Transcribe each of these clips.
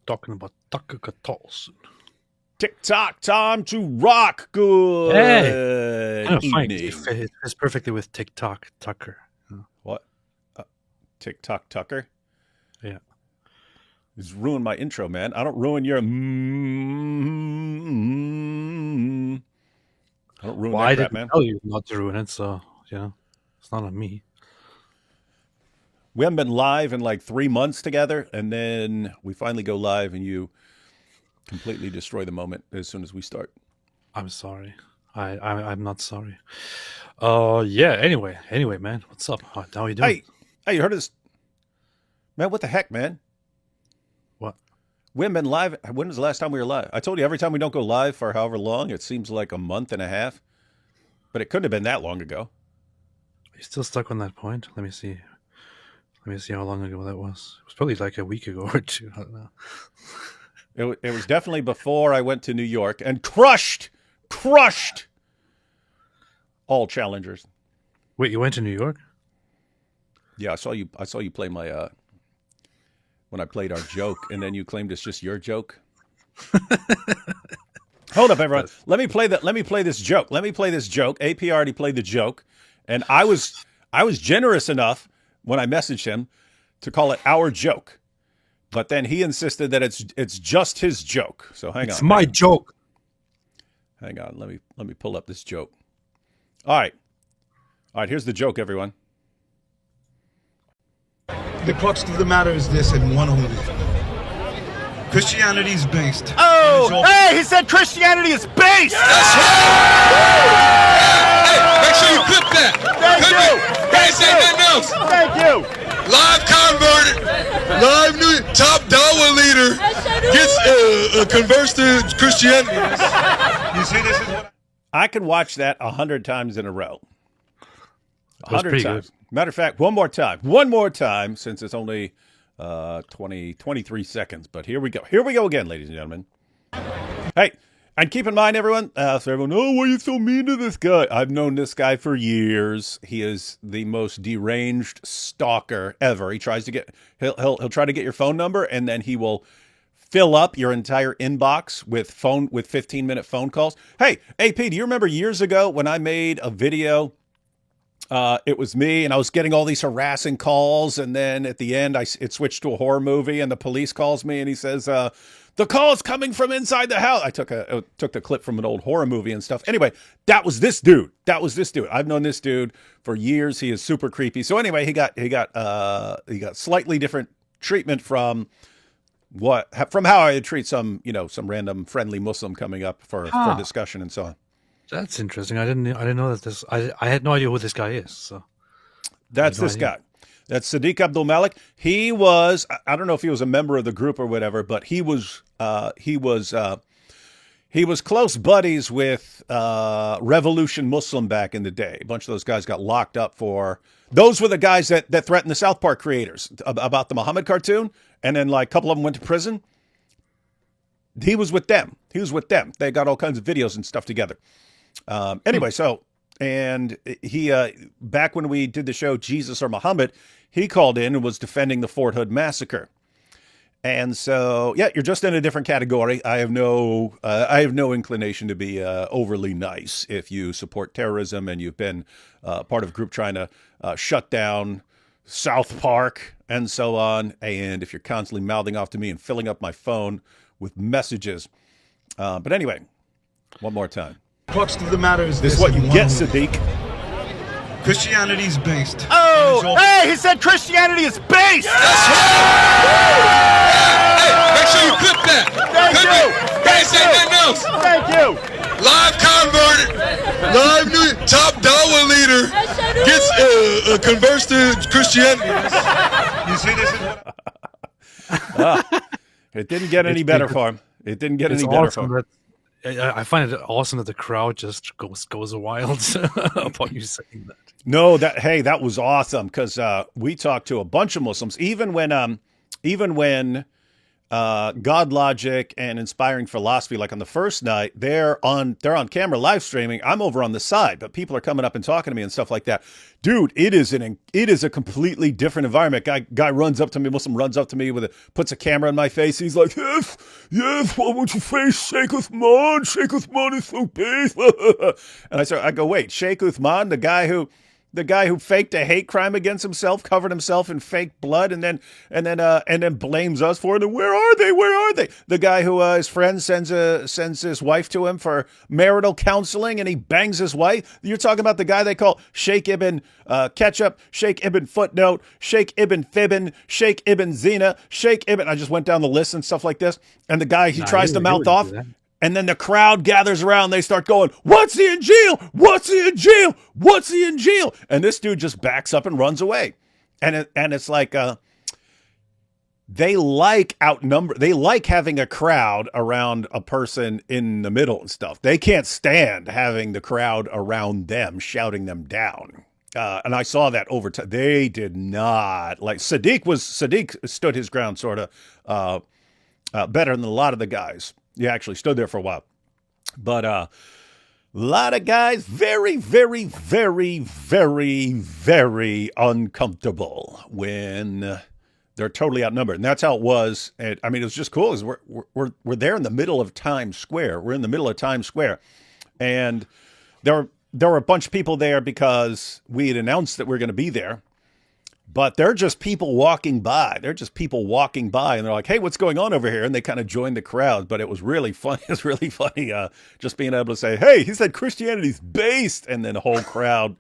talking about Tucker Carlson. TikTok time to rock. Good evening. It fits perfectly with TikTok Tucker. What? TikTok Tucker? Yeah. It's ruined my intro, man. I don't ruin your. I don't ruin that crap, man. I didn't tell you not to ruin it, so it's not on me. We haven't been live in like 3 months together, and then we finally go live, and you completely destroy the moment as soon as we start. I'm sorry. I'm not sorry. Anyway, man, what's up? How are you doing? Hey, you heard of this? Man, what the heck, man? What? We haven't been live. When was the last time we were live? I told you every time we don't go live for however long, it seems like a month and a half. But it couldn't have been that long ago. Are you still stuck on that point? Let me see. Let me see how long ago that was. It was probably like a week ago or two. I don't know. It was definitely before I went to New York and crushed all challengers. Wait, you went to New York? Yeah, I saw you play my when I played our joke, and then you claimed it's just your joke. Hold up, everyone. Let me play this joke. AP already played the joke, and I was generous enough when I messaged him to call it our joke. But then he insisted that it's just his joke. So hang on. It's my joke. Hang on. Let me pull up this joke. All right. Here's the joke, everyone. The crux of the matter is this, and one only. Christianity is based. Oh, hey, he said Christianity is based. That's right. Hey, make sure you clip that. Thank you. Can't say nothing else. Thank you. Live converted. Live new top dollar leader gets converts to Christianity. You see, this is what I can watch that 100 times in a row. 100 times. Good. Matter of fact, one more time, since it's only 23 seconds. But here we go again, ladies and gentlemen. Hey, and keep in mind, everyone, why are you so mean to this guy? I've known this guy for years. He is the most deranged stalker ever. He tries to he'll try to get your phone number, and then he will fill up your entire inbox with 15-minute phone calls. Hey, AP, do you remember years ago when I made a video? It was me, and I was getting all these harassing calls, and then at the end, it switched to a horror movie, and the police calls me, and he says, "The call is coming from inside the house." I took the clip from an old horror movie and stuff. Anyway, that was this dude. I've known this dude for years. He is super creepy. So anyway, he got slightly different treatment from how I treat some random friendly Muslim coming up for discussion and so on. That's interesting. I didn't know that I had no idea who this guy is. So that's this guy. That's Sadiq Abdul Malik. He was, I don't know if he was a member of the group or whatever, but he was close buddies with Revolution Muslim back in the day. A bunch of those guys got locked up those were the guys that threatened the South Park creators about the Muhammad cartoon. And then like a couple of them went to prison. He was with them. They got all kinds of videos and stuff together. Anyway, and he, back when we did the show Jesus or Muhammad, he called in and was defending the Fort Hood massacre. And so, yeah, you're just in a different category. I have no inclination to be overly nice if you support terrorism and you've been part of a group trying to shut down South Park and so on. And if you're constantly mouthing off to me and filling up my phone with messages. But anyway, one more time. crux of the matter is this. This is what you get, Sadiq. Christianity is based. Oh, hey, he said Christianity is based. That's right. Hey, make sure you clip that. Thank you. Can't say nothing else. Thank you. Live converted. Live new top dollar leader gets converts to Christianity. You see, this is what it didn't get any better for him. It didn't get any better for him. I find it awesome that the crowd just goes wild upon you saying that. No, that was awesome because we talked to a bunch of Muslims. Even when God logic and inspiring philosophy. Like on the first night, they're on camera live streaming. I'm over on the side, but people are coming up and talking to me and stuff like that. Dude, it is a completely different environment. Guy runs up to me, Muslim runs up to me puts a camera in my face. He's like, yes, why won't you face Sheikh Uthman? Sheikh Uthman is so base. And I go, wait, Sheikh Uthman, the guy who faked a hate crime against himself, covered himself in fake blood, and then blames us for it. And where are they? Where are they? The guy who his friend sends his wife to him for marital counseling, and he bangs his wife. You're talking about the guy they call Sheikh Ibn Ketchup, Sheikh Ibn Footnote, Sheikh Ibn Fibbin, Sheikh Ibn Zina, Sheikh Ibn. I just went down the list and stuff like this. And the guy he tries to mouth off. And then the crowd gathers around. They start going, what's he in jail? What's he in jail? What's he in jail? And this dude just backs up and runs away. And it's like they like having a crowd around a person in the middle and stuff. They can't stand having the crowd around them, shouting them down. And I saw that over time. They did not like Sadiq stood his ground sort of better than a lot of the guys. He actually stood there for a while. But a lot of guys very, very, very, very, very uncomfortable when they're totally outnumbered. And that's how it was. And, I mean, it was just cool. We're there in the middle of Times Square. We're in the middle of Times Square. And there were a bunch of people there because we had announced that we were going to be there. But they're just people walking by. And they're like, hey, what's going on over here? And they kind of joined the crowd. But it was really funny. It was really funny just being able to say, hey, he said Christianity's based. And then the whole crowd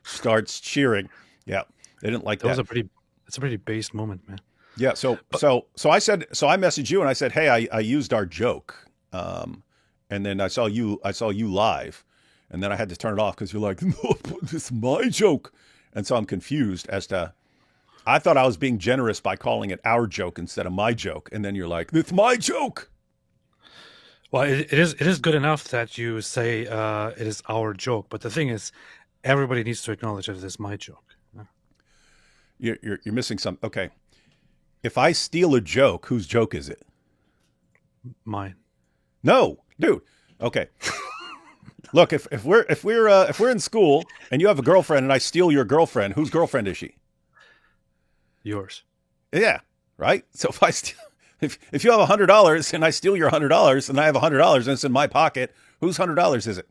starts cheering. Yeah, they didn't like that. It's a pretty based moment, man. Yeah, so I messaged you and I said, hey, I used our joke. And then I saw you live. And then I had to turn it off because you're like, no, it's my joke. And so I'm confused as to... I thought I was being generous by calling it our joke instead of my joke. And then you're like, it's my joke. Well, it is good enough that you say it is our joke. But the thing is, everybody needs to acknowledge that it is my joke. You're missing something. Okay. If I steal a joke, whose joke is it? Mine. No, dude. Okay. Look, if we're in school and you have a girlfriend and I steal your girlfriend, whose girlfriend is she? Yours. Yeah, right. So if I steal, if you have $100 and I steal your $100 and I have $100 and it's in my pocket, whose $100 is it?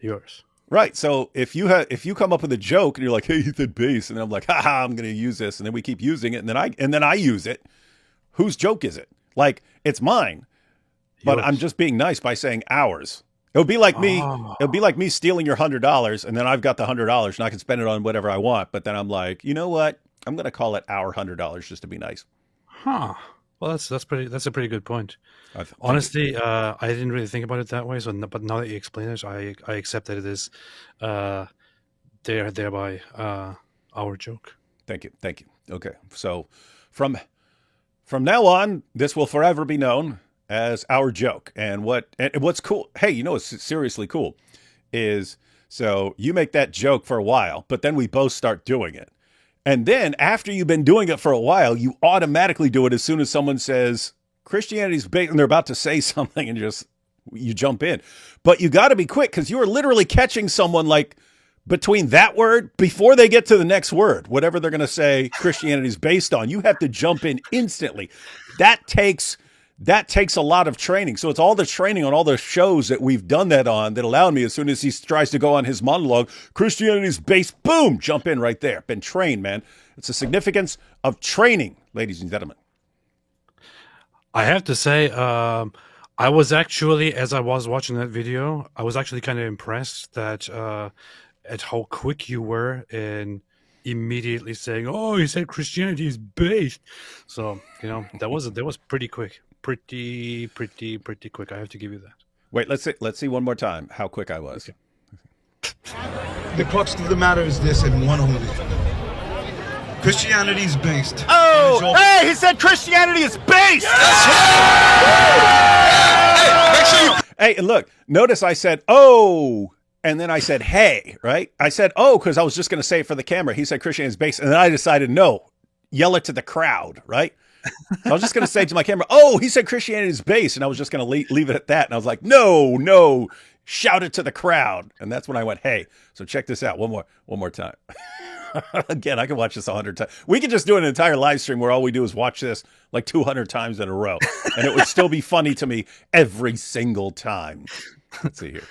Yours. Right. So if you come up with a joke and you're like, hey, he said base, and I'm like, haha, I'm going to use this, and then we keep using it, and then I use it. Whose joke is it? Like, it's mine, but yours. I'm just being nice by saying ours. It would be like me. It would be like me stealing your $100, and then I've got the $100, and I can spend it on whatever I want. But then I'm like, you know what? I'm going to call it our $100 just to be nice. Huh. Well, that's a pretty good point. Honestly, I didn't really think about it that way. But now that you explain it, I accept that it is, thereby our joke. Thank you. Okay, so from now on, this will forever be known as our joke. And what's cool? Hey, you know what's seriously cool is so you make that joke for a while, but then we both start doing it. And then after you've been doing it for a while, you automatically do it as soon as someone says Christianity's big and they're about to say something and you jump in. But you got to be quick because you are literally catching someone like between that word before they get to the next word, whatever they're going to say Christianity's based on. You have to jump in instantly. That takes a lot of training. So it's all the training on all the shows that we've done that on that allowed me, as soon as he tries to go on his monologue, Christianity's based, boom, jump in right there. Been trained, man. It's the significance of training, ladies and gentlemen. I have to say, I was actually, as I was watching that video, I was actually kind of impressed that at how quick you were in immediately saying, "Oh, you said Christianity is based." So that was pretty quick. Pretty quick. I have to give you that. Wait, let's see one more time how quick I was. Okay. The crux of the matter is this, and one only. Christianity is based. Oh, hey, he said Christianity is based. Hey, and look, notice I said, oh, and then I said, hey, right? I said, oh, because I was just going to say it for the camera. He said Christianity is based, and then I decided, no, yell it to the crowd, right? So I was just going to say to my camera, "Oh, he said Christianity is base," and I was just going to leave it at that. And I was like, "No, shout it to the crowd." And that's when I went, "Hey, so check this out one more time." Again, I can watch this 100 times. We could just do an entire live stream where all we do is watch this like 200 times in a row, and it would still be funny to me every single time. Let's see here.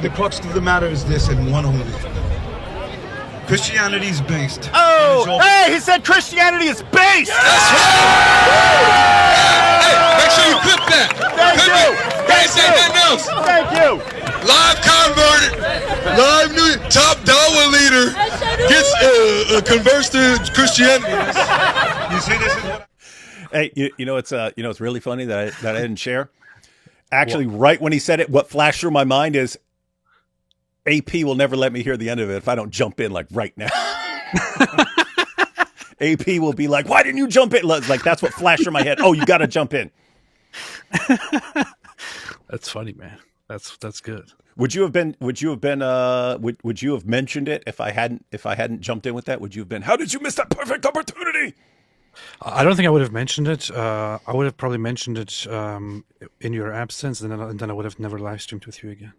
The crux of the matter is this, and one only. Christianity is based. Oh, hey, he said Christianity is based. That's right. Hey, make sure you clip that. Thank you. Can't say nothing else. Thank you. Live converted, live new top Dawa leader gets converts to Christianity. You see, this is what. Hey, you know it's really funny that I didn't share. Actually, right when he said it, what flashed through my mind is AP will never let me hear the end of it if I don't jump in like right now. AP will be like, "Why didn't you jump in?" Like that's what flashed through my head. Oh, you got to jump in. That's funny, man. That's good. Would you have mentioned it if I hadn't jumped in with that? Would you have been, "How did you miss that perfect opportunity?" I don't think I would have mentioned it. I would have probably mentioned it in your absence, and then I would have never live streamed with you again.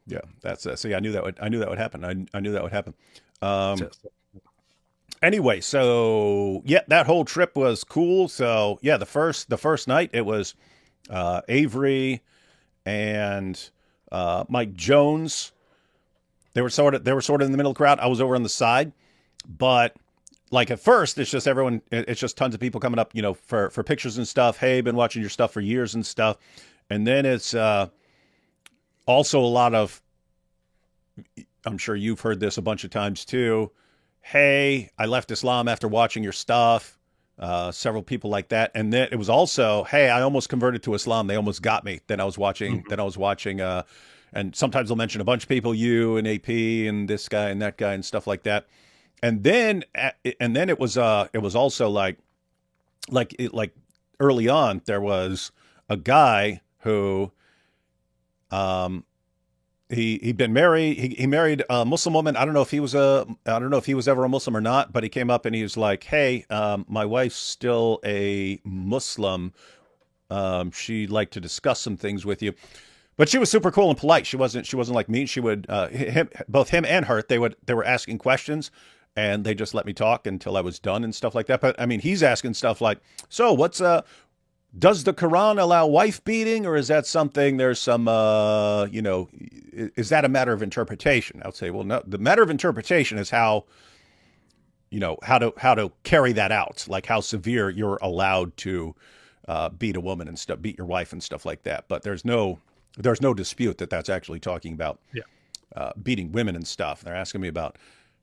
Yeah, that's so. Yeah, I knew that would happen. I knew that would happen. Anyway, so yeah, that whole trip was cool. So yeah, the first night it was Avery and Mike Jones. They were sort of in the middle of the crowd. I was over on the side, but like at first, it's just everyone. It's just tons of people coming up, for pictures and stuff. Hey, been watching your stuff for years and stuff. And then it's also a lot of. I'm sure you've heard this a bunch of times too. Hey, I left Islam after watching your stuff. Several people like that, and then it was also, hey, I almost converted to Islam. They almost got me. Then I was watching. And sometimes they'll mention a bunch of people, you and AP and this guy and that guy and stuff like that. And then it was also like early on there was a guy who he'd been married. He married a Muslim woman. I don't know if he was ever a Muslim or not, but he came up and he was like, "Hey, my wife's still a Muslim. She'd like to discuss some things with you." But she was super cool and polite. She wasn't like me. She would both him and her. They were asking questions, and they just let me talk until I was done and stuff like that. But I mean, he's asking stuff like, "So does the Quran allow wife beating, or is that something? There's some is that a matter of interpretation?" I would say, well, no. The matter of interpretation is how to carry that out, like how severe you're allowed to beat a woman and stuff, beat your wife and stuff like that. But there's no dispute that that's actually talking about beating women and stuff. They're asking me about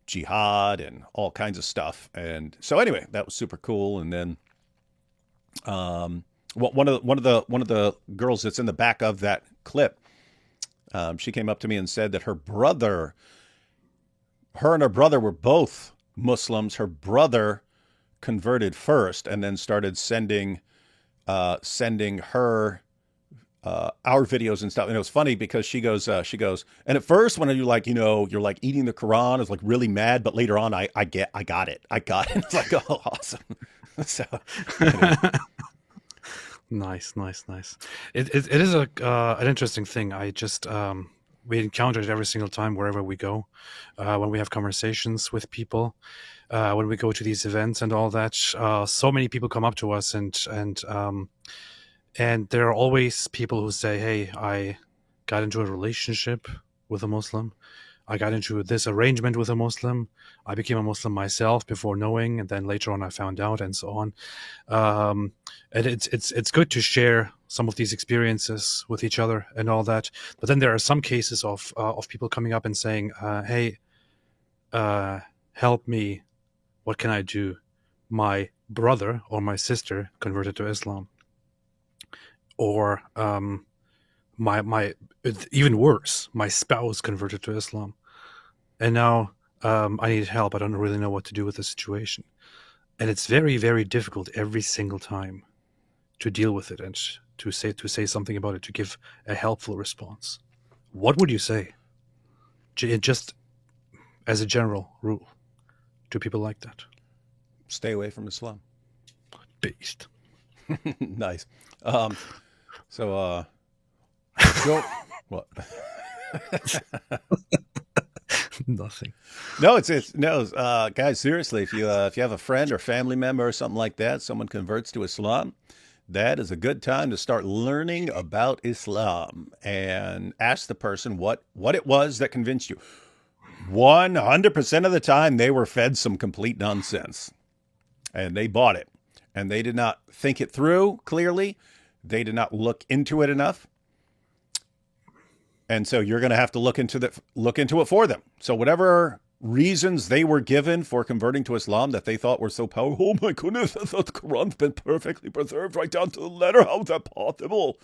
jihad and all kinds of stuff. And so anyway, that was super cool. And then one of the girls that's in the back of that clip, she came up to me and said that her and her brother were both Muslims. Her brother converted first and then started sending her our videos and stuff. And it was funny because she goes, and at first when you're like, you're like eating the Quran, I was like really mad, but later on I got it. It's like, oh, awesome. So anyway. Nice. It is an interesting thing. I just we encounter it every single time wherever we go, when we have conversations with people, when we go to these events and all that. So many people come up to us and there are always people who say, "Hey, I got into a relationship with a Muslim. I got into this arrangement with a Muslim. I became a Muslim myself before knowing, and then later on I found out," and so on. And it's good to share some of these experiences with each other and all that. But then there are some cases of people coming up and saying, "Hey, help me. What can I do? My brother or my sister converted to Islam." Or even worse, my spouse converted to Islam, and now I need help. I don't really know what to do with the situation, and it's very, very difficult every single time to deal with it and to say something about it, to give a helpful response. What would you say, just as a general rule, to people like that? Stay away from Islam. Beast. Nice. So, Joe, what? Nothing. No, guys. Seriously, if you have a friend or family member or something like that, someone converts to Islam, that is a good time to start learning about Islam and ask the person what it was that convinced you. 100% of the time, they were fed some complete nonsense, and they bought it, and they did not think it through clearly. They did not look into it enough. And so you're going to have to look into it for them. So whatever reasons they were given for converting to Islam that they thought were so powerful, oh my goodness, I thought the Quran's been perfectly preserved right down to the letter. How is that possible?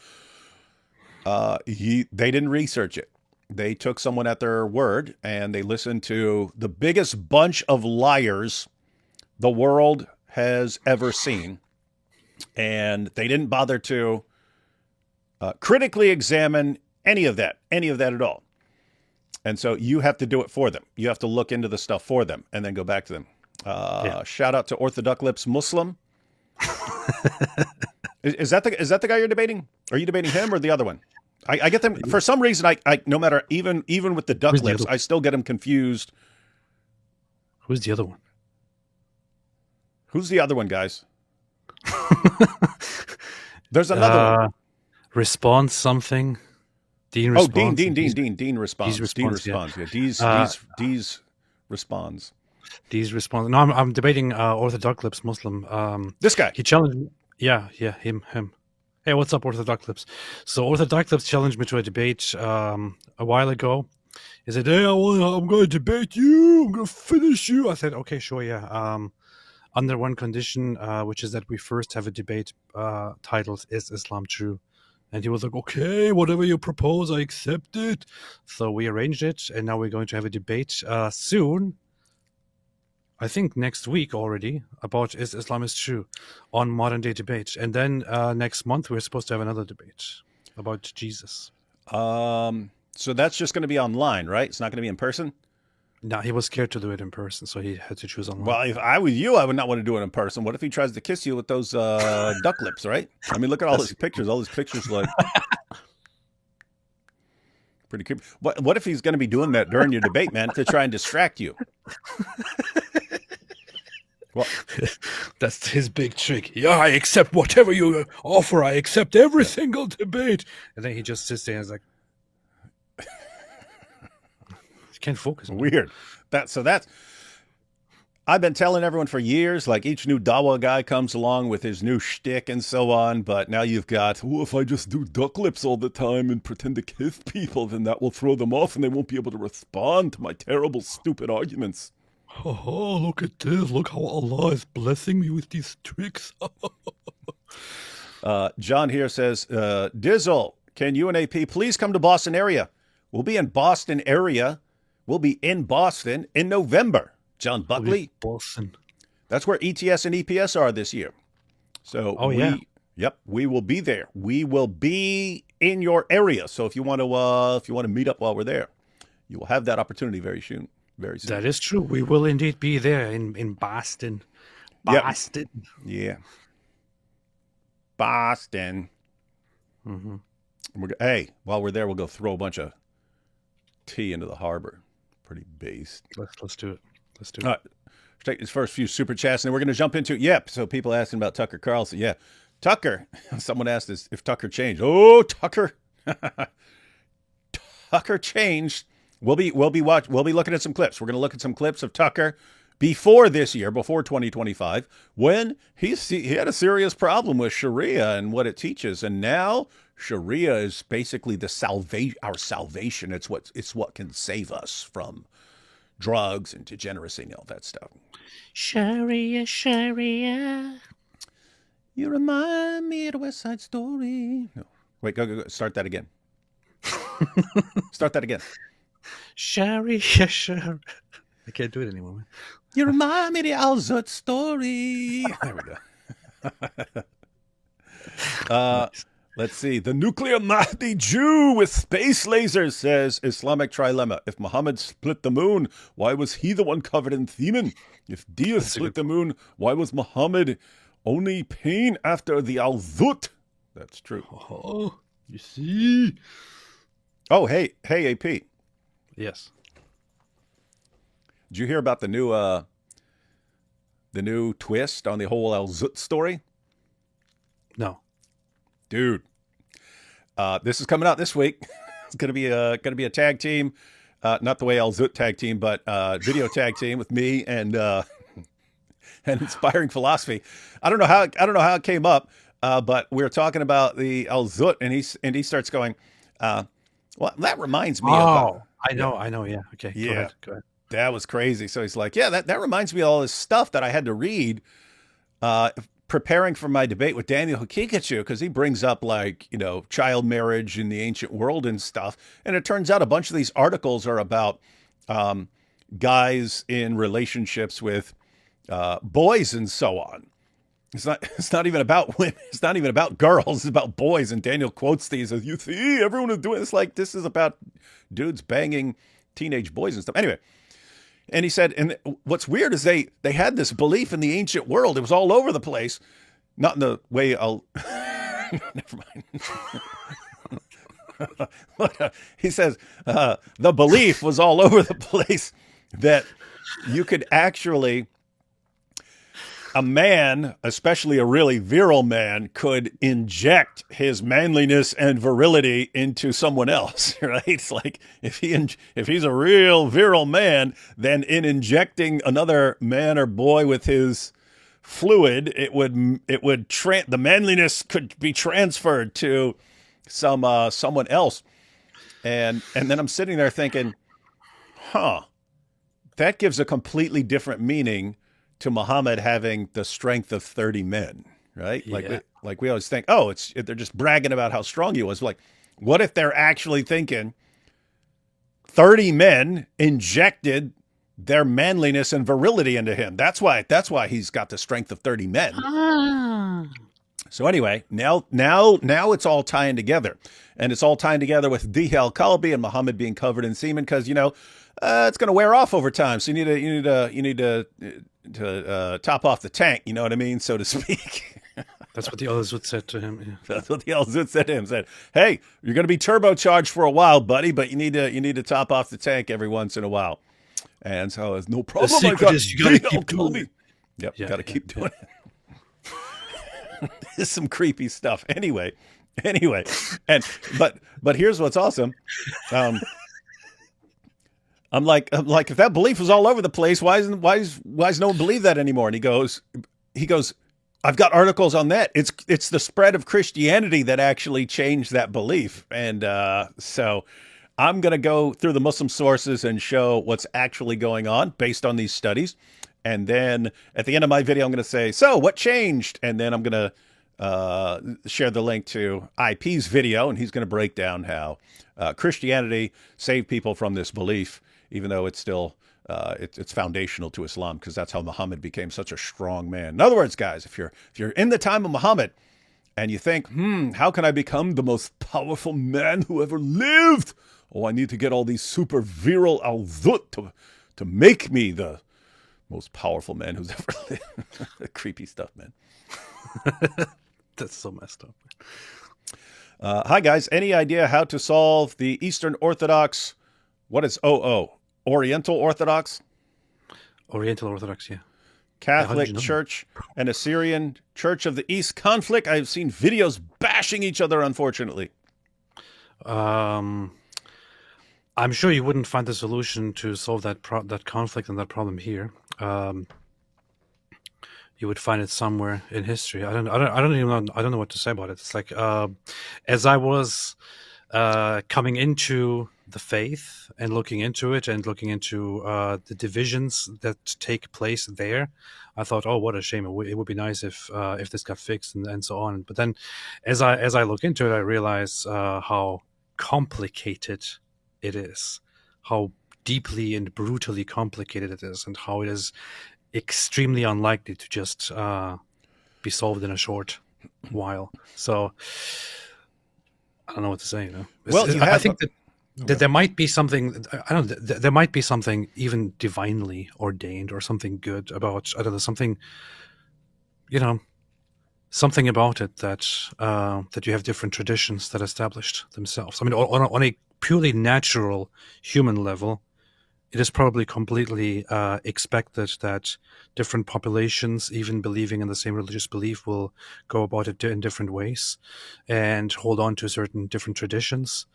They didn't research it. They took someone at their word, and they listened to the biggest bunch of liars the world has ever seen. And they didn't bother to critically examine any of that at all. And so you have to do it for them. You have to look into the stuff for them and then go back to them. Shout out to Orthodox Lips Muslim. Is that the guy you're debating? Are you debating him or the other one? I get them for some reason. I no matter even with the duck lips, I still get them confused. Who's the other one? Who's the other one, guys? There's another one. Response something. Dean responds. Dean responds. Dean responds. Yeah. Dee's responds. Dee's responds. No, I'm debating Orthodox Lips Muslim. This guy. He challenged me. Yeah, him. Hey, what's up, Orthodox Lips? So Orthodox Lips challenged me to a debate a while ago. He said, hey, I'm going to debate you. I'm going to finish you. I said, okay, sure, yeah. Under one condition, which is that we first have a debate titled, Is Islam True? And he was like, okay, whatever you propose, I accept it. So we arranged it, and now we're going to have a debate soon. I think next week already, about Is Islam is True on Modern Day Debate. And then next month, we're supposed to have another debate about Jesus. So that's just going to be online, right? It's not going to be in person? No, he was scared to do it in person, so he had to choose online. Well, if I were you, I would not want to do it in person. What if he tries to kiss you with those duck lips, right? I mean, look at all his pictures. All his pictures look pretty creepy. What if he's going to be doing that during your debate, man, to try and distract you? Well, that's his big trick. Yeah, I accept whatever you offer. I accept every single debate. And then he just sits there and is like, he can't focus. Man. Weird. That's I've been telling everyone for years, like each new Dawa guy comes along with his new shtick and so on, but now you've got, if I just do duck lips all the time and pretend to kiss people, then that will throw them off and they won't be able to respond to my terrible, stupid arguments. Oh, look at this. Look how Allah is blessing me with these tricks. John here says, Dizzle, can you and AP please come to Boston area? We'll be in Boston in November. John Buckley. Boston. That's where ETS and EPS are this year. So we will be there. We will be in your area. So if you want to meet up while we're there, you will have that opportunity very soon. Very soon. That is true. We will indeed be there in Boston. Boston. Yep. Yeah. Boston. Mm-hmm. Hey, while we're there, we'll go throw a bunch of tea into the harbor. Pretty based. Let's do it. All right. Let's take these first few super chats, and then we're going to jump into So people asking about Tucker Carlson. Yeah. Tucker. Someone asked us if Tucker changed. Oh, Tucker. Tucker changed. We'll be looking at some clips. We're going to look at some clips of Tucker before this year, before 2025, when he had a serious problem with Sharia and what it teaches, and now Sharia is basically our salvation. It's what can save us from drugs and degeneracy and all that stuff. Sharia, Sharia. You remind me of a West Side Story. No. Wait, go. Start that again. Start that again. Sharia, Sharia. I can't do it anymore, man. You remind me of the Al-Zut story. There we go. Nice. Let's see. The nuclear Mahdi Jew with space lasers says Islamic trilemma. If Muhammad split the moon, why was he the one covered in themin? If Dia split the moon, why was Muhammad only pain after the Al-Zut? That's true. Oh, you see? Oh, hey, AP. Yes. Did you hear about the new twist on the whole Al-Zut story? No. Dude, this is coming out this week. It's gonna be a tag team, not the way Al-Zut tag team, but video tag team with me and Inspiring Philosophy. I don't know how it came up, but we were talking about the Al-Zut, and he starts going, well, that reminds me of. I know. Yeah. Okay. Yeah. Go ahead. That was crazy. So he's like, yeah, that reminds me of all this stuff that I had to read preparing for my debate with Daniel Hakikachu, because he brings up like, child marriage in the ancient world and stuff. And it turns out a bunch of these articles are about guys in relationships with boys and so on. It's not even about women. It's not even about girls. It's about boys. And Daniel quotes these as, you see, everyone is doing this. Like, this is about dudes banging teenage boys and stuff. Anyway. And he said, and what's weird is they had this belief in the ancient world. It was all over the place. Not in the way I'll... Never mind. He says, the belief was all over the place that you could actually... A man, especially a really virile man, could inject his manliness and virility into someone else, right? It's like if he's a real virile man, then in injecting another man or boy with his fluid, the manliness could be transferred to someone else. And then I'm sitting there thinking, that gives a completely different meaning to Muhammad having the strength of 30 men, right? Yeah. Like we always think, they're just bragging about how strong he was. Like, what if they're actually thinking 30 men injected their manliness and virility into him? That's why he's got the strength of 30 men. So anyway, now it's all tying together, and it's all tying together with Dihal Kalbi and Muhammad being covered in semen, because it's going to wear off over time. So you need to top off the tank. You know what I mean, so to speak. That's what the Al-Zut said to him. Yeah. That's what the Al-Zut said to him. Said, "Hey, you're going to be turbocharged for a while, buddy, but you need to top off the tank every once in a while." And so it's no problem. The secret is you got to keep doing it. Yep, got to keep doing it. This is some creepy stuff. Anyway, but here's what's awesome. I'm like, if that belief was all over the place, why is no one believe that anymore? And he goes, I've got articles on that. It's the spread of Christianity that actually changed that belief. And so I'm going to go through the Muslim sources and show what's actually going on based on these studies. And then at the end of my video, I'm going to say, so what changed? And then I'm going to share the link to IP's video, and he's going to break down how Christianity saved people from this belief, even though it's still it's foundational to Islam, because that's how Muhammad became such a strong man. In other words, guys, if you're in the time of Muhammad and you think, how can I become the most powerful man who ever lived? Oh, I need to get all these super virile Al-Zut to make me the most powerful man who's ever lived. Creepy stuff, man. That's so messed up. Hi, guys. Any idea how to solve the Eastern Orthodox, what is OO? Oriental Orthodox? Oriental Orthodox, yeah. Catholic Church and Assyrian Church of the East conflict? I've seen videos bashing each other, unfortunately. I'm sure you wouldn't find the solution to solve that conflict and that problem here. You would find it somewhere in history. I don't even know. I don't know what to say about it. It's like as I was coming into the faith and looking into it and looking into the divisions that take place there, I thought, oh, what a shame! It would be nice if this got fixed and so on. But then, as I look into it, I realize how complicated it is, how deeply and brutally complicated it is, and how it is extremely unlikely to just be solved in a short while. So I don't know what to say. You know, Well, you I have. think that there might be something. I don't know. There might be something even divinely ordained or something good about. I don't know, something. You know, something about it that that you have different traditions that established themselves. I mean, on a purely natural human level, it is probably completely expected that different populations, even believing in the same religious belief, will go about it in different ways and hold on to certain different traditions.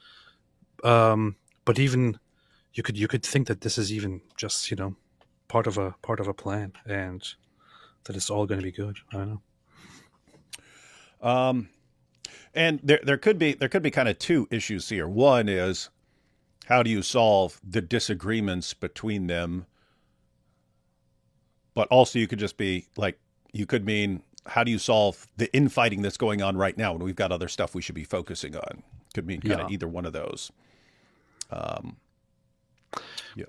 But even you could think that this is even just part of a plan, and that it's all going to be good. I don't know. And there could be kind of two issues here. One is, how do you solve the disagreements between them? But also, you could just be like, you could mean, how do you solve the infighting that's going on right now when we've got other stuff we should be focusing on? Could mean kind Yeah. of either one of those. Yeah.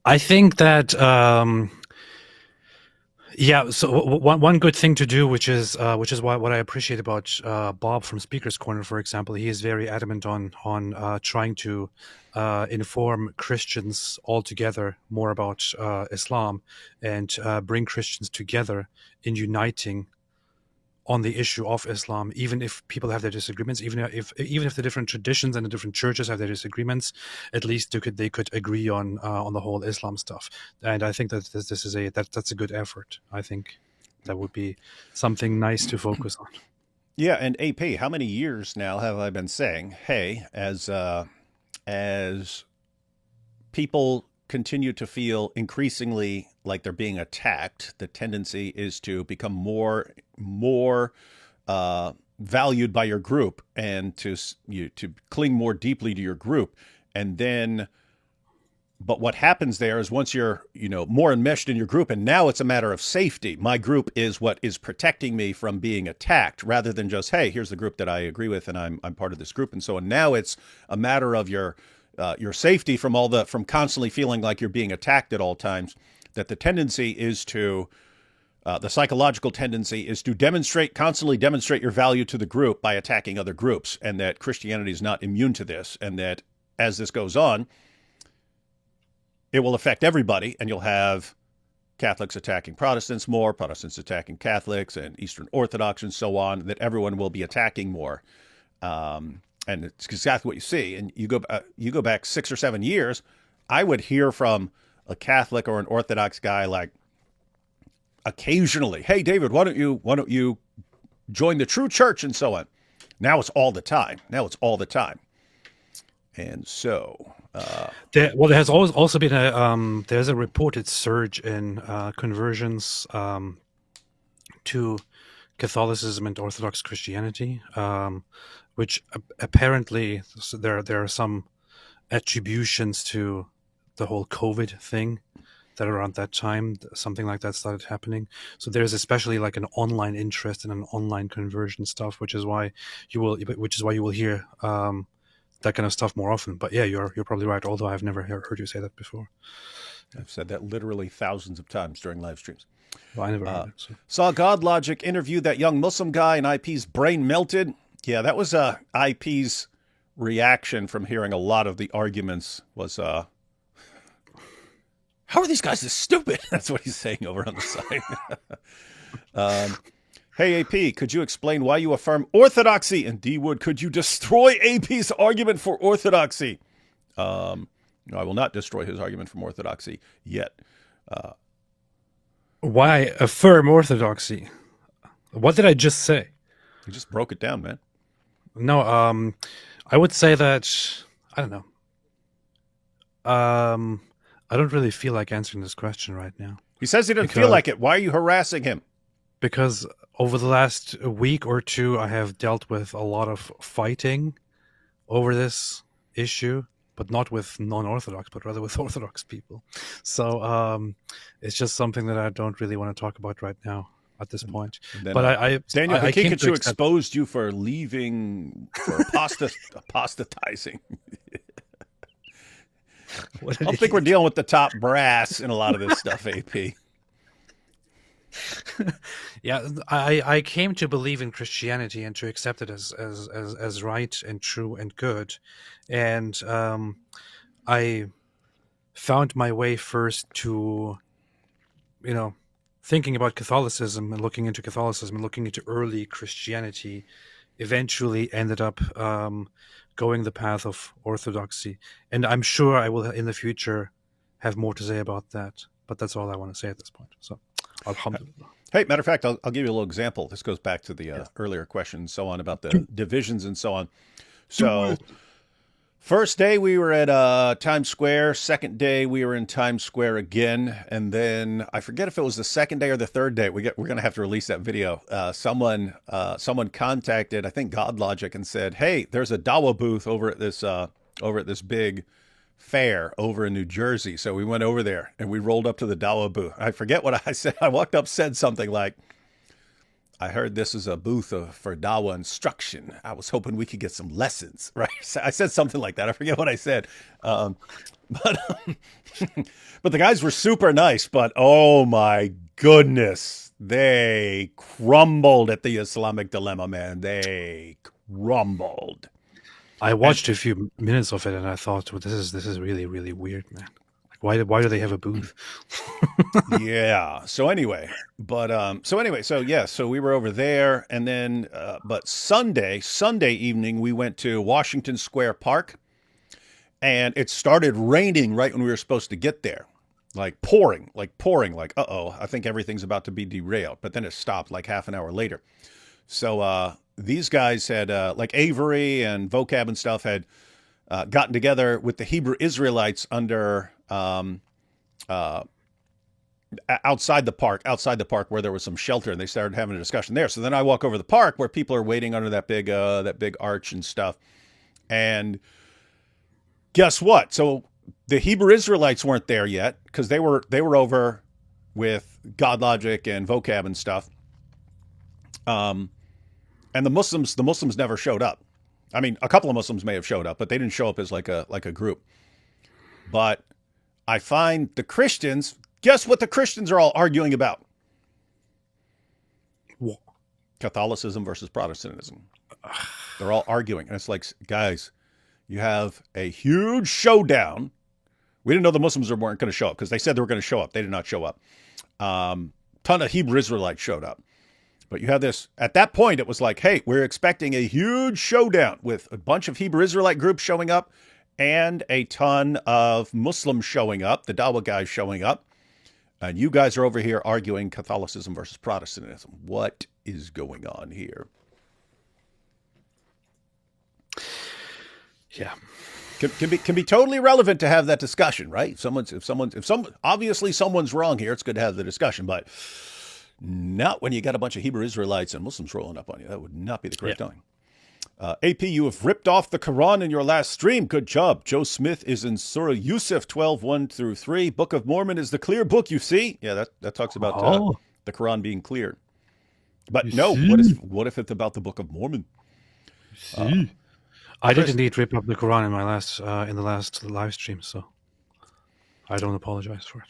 I think that yeah. So one good thing to do, which is what I appreciate about Bob from Speaker's Corner, for example, he is very adamant on trying to inform Christians altogether more about Islam and bring Christians together in uniting on the issue of Islam, even if people have their disagreements, even if the different traditions and the different churches have their disagreements, at least they could agree on the whole Islam stuff. And I think that this is that's a good effort. I think that would be something nice to focus on. Yeah, and AP, how many years now have I been saying, hey, as people continue to feel increasingly like they're being attacked, the tendency is to become more valued by your group and to cling more deeply to your group. And then, but what happens there is, once you're more enmeshed in your group, and now it's a matter of safety. My group is what is protecting me from being attacked, rather than just, hey, here's the group that I agree with, and I'm part of this group, and so on. Now it's a matter of your safety from constantly feeling like you're being attacked at all times. That the tendency is to, the psychological tendency is to constantly demonstrate your value to the group by attacking other groups, and that Christianity is not immune to this, and that as this goes on, it will affect everybody, and you'll have Catholics attacking Protestants more, Protestants attacking Catholics, and Eastern Orthodox, and so on, that everyone will be attacking more. And it's exactly what you see. And you go back 6 or 7 years, I would hear from a Catholic or an Orthodox guy, like, occasionally, "Hey, David, why don't you join the true church?" and so on. Now it's all the time. And so, There has also been there's a reported surge in conversions to Catholicism and Orthodox Christianity, which apparently there are some attributions to the whole COVID thing, that around that time something like that started happening. So there's especially like an online interest and an online conversion stuff, which is why you will hear that kind of stuff more often. But yeah, you're probably right. Although I've never heard you say that before. I've said that literally thousands of times during live streams. Well, I never heard it. So. Saw God Logic interviewed that young Muslim guy, and IP's brain melted. Yeah, that was IP's reaction from hearing a lot of the arguments was, how are these guys this stupid? That's what he's saying over on the side. Hey, AP, could you explain why you affirm orthodoxy? And D Wood, could you destroy AP's argument for orthodoxy? No, I will not destroy his argument from orthodoxy yet. Why affirm orthodoxy? What did I just say? You just broke it down, man. No, I would say that, I don't know. I don't really feel like answering this question right now. He says he doesn't feel like it. Why are you harassing him? Because over the last week or two, I have dealt with a lot of fighting over this issue, but not with non-Orthodox, but rather with Orthodox people. So it's just something that I don't really want to talk about right now at this point. Then, but Daniel Hakikachu exposed you for leaving, for apostatizing. I don't think we're dealing with the top brass in a lot of this stuff, AP. Yeah, I came to believe in Christianity and to accept it as right and true and good, and I found my way first to, you know, thinking about Catholicism and looking into Catholicism and looking into early Christianity. Eventually, ended up going the path of Orthodoxy, and I'm sure I will in the future have more to say about that. But that's all I want to say at this point. So, alhamdulillah. Hey, matter of fact, I'll give you a little example. This goes back to the earlier question and so on about the divisions and so on. So, first day we were at Times Square. Second day we were in Times Square again, and then I forget if it was the second day or the third day. We're going to have to release that video. Someone contacted, I think, God Logic, and said, "Hey, there's a Dawa booth over at this big fair over in New Jersey." So we went over there and we rolled up to the Dawa booth. I forget what I said. I walked up, said something like, "I heard this is a booth for Dawa instruction. I was hoping we could get some lessons," right? I said something like that. I forget what I said. But the guys were super nice, but oh my goodness, they crumbled at the Islamic dilemma, man. They crumbled. I watched a few minutes of it and I thought, well, this is really, really weird, man. Like, why do they have a booth? Yeah. So we were over there, and then but Sunday evening we went to Washington Square Park, and it started raining right when we were supposed to get there. Like pouring, like uh-oh, I think everything's about to be derailed. But then it stopped like half an hour later. So these guys had like Avery and Vocab and stuff had gotten together with the Hebrew Israelites under outside the park where there was some shelter, and they started having a discussion there. So then I walk over the park where people are waiting under that big arch and stuff. And guess what? So the Hebrew Israelites weren't there yet because they were over with God Logic and Vocab and stuff. And the Muslims never showed up. I mean, a couple of Muslims may have showed up, but they didn't show up as like a group. But I find the Christians, guess what the Christians are all arguing about? What? Catholicism versus Protestantism. They're all arguing. And it's like, guys, you have a huge showdown. We didn't know the Muslims weren't going to show up because they said they were going to show up. They did not show up. Ton of Hebrew Israelites showed up. But you have this, at that point, it was like, hey, we're expecting a huge showdown with a bunch of Hebrew Israelite groups showing up and a ton of Muslims showing up, the Dawa guys showing up. And you guys are over here arguing Catholicism versus Protestantism. What is going on here? Yeah. Can be totally relevant to have that discussion, right? Obviously someone's wrong here. It's good to have the discussion, but not when you got a bunch of Hebrew Israelites and Muslims rolling up on you. That would not be the correct time. AP, you have ripped off the Quran in your last stream. Good job. Joe Smith is in Surah Yusuf 12:1-3. Book of Mormon is the clear book, you see. Yeah, that talks about the Quran being clear. But no, what if it's about the Book of Mormon? I did indeed rip up the Quran in the last live stream, so I don't apologize for it.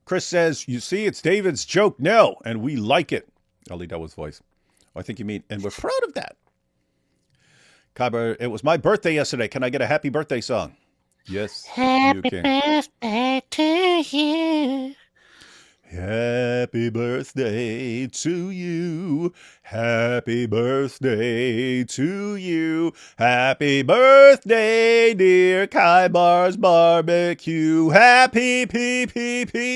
Chris says, you see, it's David's joke now, and we like it. I'll leave that with voice. I think you mean, and we're proud of that. Kyber, it was my birthday yesterday. Can I get a happy birthday song? Yes, happy you can. Birthday to you. Happy birthday to you. Happy birthday to you. Happy birthday, dear Kybar's Barbecue. Happy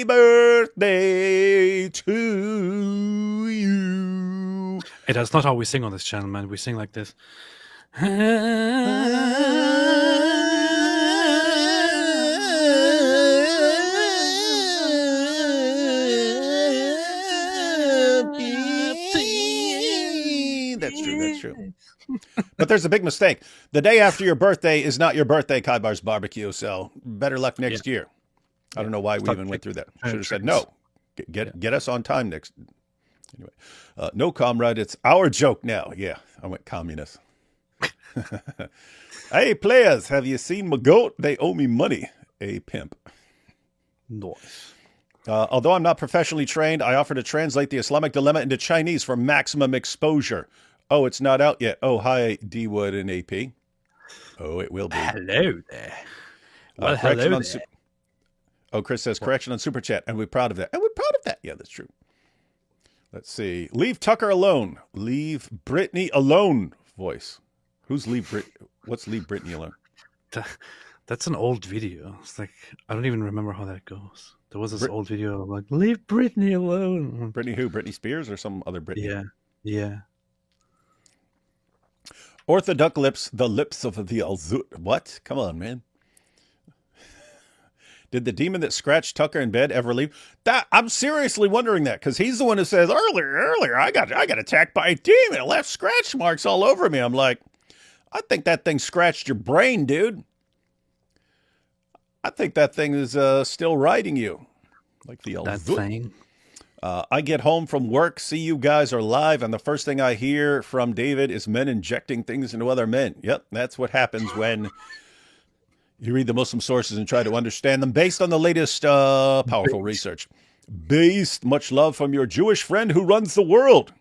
birthday to you. Hey, that's not how we sing on this channel, man. We sing like this. That's true. But there's a big mistake. The day after your birthday is not your birthday, Kybar's Barbecue, so better luck next year. I don't know why we even went through that. Should have said no. Get us on time next. Anyway, no, comrade, it's our joke now. Yeah, I went communist. Hey, players, have you seen my goat? They owe me money. A pimp. Nice. Although I'm not professionally trained, I offer to translate the Islamic dilemma into Chinese for maximum exposure. Oh, it's not out yet. Oh, hi, D Wood and AP. Oh, it will be. Hello there. Well, Correction hello on. there. Chris says correction on Super Chat, and we're proud of that. And we're proud of that. Yeah, that's true. Let's see. Leave Tucker alone. Leave Brittany alone. Voice. Who's leave Brit? What's leave Brittany alone? That's an old video. It's like I don't even remember how that goes. There was this old video of like, leave Brittany alone. Brittany who? Britney Spears or some other Brittany? Yeah, yeah. Orthodox lips, the lips of the Alzut. What? Come on, man. Did the demon that scratched Tucker in bed ever leave? That I'm seriously wondering that because he's the one who says earlier I got attacked by a demon. It left scratch marks all over me. I'm like, I think that thing scratched your brain, dude. I think that thing is still riding you, like the that thing. I get home from work, see you guys are live, and the first thing I hear from David is men injecting things into other men. Yep, that's what happens when you read the Muslim sources and try to understand them based on the latest powerful research. Based, much love from your Jewish friend who runs the world.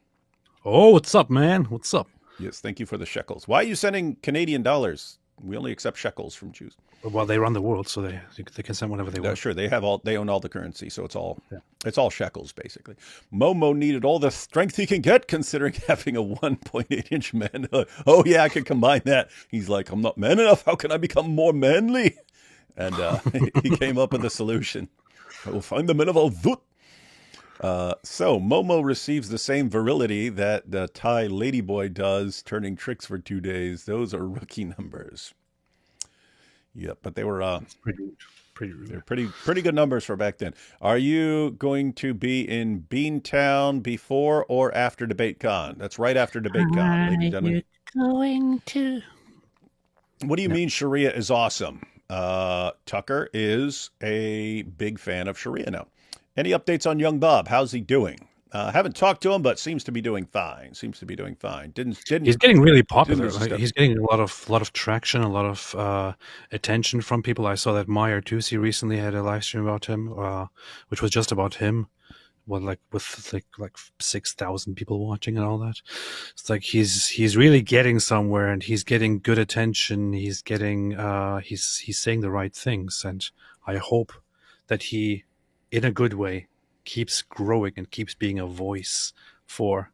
Oh, what's up, man? What's up? Yes, thank you for the shekels. Why are you sending Canadian dollars? We only accept shekels from Jews. Well, they run the world, so they can send whatever they want. Sure, they own all the currency, so it's all shekels basically. Momo needed all the strength he can get, considering having a 1.8-inch man. Oh yeah, I can combine that. He's like, I'm not man enough. How can I become more manly? And he came up with a solution. I will find the men of Al-Zut. So Momo receives the same virility that the Thai ladyboy does, turning tricks for 2 days. Those are rookie numbers. Yeah, but they were they're pretty good numbers for back then. Are you going to be in Beantown before or after DebateCon? That's right after DebateCon, ladies and gentlemen. Going to. What do you mean Sharia is awesome? Tucker is a big fan of Sharia now. Any updates on young Bob? How's he doing? Haven't talked to him, but seems to be doing fine. Didn't He's getting really popular. He's getting a lot of traction, a lot of attention from people. I saw that Meyer Tusi recently had a live stream about him, which was just about him. Well, with 6,000 people watching and all that. It's like he's really getting somewhere, and he's getting good attention. He's getting he's saying the right things, and I hope that he, in a good way, keeps growing and keeps being a voice for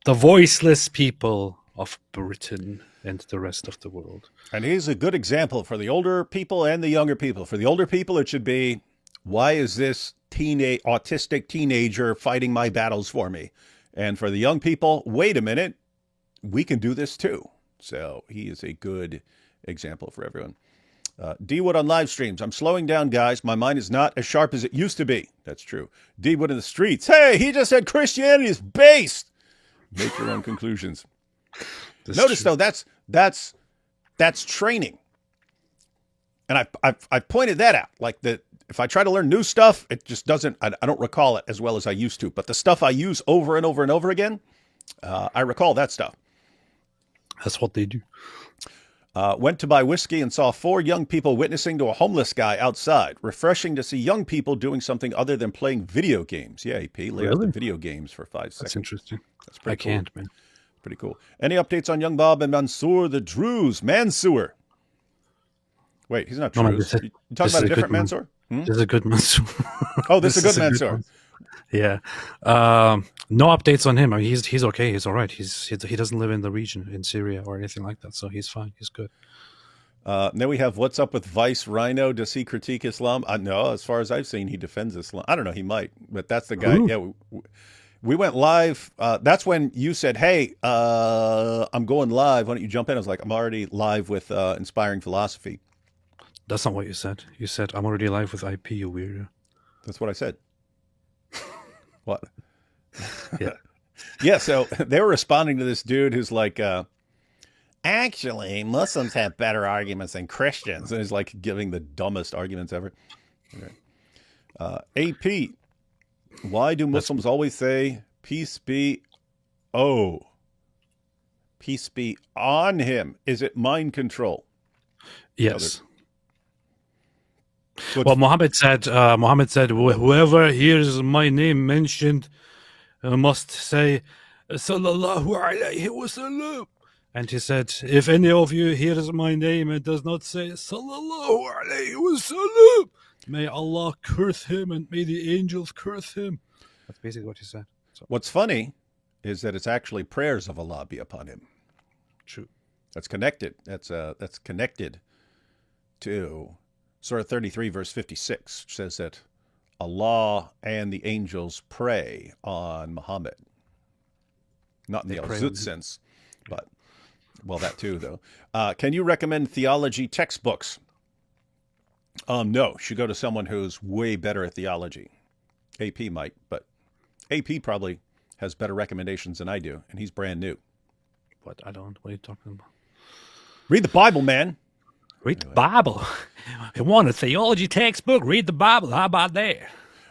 the voiceless people of Britain and the rest of the world. And he's a good example for the older people and the younger people. For the older people, it should be, why is this autistic teenager fighting my battles for me? And for the young people, wait a minute, we can do this too. So he is a good example for everyone. D-Wood on live streams. I'm slowing down, guys. My mind is not as sharp as it used to be. That's true. D-Wood in the streets. Hey, he just said Christianity is based. Make your own conclusions. Notice, though, that's training. And I've pointed that out. Like, that if I try to learn new stuff, it just doesn't, I don't recall it as well as I used to. But the stuff I use over and over and over again, I recall that stuff. That's what they do. Went to buy whiskey and saw 4 young people witnessing to a homeless guy outside. Refreshing to see young people doing something other than playing video games. Yeah, AP, lay out the video games for 5 seconds. That's interesting. That's pretty cool. Can't, man. Pretty cool. Any updates on young Bob and Mansoor the Druze? Mansoor. Wait, he's not Druze. You talking about a different Mansoor? This is a good Mansoor. Oh, this is a good Mansoor. Yeah. No updates on him. I mean, he's okay. He's all right. He doesn't live in the region in Syria or anything like that, so he's fine. He's good. Then we have what's up with Vice Rhino? Does he critique Islam? No, as far as I've seen, he defends Islam. I don't know. He might, but that's the guy. Ooh. Yeah, we went live. That's when you said, "Hey, I'm going live. Why don't you jump in?" I was like, "I'm already live with Inspiring Philosophy." That's not what you said. You said, "I'm already live with IP, you weirdo." That's what I said. What? Yeah. Yeah, so they were responding to this dude who's like, actually, Muslims have better arguments than Christians. And he's like giving the dumbest arguments ever. Okay. AP, why do Muslims always say, peace be, peace be on him? Is it mind control? Yes. Well, Muhammad said, whoever hears my name mentioned must say, Sallallahu alayhi wasallam. And he said, if any of you hears my name and does not say, Sallallahu alayhi wasallam, may Allah curse him and may the angels curse him. That's basically what he said. So, What's funny is that it's actually prayers of Allah be upon him. true. That's connected. That's connected to Surah 33, verse 56, which says that Allah and the angels pray on Muhammad. Not in the al-Zut sense, but, well, that too, though. Can you recommend theology textbooks? No, should go to someone who's way better at theology. AP might, but AP probably has better recommendations than I do, and he's brand new. What? I don't. What are you talking about? Read the Bible, man. Read the Bible. You want a theology textbook? Read the Bible. How about that?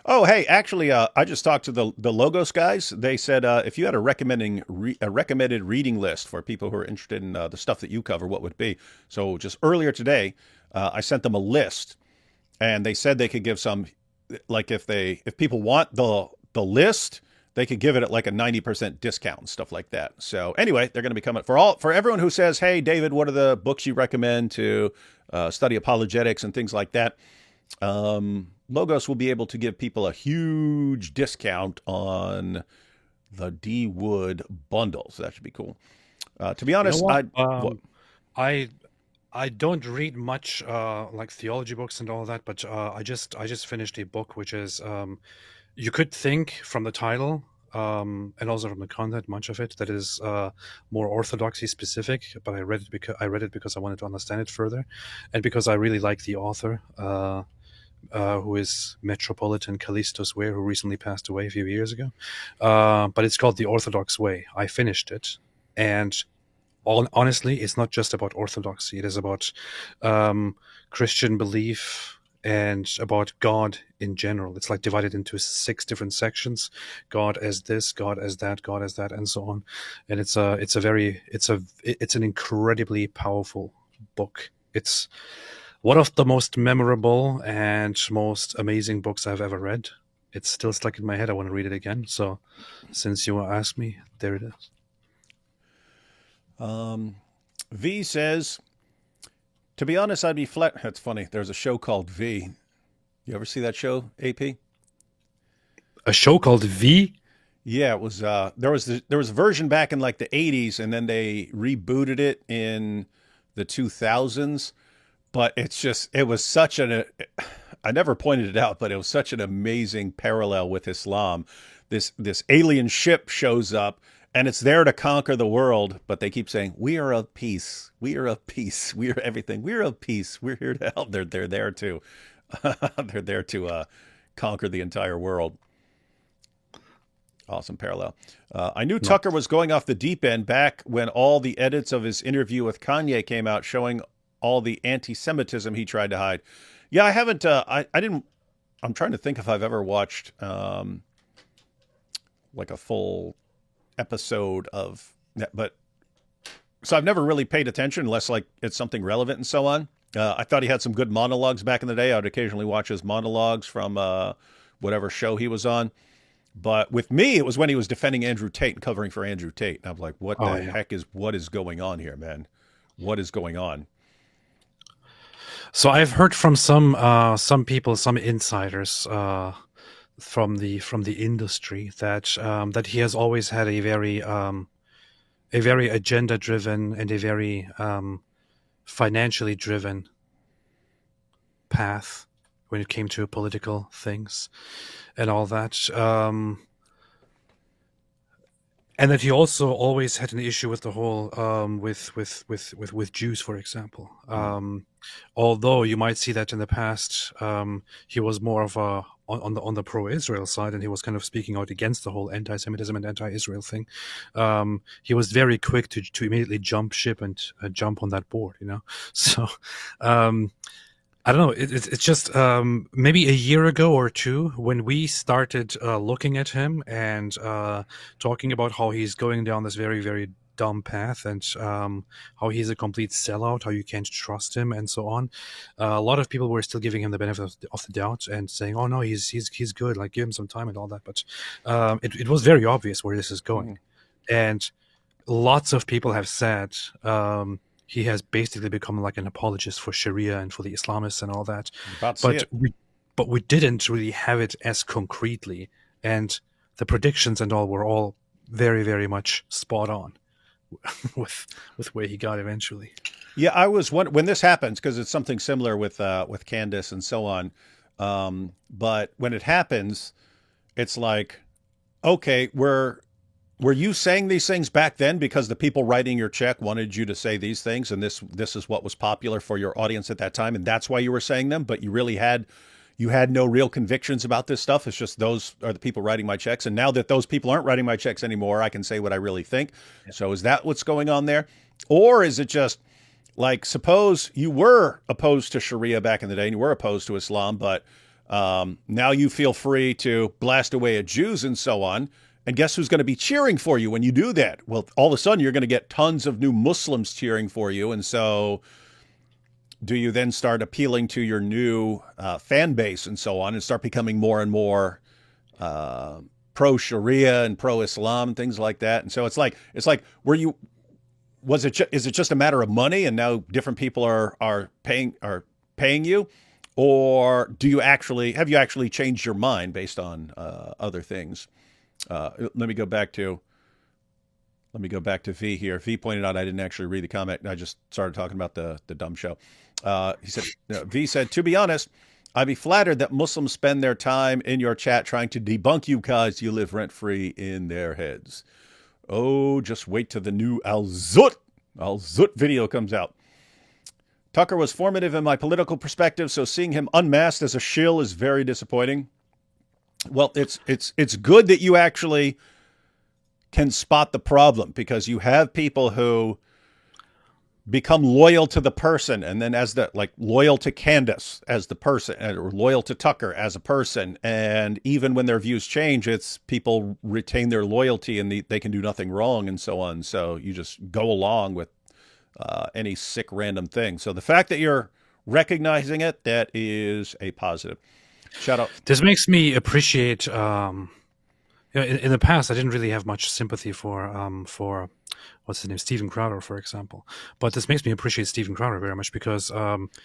Oh, hey, actually, I just talked to the Logos guys. They said if you had a recommended reading list for people who are interested in the stuff that you cover, what would it be? So just earlier today, I sent them a list, and they said they could give some, like if people want the list, they could give it at like a 90% discount and stuff like that. So anyway, they're going to be coming for everyone who says, hey, David, what are the books you recommend to study apologetics and things like that? Logos will be able to give people a huge discount on the D Wood bundle. So that should be cool. To be honest, I don't read much like theology books and all that, but I just finished a book which is you could think from the title and also from the content, much of it, that is more orthodoxy specific. But I read it because I wanted to understand it further, and because I really like the author, who is Metropolitan Callistus Ware, who recently passed away a few years ago. But it's called The Orthodox Way. I finished it, and honestly, it's not just about orthodoxy. It is about Christian belief and about God in general. It's like divided into 6 different sections: God as this, God as that, God as that, and so on. And it's an incredibly powerful book. It's one of the most memorable and most amazing books I've ever read. It's still stuck in my head. I want to read it again. So since you asked me, there it is. V says, to be honest, I'd be flat. That's funny. There's a show called V. You ever see that show, AP? A show called V? Yeah, it was. There was a version back in like the 80s, and then they rebooted it in the 2000s. But it was such I never pointed it out, but it was such an amazing parallel with Islam. This alien ship shows up, and it's there to conquer the world, but they keep saying, we are of peace. We are of peace. We are everything. We're of peace. We're here to help. They're there to they're there to conquer the entire world. Awesome parallel. I knew Tucker was going off the deep end back when all the edits of his interview with Kanye came out, showing all the anti-Semitism he tried to hide. Yeah, I haven't. I didn't. I'm trying to think if I've ever watched like a full episode of that, but so I've never really paid attention unless like it's something relevant and so on. I thought he had some good monologues back in the day. I would occasionally watch his monologues from whatever show he was on. But with me, it was when he was defending Andrew Tate and covering for Andrew Tate. And I'm like, what heck is going on here, man? What is going on? So I've heard from some people, some insiders from the industry that he has always had a very agenda driven and a very financially driven path when it came to political things and all that. And that he also always had an issue with the whole with Jews, for example. Although you might see that in the past, he was more of on the pro-Israel side, and he was kind of speaking out against the whole anti-Semitism and anti-Israel thing. He was very quick to immediately jump ship and jump on that board, you know. So I don't know. It's just maybe a year ago or two when we started looking at him and talking about how he's going down this very, very dumb path, and how he's a complete sellout, how you can't trust him, and so on. A lot of people were still giving him the benefit of the doubt and saying, "Oh no, he's good. Like, give him some time and all that." But it was very obvious where this is going, and lots of people have said he has basically become like an apologist for Sharia and for the Islamists and all that. But we didn't really have it as concretely, and the predictions and all were all very, very much spot on with where he got eventually. Yeah, I was when this happens, because it's something similar with Candace and so on. But when it happens, it's like, okay, were you saying these things back then because the people writing your check wanted you to say these things, and this is what was popular for your audience at that time, and that's why you were saying them, but you really had no real convictions about this stuff. It's just those are the people writing my checks. And now that those people aren't writing my checks anymore, I can say what I really think. Yeah. So is that what's going on there? Or is it just like, suppose you were opposed to Sharia back in the day and you were opposed to Islam, but now you feel free to blast away at Jews and so on. And guess who's going to be cheering for you when you do that? Well, all of a sudden you're going to get tons of new Muslims cheering for you. And so do you then start appealing to your new fan base and so on, and start becoming more and more pro-Sharia and pro-Islam and things like that? And so it's like, is it just a matter of money, and now different people are paying you, or have you actually changed your mind based on other things? Let me go back to V here. V pointed out I didn't actually read the comment. I just started talking about the dumb show. He said, V said, to be honest, I'd be flattered that Muslims spend their time in your chat trying to debunk you because you live rent-free in their heads. Oh, just wait till the new Al-Zut video comes out. Tucker was formative in my political perspective, so seeing him unmasked as a shill is very disappointing. Well, it's good that you actually can spot the problem, because you have people who become loyal to the person, and then loyal to Candace as the person, or loyal to Tucker as a person. And even when their views change, it's people retain their loyalty and they can do nothing wrong and so on. So you just go along with any sick random thing. So the fact that you're recognizing it, that is a positive. Shout out. This makes me appreciate, in the past, I didn't really have much sympathy for what's his name, Steven Crowder, for example. But this makes me appreciate Steven Crowder very much, because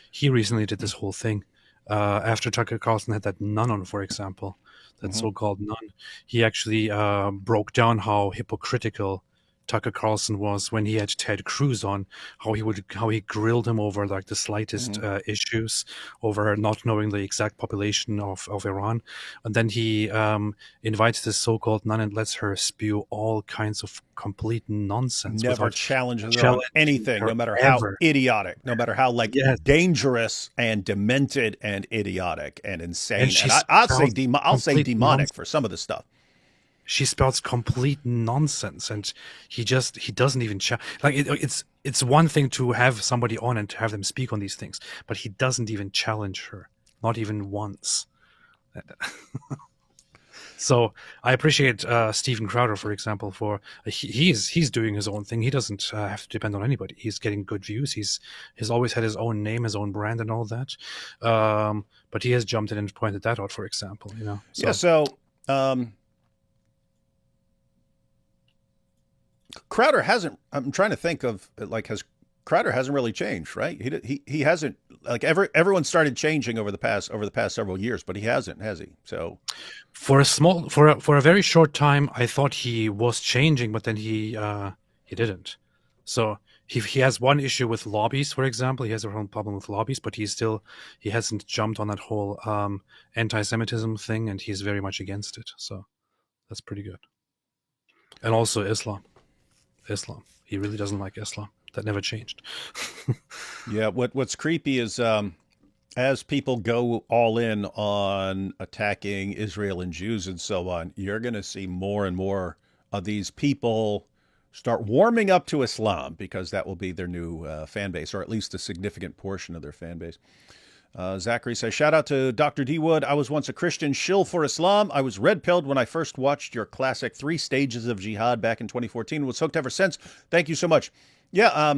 he recently did this whole thing after Tucker Carlson had that nun on, for example, that so-called nun. He actually broke down how hypocritical Tucker Carlson was when he had Ted Cruz on, how he grilled him over like the slightest issues, over not knowing the exact population of Iran. And then he invites this so-called nun and lets her spew all kinds of complete nonsense. Never challenges her on anything, no matter how idiotic, no matter how dangerous and demented and idiotic and insane. And I'll say demonic nonsense for some of the stuff. She spouts complete nonsense, and he doesn't even it's one thing to have somebody on and to have them speak on these things, but he doesn't even challenge her, not even once. So I appreciate Steven Crowder, for example, for he's doing his own thing. He doesn't have to depend on anybody. He's getting good views. He's always had his own name, his own brand, and all that. But he has jumped in and pointed that out, for example. Crowder hasn't. I'm trying to think of Crowder hasn't really changed, right? He hasn't. Everyone started changing over the past several years, but he hasn't, has he? So for a very short time, I thought he was changing, but then he didn't. So he has one issue with lobbies, for example. He has a real problem with lobbies, but he hasn't jumped on that whole anti-Semitism thing, and he's very much against it. So that's pretty good. And also Islam. He really doesn't like Islam. That never changed. Yeah, what's creepy is as people go all in on attacking Israel and Jews and so on, you're going to see more and more of these people start warming up to Islam, because that will be their new fan base, or at least a significant portion of their fan base. Zachary says, shout out to Dr. D. Wood. I was once a Christian shill for Islam. I was red-pilled when I first watched your classic 3 Stages of Jihad back in 2014. Was hooked ever since. Thank you so much. Yeah,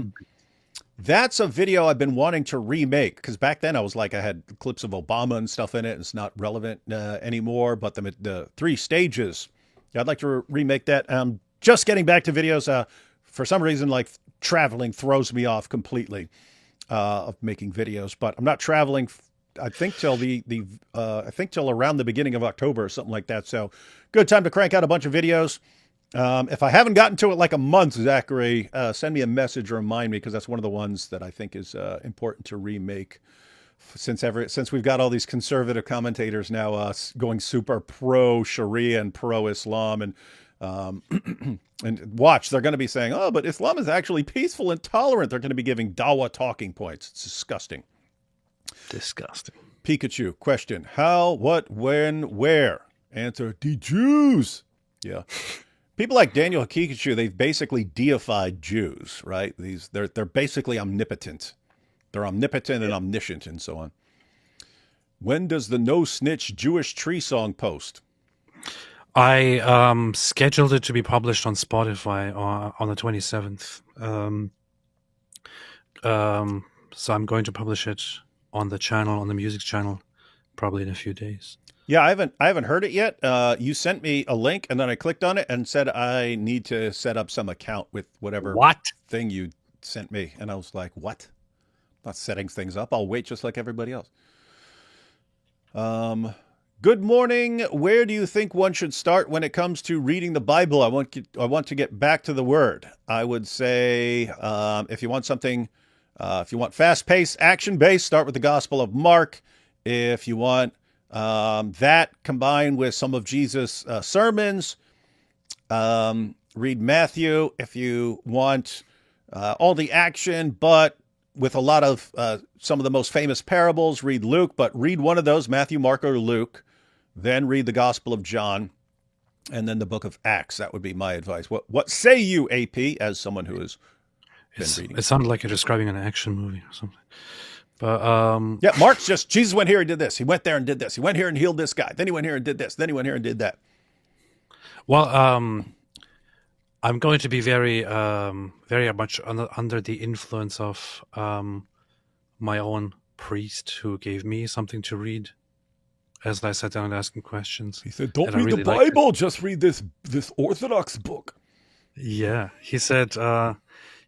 that's a video I've been wanting to remake, because back then I was like, I had clips of Obama and stuff in it. It's not relevant anymore, but the 3 Stages, yeah, I'd like to remake that. Just getting back to videos. For some reason, like traveling throws me off completely. Of making videos, but I'm not traveling. I think till till around the beginning of October or something like that. So, good time to crank out a bunch of videos. If I haven't gotten to it like a month, Zachary, send me a message or remind me, because that's one of the ones that I think is important to remake. Since we've got all these conservative commentators now going super pro Sharia and pro Islam, and and watch, they're going to be saying, oh, but Islam is actually peaceful and tolerant. They're going to be giving dawah talking points. It's disgusting. Disgusting. Pikachu, question. How, what, when, where? Answer, the Jews. Yeah. People like Daniel Pikachu, they've basically deified Jews, right? They're basically omnipotent. They're omnipotent and omniscient and so on. When does the No Snitch Jewish Tree song post? I scheduled it to be published on Spotify on the 27th. So I'm going to publish it on the channel, on the music channel, probably in a few days. Yeah, I haven't heard it yet. You sent me a link, and then I clicked on it and said I need to set up some account with whatever thing you sent me. And I was like, what? I'm not setting things up. I'll wait just like everybody else. Good morning. Where do you think one should start when it comes to reading the Bible? I want to get back to the Word. I would say if you want something, if you want fast-paced, action-based, start with the Gospel of Mark. If you want that combined with some of Jesus' sermons, read Matthew. If you want all the action, but with a lot of some of the most famous parables, read Luke. But read one of those, Matthew, Mark, or Luke. Then read the Gospel of John, and then the book of Acts. That would be my advice. What say you, AP, as someone who has been reading? It sounded like you're describing an action movie or something. But yeah, Mark's just, Jesus went here and did this. He went there and did this. He went here and healed this guy. Then he went here and did this. Then he went here and did that. Well, I'm going to be very much under the influence of my own priest, who gave me something to read as I sat down and asking questions. He said, don't read the Bible, just read this Orthodox book. Yeah, he said,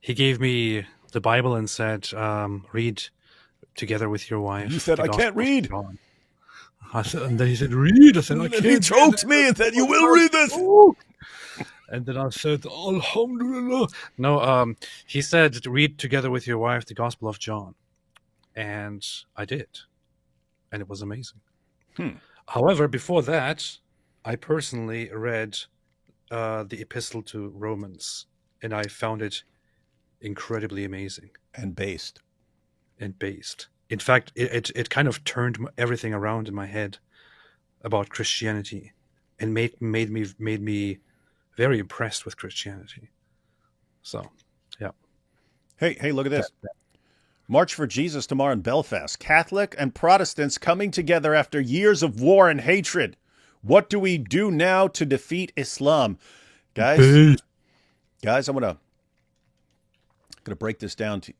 he gave me the Bible and said, read together with your wife. You said, I can't read. And then he said, read. I said, I can't. He choked me and said, you will read this. And then I said, Alhamdulillah. No, he said, read together with your wife the Gospel of John. And I did. And it was amazing. However, before that, I personally read the Epistle to Romans, and I found it incredibly amazing. And based. In fact, it kind of turned everything around in my head about Christianity, and made me very impressed with Christianity. So, yeah. Hey, look at this. March for Jesus tomorrow in Belfast. Catholic and Protestants coming together after years of war and hatred. What do we do now to defeat Islam? Guys, I'm gonna break this down for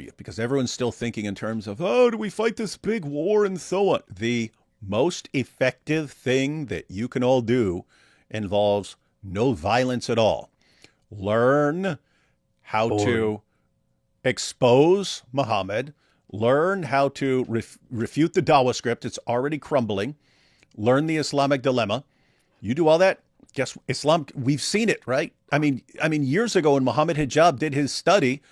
you, because everyone's still thinking in terms of, oh, do we fight this big war and so on? The most effective thing that you can all do involves no violence at all. Learn how to expose Muhammad, learn how to refute the Dawah script. It's already crumbling. Learn the Islamic dilemma. You do all that, guess Islam, we've seen it, right? I mean, years ago when Muhammad Hijab did his study,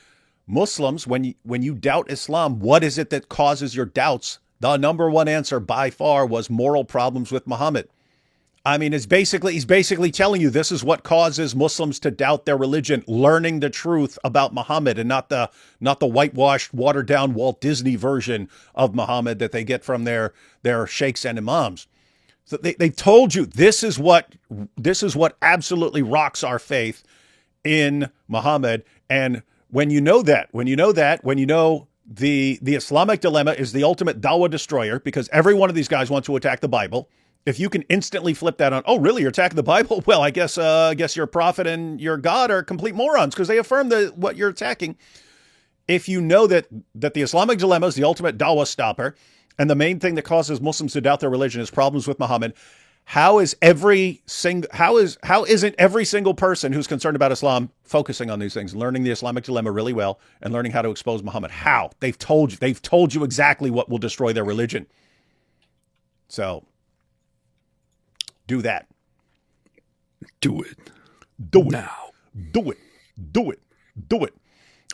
Muslims, when you doubt Islam, what is it that causes your doubts? The number one answer by far was moral problems with Muhammad. I mean, he's basically telling you this is what causes Muslims to doubt their religion, learning the truth about Muhammad, and not the whitewashed, watered down Walt Disney version of Muhammad that they get from their sheikhs and imams. So they told you this is what absolutely rocks our faith in Muhammad. And when you know the Islamic dilemma is the ultimate dawah destroyer because every one of these guys wants to attack the Bible. If you can instantly flip that on, oh, really? You're attacking the Bible? Well, I guess your prophet and your God are complete morons because they affirm what you're attacking. If you know that the Islamic dilemma is the ultimate dawah stopper, and the main thing that causes Muslims to doubt their religion is problems with Muhammad, how isn't every single person who's concerned about Islam focusing on these things, learning the Islamic dilemma really well, and learning how to expose Muhammad? How? They've told you exactly what will destroy their religion. So do that. Do it. Do it. Now. Do it. Do it. Do it.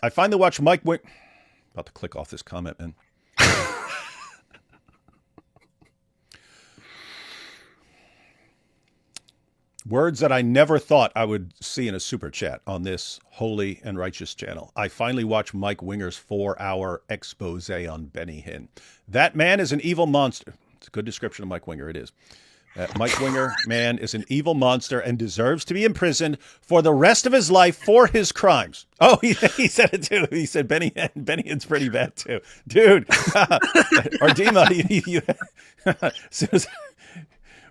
I finally watched Mike Winger. About to click off this comment, man. Words that I never thought I would see in a super chat on this holy and righteous channel. I finally watched Mike Winger's 4-hour expose on Benny Hinn. That man is an evil monster. It's a good description of Mike Winger. It is. Mike Winger, man, is an evil monster and deserves to be imprisoned for the rest of his life for his crimes. Oh, he said it too. He said Benny Hinn's pretty bad too. Dude. Or Dima,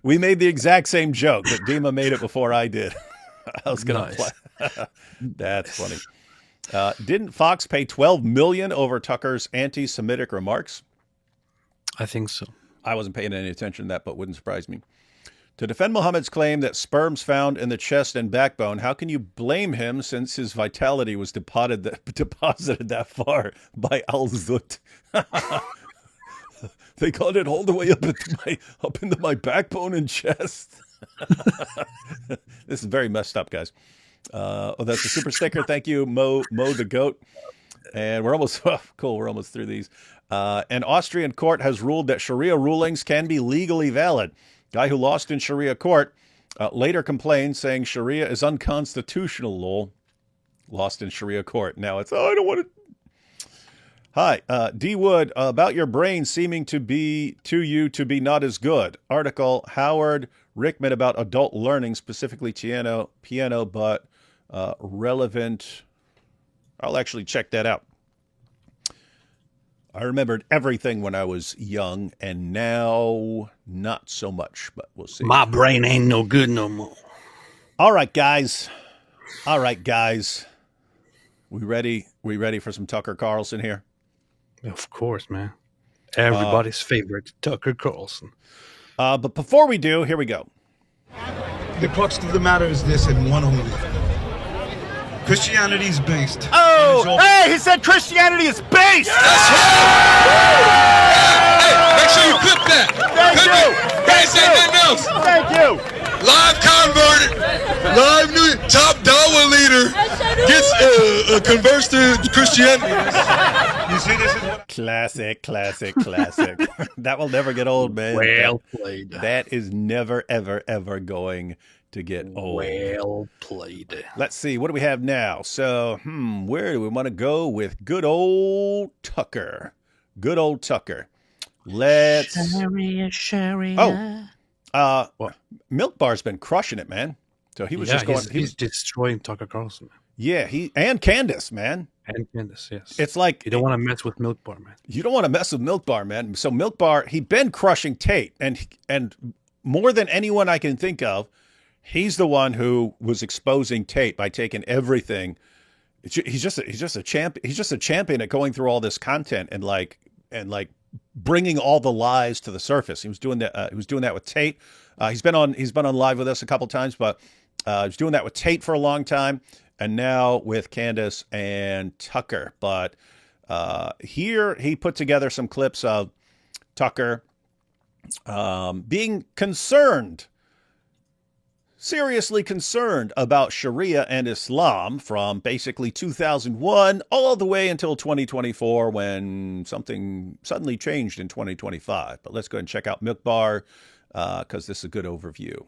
we made the exact same joke, but Dima made it before I did. I was going to play. That's funny. Didn't Fox pay $12 million over Tucker's anti-Semitic remarks? I think so. I wasn't paying any attention to that, but wouldn't surprise me. To defend Muhammad's claim that sperm's found in the chest and backbone, how can you blame him since his vitality was deposited that far by Al-Zut? They got it all the way up into my backbone and chest. This is very messed up, guys. That's a super sticker. Thank you, Mo the Goat. And we're almost cool. We're almost through these. An Austrian court has ruled that Sharia rulings can be legally valid. Guy who lost in Sharia court later complained, saying Sharia is unconstitutional. Lol. Lost in Sharia court. Now it's, I don't want to. Hi, D. Wood, about your brain seeming to be not as good. Article, Howard Rickman about adult learning, specifically piano, but relevant. I'll actually check that out. I remembered everything when I was young, and now not so much, but we'll see. My brain ain't no good no more. All right, guys. We ready for some Tucker Carlson here? Of course, man. Everybody's favorite, Tucker Carlson. But before we do, here we go. The crux of the matter is this and one only. Christianity is based. Oh, hey, he said Christianity is based. That's right. Hey, make sure you clip that. Can't say nothing else. Thank you. Live converted. Live new top dawah leader gets converts to Christianity. You see, this is what Classic. That will never get old, man. Well played. That is never, ever going to get old. Well played. Let's see. What do we have now? So, where do we want to go with good old Tucker? Good old Tucker. Let's. Sharia. What? Milk Bar's been crushing it, man. So he was just going. He's destroying Tucker Carlson. Yeah, and Candace, man. And Candace, yes. It's like you don't want to mess with Milk Bar, man. You don't want to mess with Milk Bar, man. So Milk Bar, he'd been crushing Tate, and more than anyone I can think of, he's the one who was exposing Tate by taking everything. He's just a champ. He's just a champion at going through all this content and bringing all the lies to the surface. He was doing that. He was doing that with Tate. He's been on live with us a couple times, but he was doing that with Tate for a long time, and now with Candace and Tucker. But here he put together some clips of Tucker being concerned. Seriously concerned about Sharia and Islam from basically 2001 all the way until 2024 when something suddenly changed in 2025. But let's go ahead and check out Milk Bar because this is a good overview.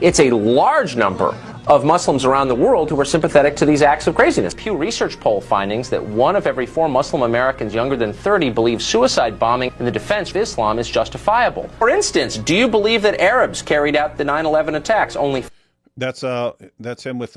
It's a large number of Muslims around the world who are sympathetic to these acts of craziness. Pew Research poll findings that 1 of every 4 Muslim Americans younger than 30 believe suicide bombing in the defense of Islam is justifiable. For instance, do you believe that Arabs carried out the 9/11 attacks? Only that's him with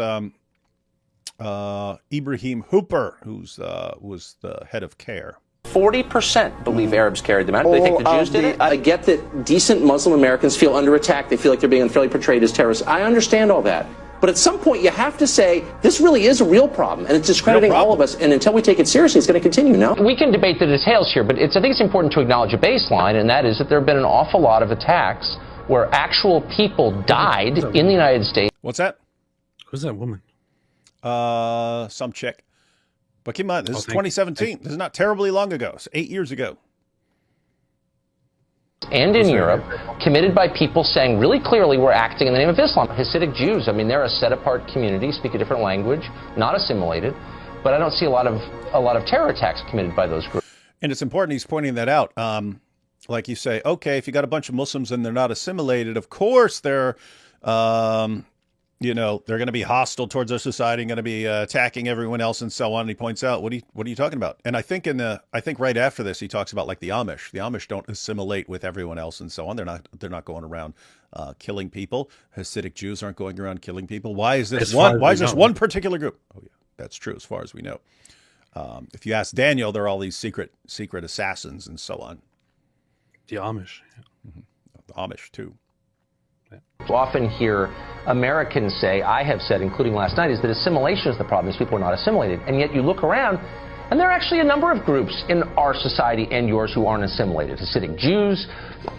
Ibrahim Hooper, who's was the head of CARE. 40% believe Arabs carried them out. Do they think the Jews did it? I get that decent Muslim Americans feel under attack. They feel like they're being unfairly portrayed as terrorists. I understand all that. But at some point, you have to say, this really is a real problem, and it's discrediting all of us, and until we take it seriously, it's going to continue, no? We can debate the details here, but I think it's important to acknowledge a baseline, and that is that there have been an awful lot of attacks where actual people died in the United States. What's that? Who's that woman? Some chick. But keep in mind, this is 2017. This is not terribly long ago. It's 8 years ago. And in Europe, committed by people saying really clearly we're acting in the name of Islam. Hasidic Jews, I mean, they're a set-apart community, speak a different language, not assimilated, but I don't see a lot of terror attacks committed by those groups. And it's important he's pointing that out. Like you say, okay, if you got a bunch of Muslims and they're not assimilated, of course they're, they're going to be hostile towards our society, going to be attacking everyone else, and so on. And he points out, what are you talking about? And I think right after this, he talks about like the Amish. The Amish don't assimilate with everyone else, and so on. They're not going around killing people. Hasidic Jews aren't going around killing people. Why is this one particular group? Oh yeah, that's true as far as we know. If you ask Daniel, there are all these secret assassins and so on. The Amish. Mm-hmm. The Amish too. Often hear Americans say, I have said, including last night, is that assimilation is the problem, is people are not assimilated. And yet you look around, and there are actually a number of groups in our society and yours who aren't assimilated. Hasidic Jews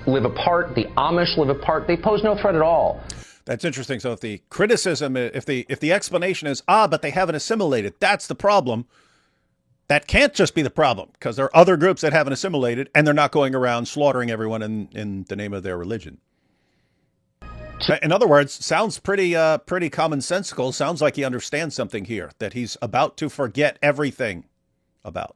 live apart, the Amish live apart, they pose no threat at all. That's interesting. So if the criticism, if the explanation is, but they haven't assimilated, that's the problem. That can't just be the problem, because there are other groups that haven't assimilated, and they're not going around slaughtering everyone in the name of their religion. In other words, sounds pretty commonsensical. Sounds like he understands something here that he's about to forget everything about.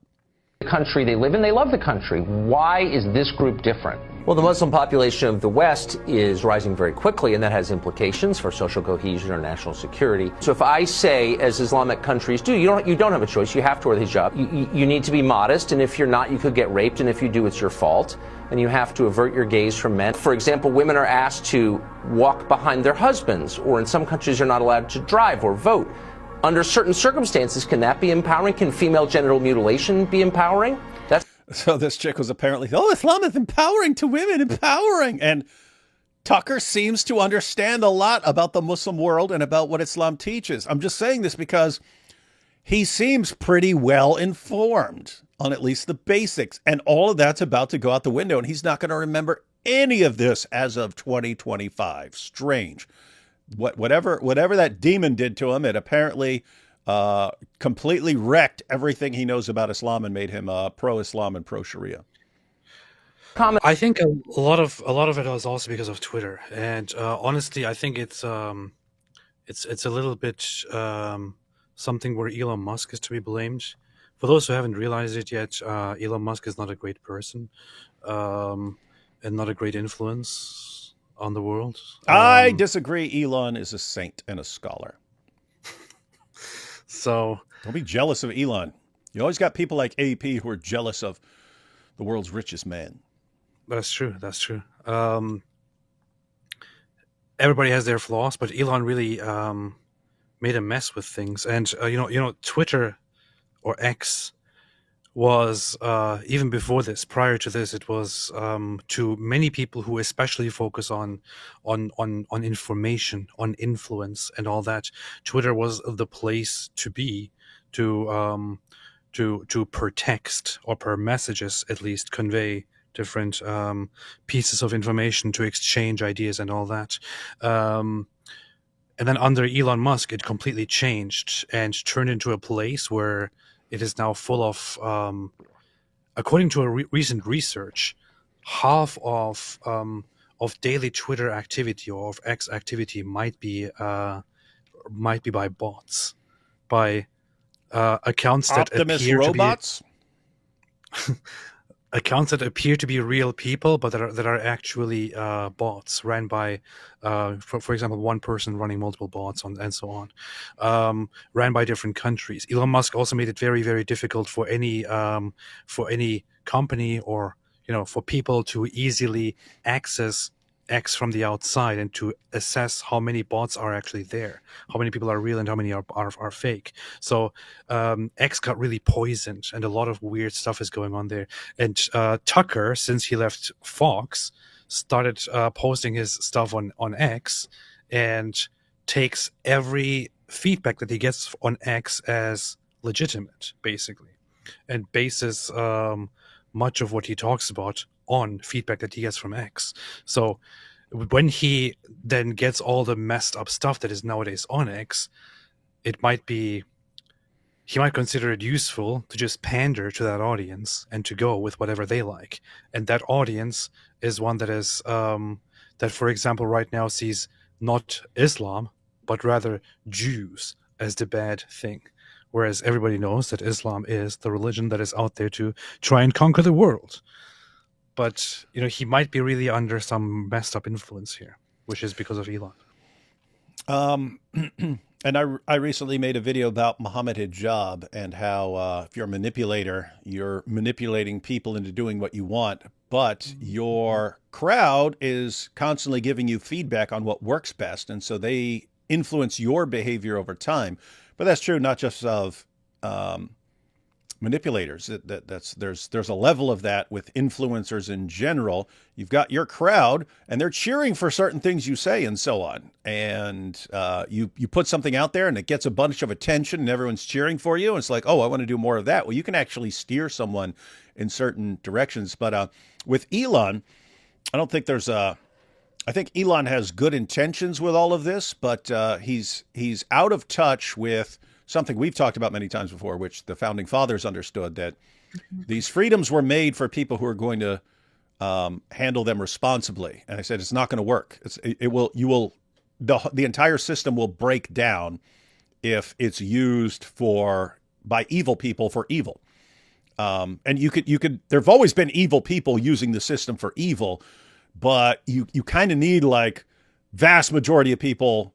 The country they live in, they love the country. Why is this group different? Well, the Muslim population of the West is rising very quickly, and that has implications for social cohesion or national security. So if I say, as Islamic countries do, you don't have a choice. You have to wear the hijab. You need to be modest, and if you're not, you could get raped, and if you do, it's your fault. And you have to avert your gaze from men. For example, women are asked to walk behind their husbands, or in some countries you're not allowed to drive or vote. Under certain circumstances, can that be empowering? Can female genital mutilation be empowering? So this chick was apparently, Islam is empowering to women, empowering. And Tucker seems to understand a lot about the Muslim world and about what Islam teaches. I'm just saying this because he seems pretty well informed on at least the basics. And all of that's about to go out the window, and he's not going to remember any of this as of 2025. Strange. Whatever that demon did to him, it apparently completely wrecked everything he knows about Islam and made him pro-Islam and pro-Sharia. I think a lot of it was also because of Twitter, and honestly, I think it's a little bit something where Elon Musk is to be blamed. For those who haven't realized it yet, Elon Musk is not a great person and not a great influence on the world. I disagree. Elon is a saint and a scholar. So don't be jealous of Elon. You always got people like AP who are jealous of the world's richest man. That's true. Everybody has their flaws, but Elon really made a mess with things. And Twitter or X was even before this, prior to this, it was to many people who especially focus on information, on influence, and all that. Twitter was the place to be to per text or per messages at least convey different pieces of information, to exchange ideas and all that. And then under Elon Musk, it completely changed and turned into a place where it is now full of, according to a recent research, half of daily Twitter activity or of X activity might be by bots, by accounts that appear robots? to be accounts that appear to be real people, but that are actually bots ran by, for example, one person running multiple bots and so on, ran by different countries. Elon Musk also made it very, very difficult for any company or for people to easily access X from the outside and to assess how many bots are actually there, how many people are real and how many are fake. So X got really poisoned, and a lot of weird stuff is going on there. And Tucker, since he left Fox, started posting his stuff on X, and takes every feedback that he gets on X as legitimate, basically, and bases much of what he talks about on feedback that he gets from X. So when he then gets all the messed up stuff that is nowadays on X, it might be, he might consider it useful to just pander to that audience and to go with whatever they like. And that audience is one that is that, for example, right now sees not Islam, but rather Jews as the bad thing. Whereas everybody knows that Islam is the religion that is out there to try and conquer the world. But, you know, he might be really under some messed up influence here, which is because of Elon. And I recently made a video about Muhammad Hijab and how if you're a manipulator, you're manipulating people into doing what you want, but your crowd is constantly giving you feedback on what works best. And so they influence your behavior over time. But that's true not just of manipulators. There's a level of that with influencers in general. You've got your crowd, and they're cheering for certain things you say, and so on. And you put something out there, and it gets a bunch of attention, and everyone's cheering for you. And it's like, oh, I want to do more of that. Well, you can actually steer someone in certain directions. But with Elon, I don't think there's a. I think Elon has good intentions with all of this, but he's out of touch with something we've talked about many times before, which the founding fathers understood, that these freedoms were made for people who are going to handle them responsibly. And I said, it's not going to work. The entire system will break down if it's used by evil people for evil. And you could, there've always been evil people using the system for evil, but you kind of need like vast majority of people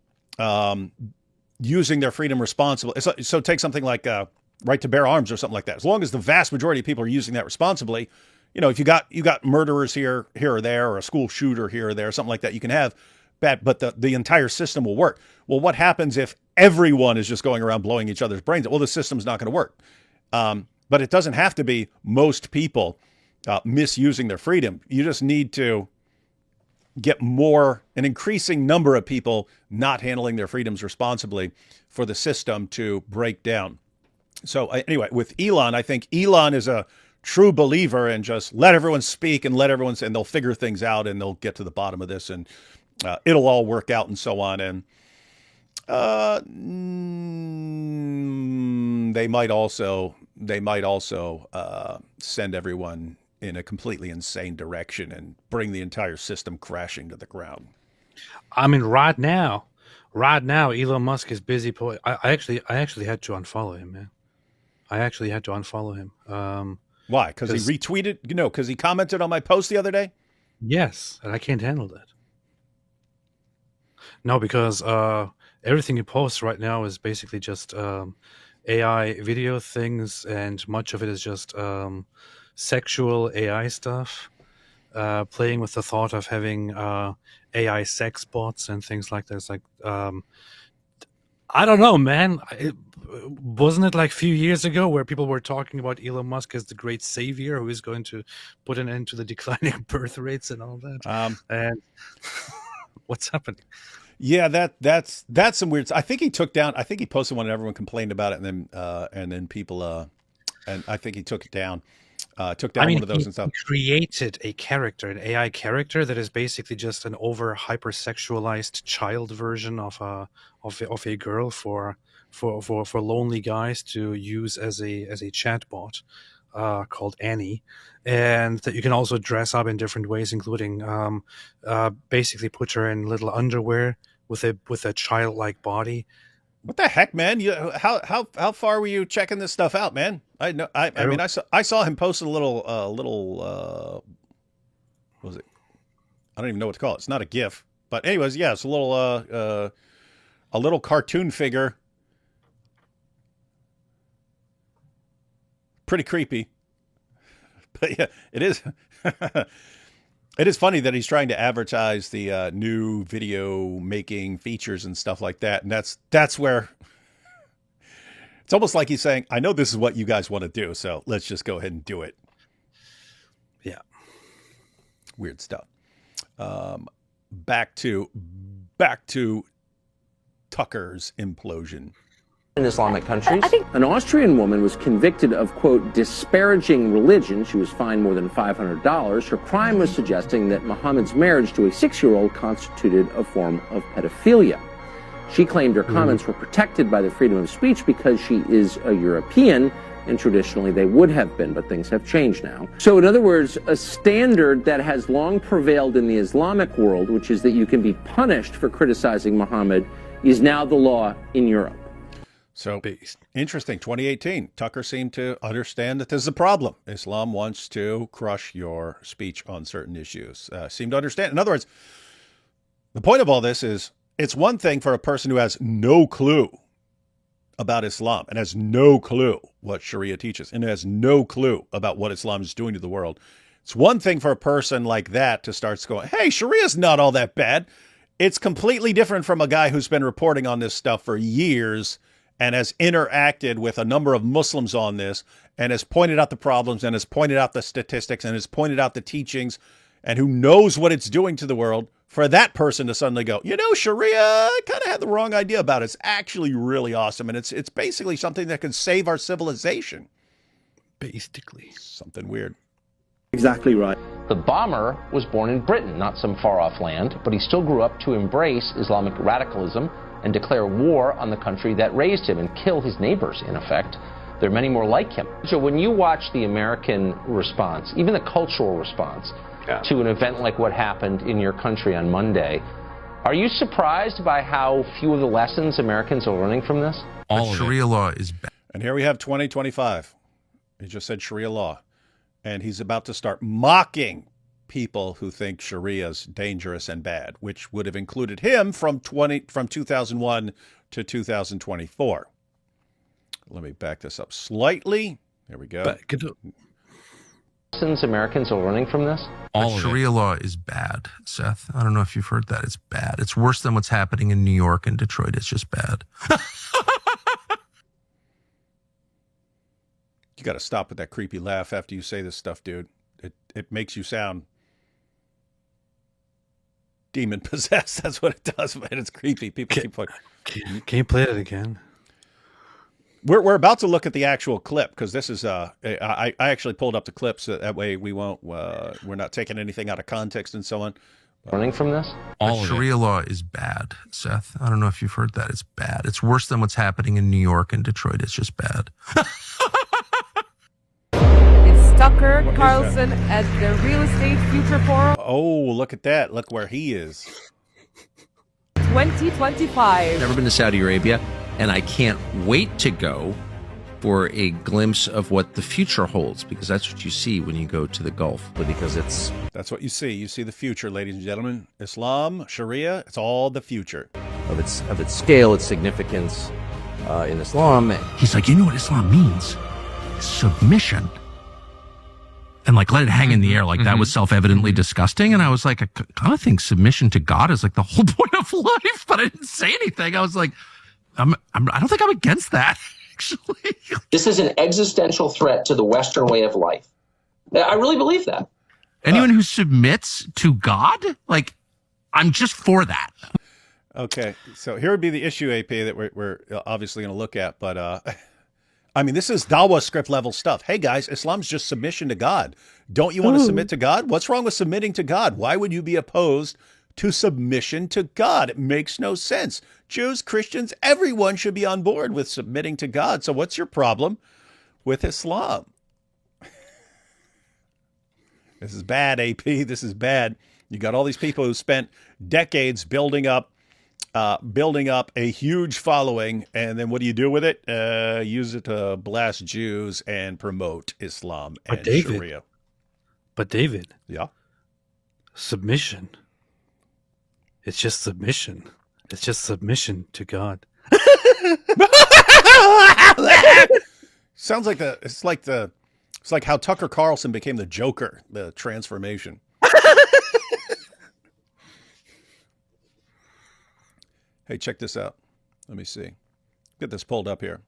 using their freedom responsibly. So take something like right to bear arms or something like that. As long as the vast majority of people are using that responsibly, you know, if you got murderers here or there, or a school shooter here or there, something like that, you can have bad, but the entire system will work. Well, what happens if everyone is just going around blowing each other's brains out? Well, the system's not going to work. But it doesn't have to be most people misusing their freedom. You just need to get an increasing number of people not handling their freedoms responsibly for the system to break down. So anyway, with Elon, I think Elon is a true believer in just let everyone speak and and they'll figure things out and they'll get to the bottom of this and it'll all work out and so on. And they might also send everyone in a completely insane direction and bring the entire system crashing to the ground. I mean, right now, Elon Musk is busy. I actually had to unfollow him, man. I actually had to unfollow him. Why? Because he retweeted? Because he commented on my post the other day? Yes, and I can't handle that. No, because everything he posts right now is basically just AI video things, and much of it is just sexual AI stuff, playing with the thought of having AI sex bots and things like that. It's like, I don't know, man. Wasn't it like a few years ago where people were talking about Elon Musk as the great savior who is going to put an end to the declining birth rates and all that? And what's happening? Yeah, that's some weird. I think he posted one and everyone complained about it, and then people and I think he took it down. Took down one of those and stuff. He created a character, an AI character that is basically just an over hypersexualized child version of a girl for lonely guys to use as a chatbot called Annie, and that you can also dress up in different ways, including basically put her in little underwear with a childlike body. What the heck, man? How far were you checking this stuff out, man? I mean, I saw him post a little what was it? I don't even know what to call it. It's not a GIF, but anyways, yeah, it's a little cartoon figure. Pretty creepy, but yeah, it is. It is funny that he's trying to advertise the new video making features and stuff like that. And that's where it's almost like he's saying, I know this is what you guys want to do, so let's just go ahead and do it. Yeah. Weird stuff. Back to Tucker's implosion. In Islamic countries. An Austrian woman was convicted of, quote, disparaging religion. She was fined more than $500. Her crime was suggesting that Muhammad's marriage to a 6-year-old constituted a form of pedophilia. She claimed her comments were protected by the freedom of speech because she is a European, and traditionally they would have been, but things have changed now. So in other words, a standard that has long prevailed in the Islamic world, which is that you can be punished for criticizing Muhammad, is now the law in Europe. So interesting. 2018, Tucker seemed to understand that this is a problem. Islam wants to crush your speech on certain issues. Seemed to understand. In other words, the point of all this is it's one thing for a person who has no clue about Islam and has no clue what Sharia teaches and has no clue about what Islam is doing to the world. It's one thing for a person like that to start going, hey, Sharia's not all that bad. It's completely different from a guy who's been reporting on this stuff for years and has interacted with a number of Muslims on this and has pointed out the problems and has pointed out the statistics and has pointed out the teachings and who knows what it's doing to the world, for that person to suddenly go, you know, Sharia, I kind of had the wrong idea about it. It's actually really awesome. And it's basically something that can save our civilization. Basically. Something weird. Exactly right. The bomber was born in Britain, not some far-off land, but he still grew up to embrace Islamic radicalism and declare war on the country that raised him and kill his neighbors, in effect. There are many more like him. So when you watch the American response, even the cultural response, to an event like what happened in your country on Monday, are you surprised by how few of the lessons Americans are learning from this? All Sharia law is bad. And here we have 2025. He just said Sharia law. And he's about to start mocking people who think Sharia is dangerous and bad, which would have included him from 2001 to 2024. Let me back this up slightly. There we go. Lessons Americans are learning from this? All Sharia law is bad, Seth. I don't know if you've heard that. It's bad. It's worse than what's happening in New York and Detroit. It's just bad. You got to stop with that creepy laugh after you say this stuff, dude. It makes you sound demon possessed. That's what it does, man. It's creepy. People keep like, can you play it again? We're about to look at the actual clip because this is I actually pulled up the clip so that way we won't we're not taking anything out of context and so on. Learning from this? All Sharia law is bad, Seth. I don't know if you've heard that. It's bad. It's worse than what's happening in New York and Detroit. It's just bad. It's Tucker Carlson at the Real Estate Future Forum. Oh, look at that. Look where he is. 2025. Never been to Saudi Arabia, and I can't wait to go for a glimpse of what the future holds, because that's what you see when you go to the Gulf. Because that's what you see. You see the future, ladies and gentlemen. Islam, Sharia, it's all the future. Of its scale, its significance in Islam. He's like, you know what Islam means? Submission. And like, let it hang in the air. Like that was self-evidently disgusting. And I was like, I kind of think submission to God is like the whole point of life, but I didn't say anything. I was like, I don't think I'm against that, actually. This is an existential threat to the Western way of life. I really believe that. Anyone who submits to God, like, I'm just for that. Okay, so here would be the issue, AP, that we're obviously going to look at, but I mean, this is Dawah script level stuff. Hey guys, Islam's just submission to God. Don't you want to submit to God? What's wrong with submitting to God? Why would you be opposed to submission to God? It makes no sense. Jews, Christians, everyone should be on board with submitting to God. So what's your problem with Islam? This is bad, AP. This is bad. You got all these people who spent decades building up a huge following, and then what do you do with it? Use it to blast Jews and promote Islam and Sharia. But David. Yeah. Submission. It's just submission. It's just submission to God. Sounds like it's like how Tucker Carlson became the Joker, the transformation. Hey, check this out. Let me see. Get this pulled up here.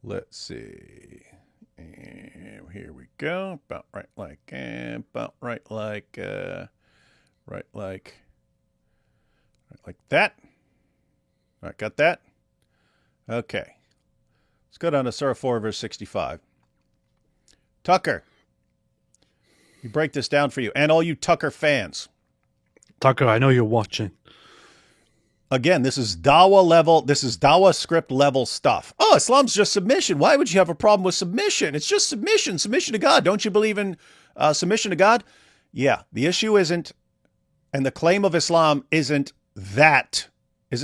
Let's see. And here we go. About right like that. All right, got that? Okay. Let's go down to Surah 4, verse 65. Tucker, you break this down for you, and all you Tucker fans. Tucker, I know you're watching. Again, this is Dawah level. This is Dawah script level stuff. Oh, Islam's just submission. Why would you have a problem with submission? It's just submission. Submission to God. Don't you believe in submission to God? Yeah. The issue isn't, and the claim of Islam isn't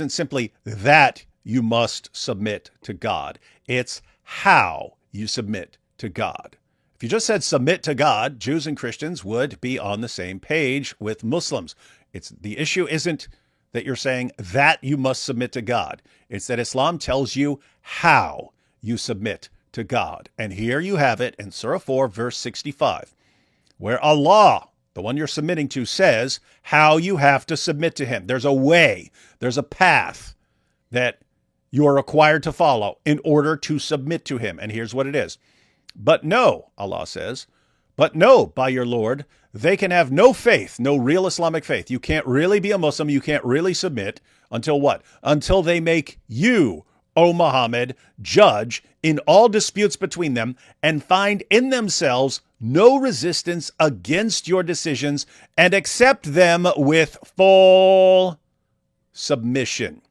simply that you must submit to God. It's how you submit to God. If you just said submit to God, Jews and Christians would be on the same page with Muslims. The issue isn't that you're saying that you must submit to God. It's that Islam tells you how you submit to God. And here you have it in Surah 4, verse 65, where Allah, the one you're submitting to, says how you have to submit to him. There's a way, there's a path that you are required to follow in order to submit to him. And here's what it is. But no, Allah says, but no, by your Lord, they can have no faith, no real Islamic faith. You can't really be a Muslim. You can't really submit until what? Until they make you, O Muhammad, judge in all disputes between them and find in themselves no resistance against your decisions and accept them with full submission.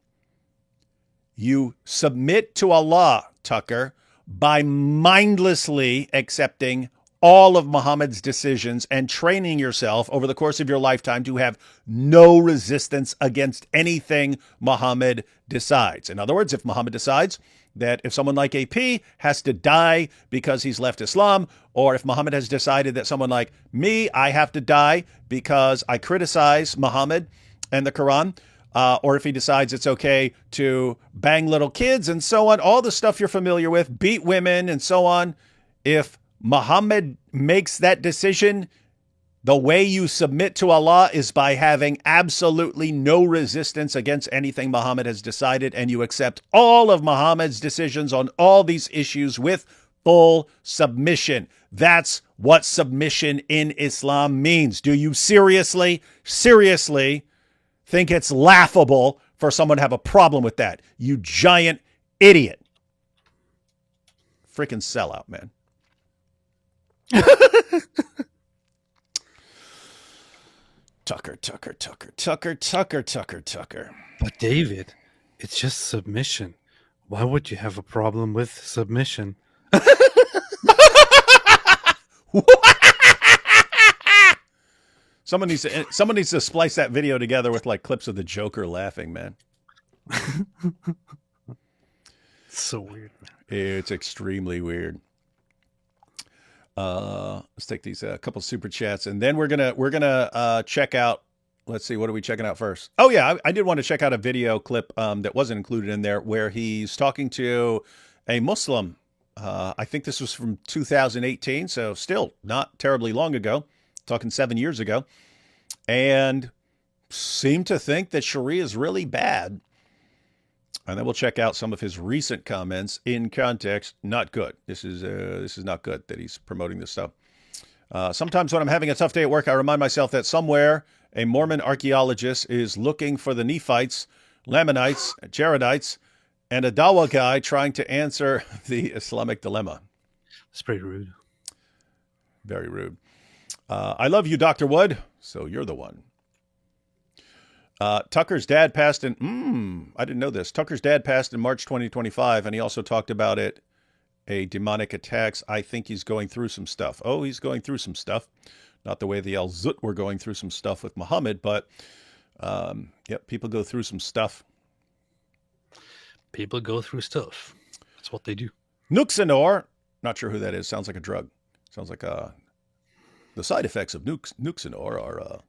You submit to Allah, Tucker, by mindlessly accepting all of Muhammad's decisions and training yourself over the course of your lifetime to have no resistance against anything Muhammad decides. In other words, if Muhammad decides that if someone like AP has to die because he's left Islam, or if Muhammad has decided that someone like me, I have to die because I criticize Muhammad and the Quran, or if he decides it's okay to bang little kids and so on, all the stuff you're familiar with, beat women and so on. If Muhammad makes that decision, the way you submit to Allah is by having absolutely no resistance against anything Muhammad has decided, and you accept all of Muhammad's decisions on all these issues with full submission. That's what submission in Islam means. Do you seriously think it's laughable for someone to have a problem with that? You giant idiot. Freaking sellout, man. Tucker. But David, it's just submission. Why would you have a problem with submission? Someone needs to splice that video together with like clips of the Joker laughing, man. So weird, man. It's extremely weird. Let's take these couple super chats, and then we're gonna check out. Let's see, what are we checking out first? Oh yeah, I did want to check out a video clip that wasn't included in there, where he's talking to a Muslim. I think this was from 2018, so still not terribly long ago. Talking 7 years ago, and seemed to think that Sharia is really bad. And then we'll check out some of his recent comments in context. Not good. This is not good that he's promoting this stuff. Sometimes when I'm having a tough day at work, I remind myself that somewhere a Mormon archaeologist is looking for the Nephites, Lamanites, Jaredites, and a Dawa guy trying to answer the Islamic dilemma. It's pretty rude. Very rude. I love you, Dr. Wood. So you're the one. Tucker's dad passed in, I didn't know this. Tucker's dad passed in March 2025, and he also talked about a demonic attacks. I think he's going through some stuff. Oh, he's going through some stuff. Not the way the Al Zut were going through some stuff with Muhammad, but yep, people go through some stuff. People go through stuff. That's what they do. Nuxanor, not sure who that is. Sounds like a drug. Sounds like the side effects of Nuxanor are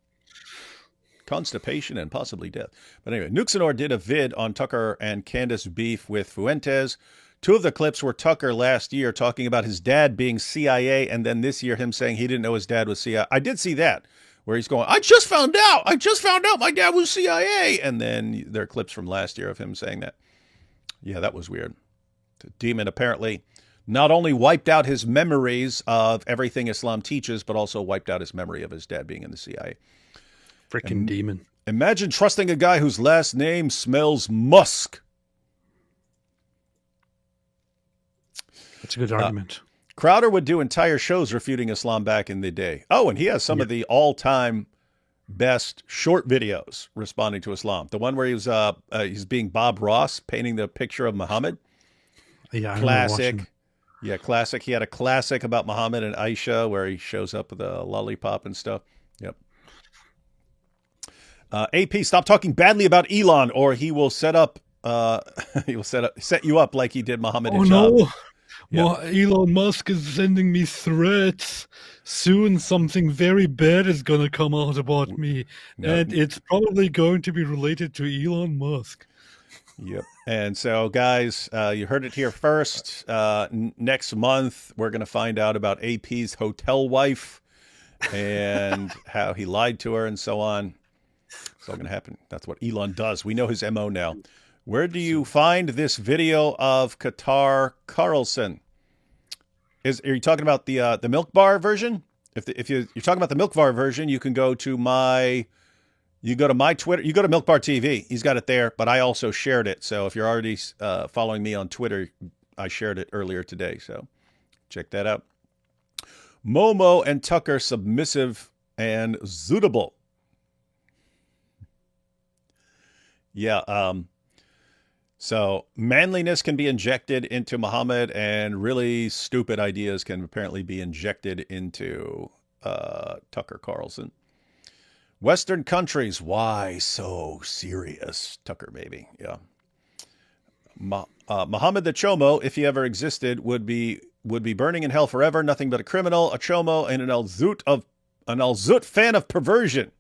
constipation and possibly death. But anyway, Nuxanor did a vid on Tucker and Candace beef with Fuentes. Two of the clips were Tucker last year talking about his dad being CIA, and then this year him saying he didn't know his dad was CIA. I did see that, where he's going, I just found out my dad was CIA. And then there are clips from last year of him saying that. Yeah, that was weird. The demon apparently not only wiped out his memories of everything Islam teaches, but also wiped out his memory of his dad being in the CIA. Freaking demon. Imagine trusting a guy whose last name smells musk. That's a good argument. Crowder would do entire shows refuting Islam back in the day. Oh, and he has some of the all-time best short videos responding to Islam. The one where he's being Bob Ross, painting the picture of Muhammad. Yeah, classic. Yeah, classic. He had a classic about Muhammad and Aisha where he shows up with a lollipop and stuff. Yep. AP, stop talking badly about Elon, or he will set you up like he did Muhammad and Job. No. Yep. Well, Elon Musk is sending me threats. Soon something very bad is going to come out about me. No. And it's probably going to be related to Elon Musk. Yep. And so, guys, you heard it here first. Next month, we're going to find out about AP's hotel wife and how he lied to her and so on. It's all going to happen. That's what Elon does. We know his MO now. Where do you find this video of Qatar Carlson? Are you talking about the Milk Bar version? If you're talking about the Milk Bar version, you can go to my Twitter. You go to Milk Bar TV. He's got it there, but I also shared it. So if you're already following me on Twitter, I shared it earlier today. So check that out. Momo and Tucker submissive and suitable. Yeah. So manliness can be injected into Muhammad, and really stupid ideas can apparently be injected into Tucker Carlson. Western countries, why so serious? Tucker, baby. Yeah. Muhammad the Chomo, if he ever existed, would be burning in hell forever. Nothing but a criminal, a Chomo, and an Al-Zut fan of perversion.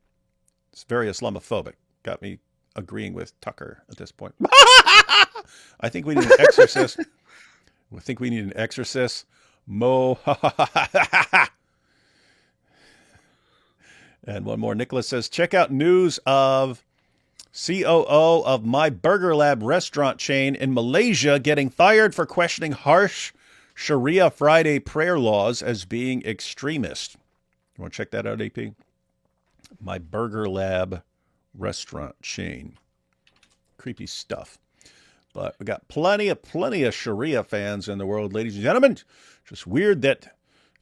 It's very Islamophobic. Got me agreeing with Tucker at this point. I think we need an exorcist. Mo. And one more. Nicholas says, check out news of COO of My Burger Lab restaurant chain in Malaysia getting fired for questioning harsh Sharia Friday prayer laws as being extremist. You want to check that out, AP? My Burger Lab restaurant chain. Creepy stuff. But we got plenty of Sharia fans in the world, ladies and gentlemen. Just weird that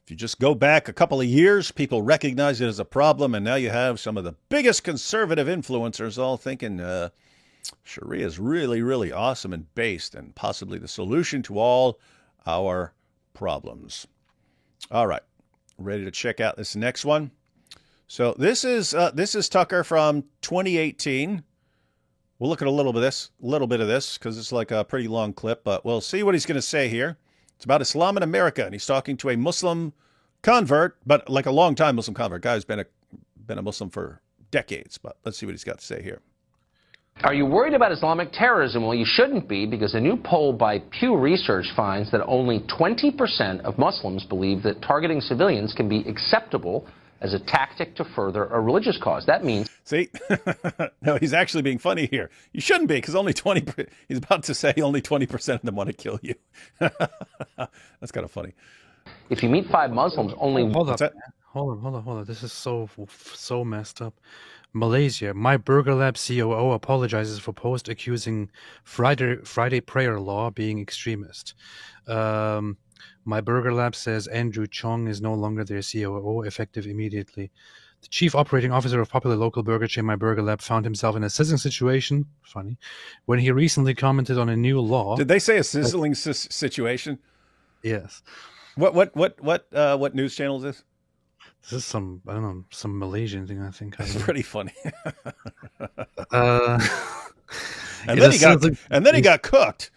if you just go back a couple of years, people recognize it as a problem, and now you have some of the biggest conservative influencers all thinking Sharia is really, really awesome and based and possibly the solution to all our problems. All right, ready to check out this next one. So this is Tucker from 2018. We'll look at a little bit of this because it's like a pretty long clip, but we'll see what he's going to say here. It's about Islam in America, and he's talking to a Muslim convert, but like a long-time Muslim convert. Guy's been a Muslim for decades, but let's see what he's got to say here. Are you worried about Islamic terrorism? Well, you shouldn't be, because a new poll by Pew Research finds that only 20% of Muslims believe that targeting civilians can be acceptable as a tactic to further a religious cause. That means... See? No, he's actually being funny here. You shouldn't be, because only 20%... He's about to say only 20% of them want to kill you. That's kind of funny. If you meet 5 Muslims, only... Hold on. This is so messed up. Malaysia. My Burger Lab COO apologizes for post accusing Friday prayer law being extremist. My Burger Lab says Andrew Chong is no longer their COO, effective immediately. The chief operating officer of popular local burger chain My Burger Lab found himself in a sizzling situation, funny, when he recently commented on a new law. Did they say a sizzling situation? Yes. What news channel is this? This is some Malaysian thing, I think. It's pretty funny. And then he got cooked.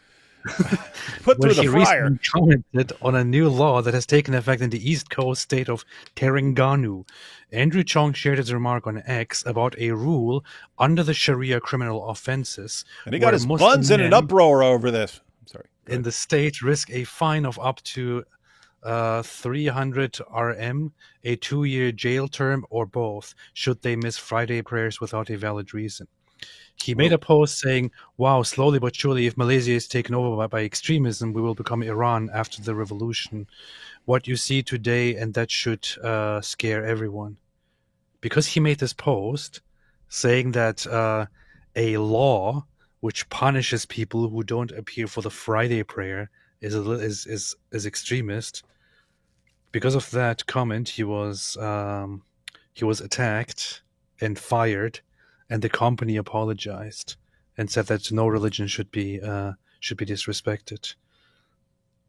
Put through the fryer. He commented on a new law that has taken effect in the East Coast state of Terengganu. Andrew Chong shared his remark on X about a rule under the Sharia criminal offenses. And he got his buns in an uproar over this. I'm sorry. in the state risk a fine of up to 300 RM, a 2-year jail term, or both, should they miss Friday prayers without a valid reason. He made a post saying, wow, slowly but surely, if Malaysia is taken over by extremism, we will become Iran after the revolution. What you see today, and that should scare everyone. Because he made this post saying that a law which punishes people who don't appear for the Friday prayer is extremist. Because of that comment, he was attacked and fired, and the company apologized and said that no religion should be disrespected.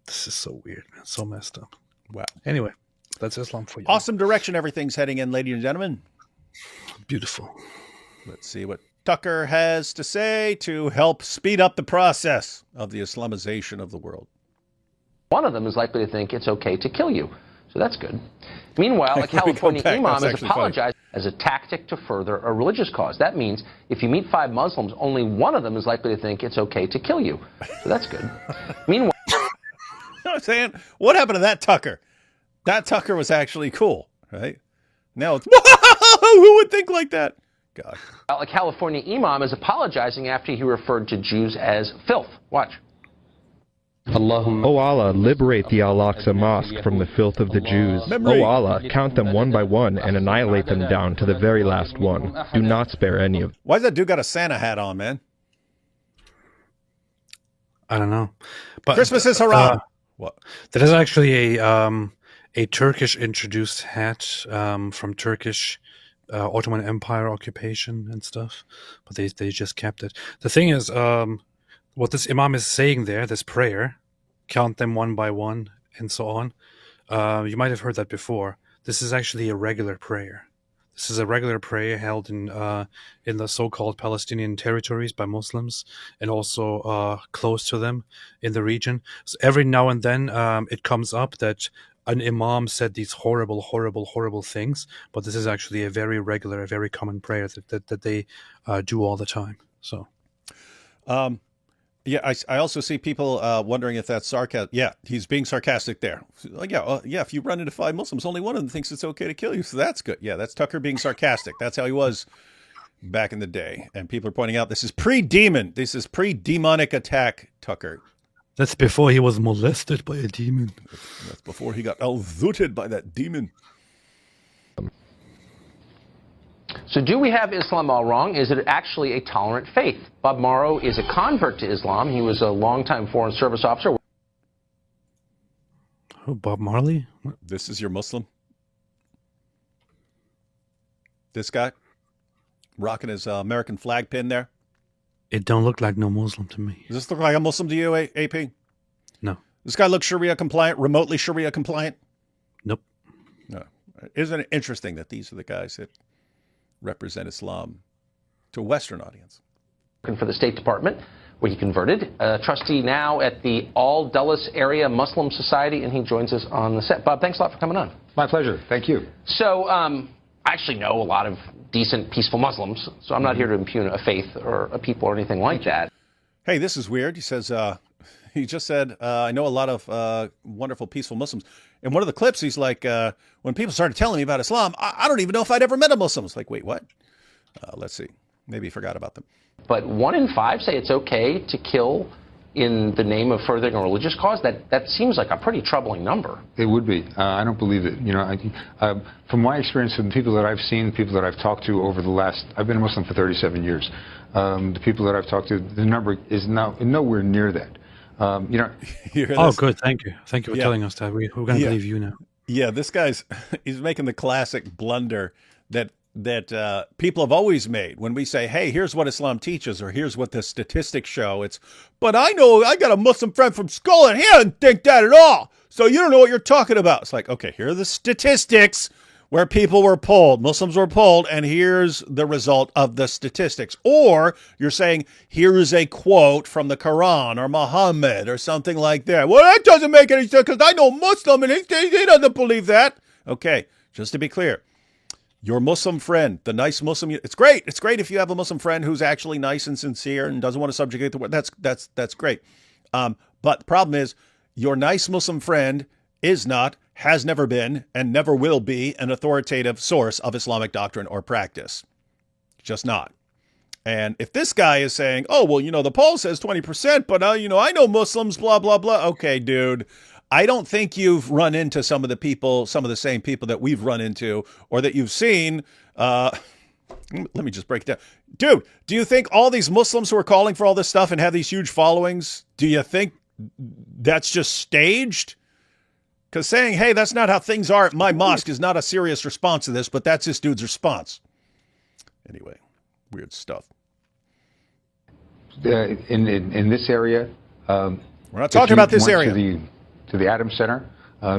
This is so weird, man. So messed up. Wow. Anyway, that's Islam for you. Awesome direction everything's heading in, ladies and gentlemen. Beautiful. Let's see what Tucker has to say to help speed up the process of the Islamization of the world. One of them is likely to think it's okay to kill you. So that's good. Meanwhile, a California imam has apologized as a tactic to further a religious cause. That means if you meet 5 Muslims, only one of them is likely to think it's okay to kill you. So that's good. Meanwhile, you know what I'm saying? What happened to that Tucker? That Tucker was actually cool, right? Now it's, who would think like that? God. A California imam is apologizing after he referred to Jews as filth. Watch. O Allah, liberate the Al-Aqsa Mosque from the filth of the Jews. O Allah, count them one by one and annihilate them down to the very last one. Do not spare any of them. Why's that dude got a Santa hat on, man? I don't know. But Christmas is haram. What? There is actually a Turkish introduced hat from Turkish Ottoman Empire occupation and stuff, but they just kept it. The thing is, what this imam is saying there, this prayer, count them one by one and so on, you might have heard that before. This is actually a regular prayer. This is a regular prayer held in the so-called Palestinian territories by Muslims, and also close to them in the region. So every now and then it comes up that an imam said these horrible, horrible, horrible things, but this is actually a very regular, a very common prayer that they do all the time. So, yeah, I also see people wondering if that's sarcasm. Yeah, he's being sarcastic there. Like, yeah, if you run into 5 Muslims, only one of them thinks it's okay to kill you, so that's good. Yeah, that's Tucker being sarcastic. That's how he was back in the day. And people are pointing out this is pre-demon. This is pre-demonic attack, Tucker. That's before he was molested by a demon. That's before he got al-zooted by that demon. so do we have Islam all wrong? Is it actually a tolerant faith? Bob Morrow is a convert to Islam. He was a longtime Foreign Service officer. Oh, Bob Marley? What? This is your Muslim? This guy? Rocking his American flag pin there? It don't look like no Muslim to me. Does this look like a Muslim to you, AP? No. This guy looks Sharia compliant, remotely Sharia compliant? Nope. No. Isn't it interesting that these are the guys that represent Islam to a Western audience? For the State Department, where he converted. A trustee now at the Al Dulles Area Muslim Society, and he joins us on the set. Bob, thanks a lot for coming on. My pleasure. Thank you. So, I actually know a lot of decent, peaceful Muslims, so I'm not here to impugn a faith or a people or anything like that. Hey, this is weird. He says, he just said, I know a lot of wonderful, peaceful Muslims. In one of the clips, he's like, when people started telling me about Islam, I don't even know if I'd ever met a Muslim. It's like, wait, what? Let's see. Maybe he forgot about them. But 1 in 5 say it's okay to kill in the name of furthering a religious cause. That seems like a pretty troubling number. It would be. I don't believe it. You know, from my experience with the people that I've seen, the people that I've talked to over the last, I've been a Muslim for 37 years. The people that I've talked to, the number is now nowhere near that. You know. Oh, good. Thank you. Thank you for telling us that. We're going to believe you now. Yeah, this guy's, he's making the classic blunder that people have always made when we say, hey, here's what Islam teaches, or here's what the statistics show. It's, but I know I got a Muslim friend from school and he doesn't think that at all. So you don't know what you're talking about. It's like, okay, here are the statistics where people were polled, Muslims were polled, and here's the result of the statistics. Or you're saying, here's a quote from the Quran or Muhammad or something like that. Well, that doesn't make any sense because I know Muslim and he doesn't believe that. Okay, just to be clear. Your Muslim friend, the nice Muslim, it's great. It's great if you have a Muslim friend who's actually nice and sincere and doesn't want to subjugate the world. That's great. But the problem is your nice Muslim friend is not, has never been, and never will be an authoritative source of Islamic doctrine or practice. Just not. And if this guy is saying, oh, well, the poll says 20%, but, I know Muslims, blah, blah, blah. Okay, dude, I don't think you've run into some of the same people that we've run into or that you've seen. Let me just break it down. Dude, do you think all these Muslims who are calling for all this stuff and have these huge followings, do you think that's just staged? Because saying, hey, that's not how things are at my mosque is not a serious response to this, but that's this dude's response. Anyway, weird stuff. In this area, we're not talking about this area. To the Adams Center,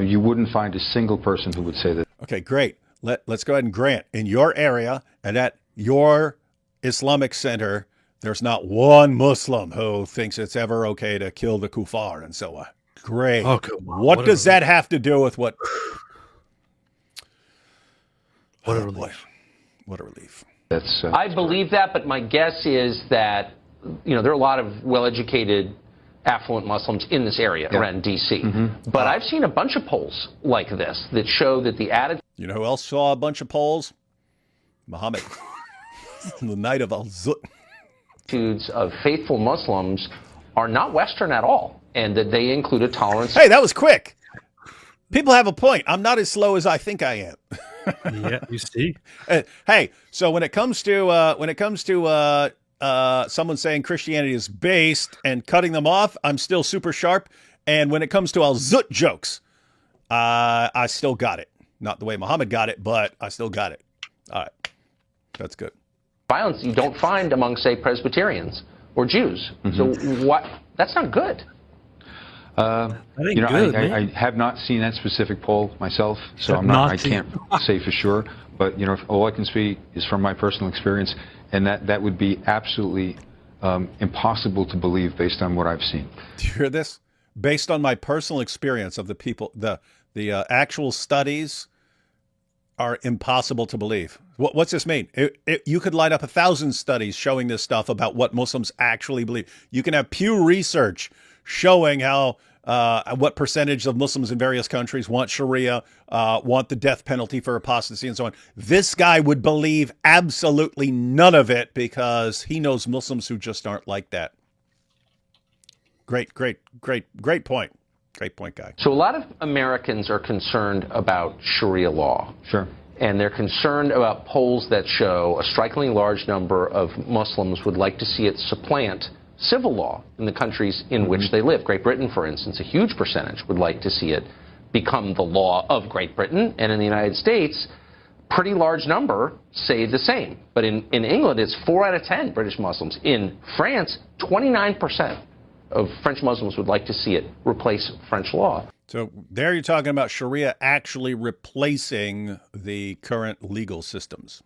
you wouldn't find a single person who would say that. Okay, great. Let's go ahead and grant in your area and at your Islamic center, there's not one Muslim who thinks it's ever okay to kill the kuffar and so on. Great. Oh, what does that have to do with what? What a relief. What a relief. That's. I believe that, but my guess is that, there are a lot of well-educated, affluent Muslims in this area around D.C. Mm-hmm. But I've seen a bunch of polls like this that show that the attitude. You know who else saw a bunch of polls? Muhammad. The night of Al-Zut. Attitudes of faithful Muslims are not Western at all, and that they include a tolerance. Hey, that was quick. People have a point. I'm not as slow as I think I am. Yeah, you see. Hey, so when it comes to someone saying Christianity is based and cutting them off, I'm still super sharp. And when it comes to Al-Zut jokes, I still got it. Not the way Muhammad got it, but I still got it. All right, that's good. Violence you don't find among, say, Presbyterians or Jews. So what? That's not good. I have not seen that specific poll myself, so I can't say for sure. But all I can speak is from my personal experience, and that would be absolutely impossible to believe based on what I've seen. Do you hear this? Based on my personal experience of the people, the actual studies are impossible to believe. What's this mean? You could line up 1,000 studies showing this stuff about what Muslims actually believe. You can have Pew Research showing how what percentage of Muslims in various countries want Sharia, want the death penalty for apostasy, and so on. This guy would believe absolutely none of it because he knows Muslims who just aren't like that. Great point. Great point, guy. So a lot of Americans are concerned about Sharia law. Sure. And they're concerned about polls that show a strikingly large number of Muslims would like to see it supplant civil law in the countries in which they live. Great Britain, for instance, a huge percentage would like to see it become the law of Great Britain. And in the United States, pretty large number say the same. But in England, it's 4 out of 10 British Muslims. In France, 29% of French Muslims would like to see it replace French law. So there you're talking about Sharia actually replacing the current legal systems.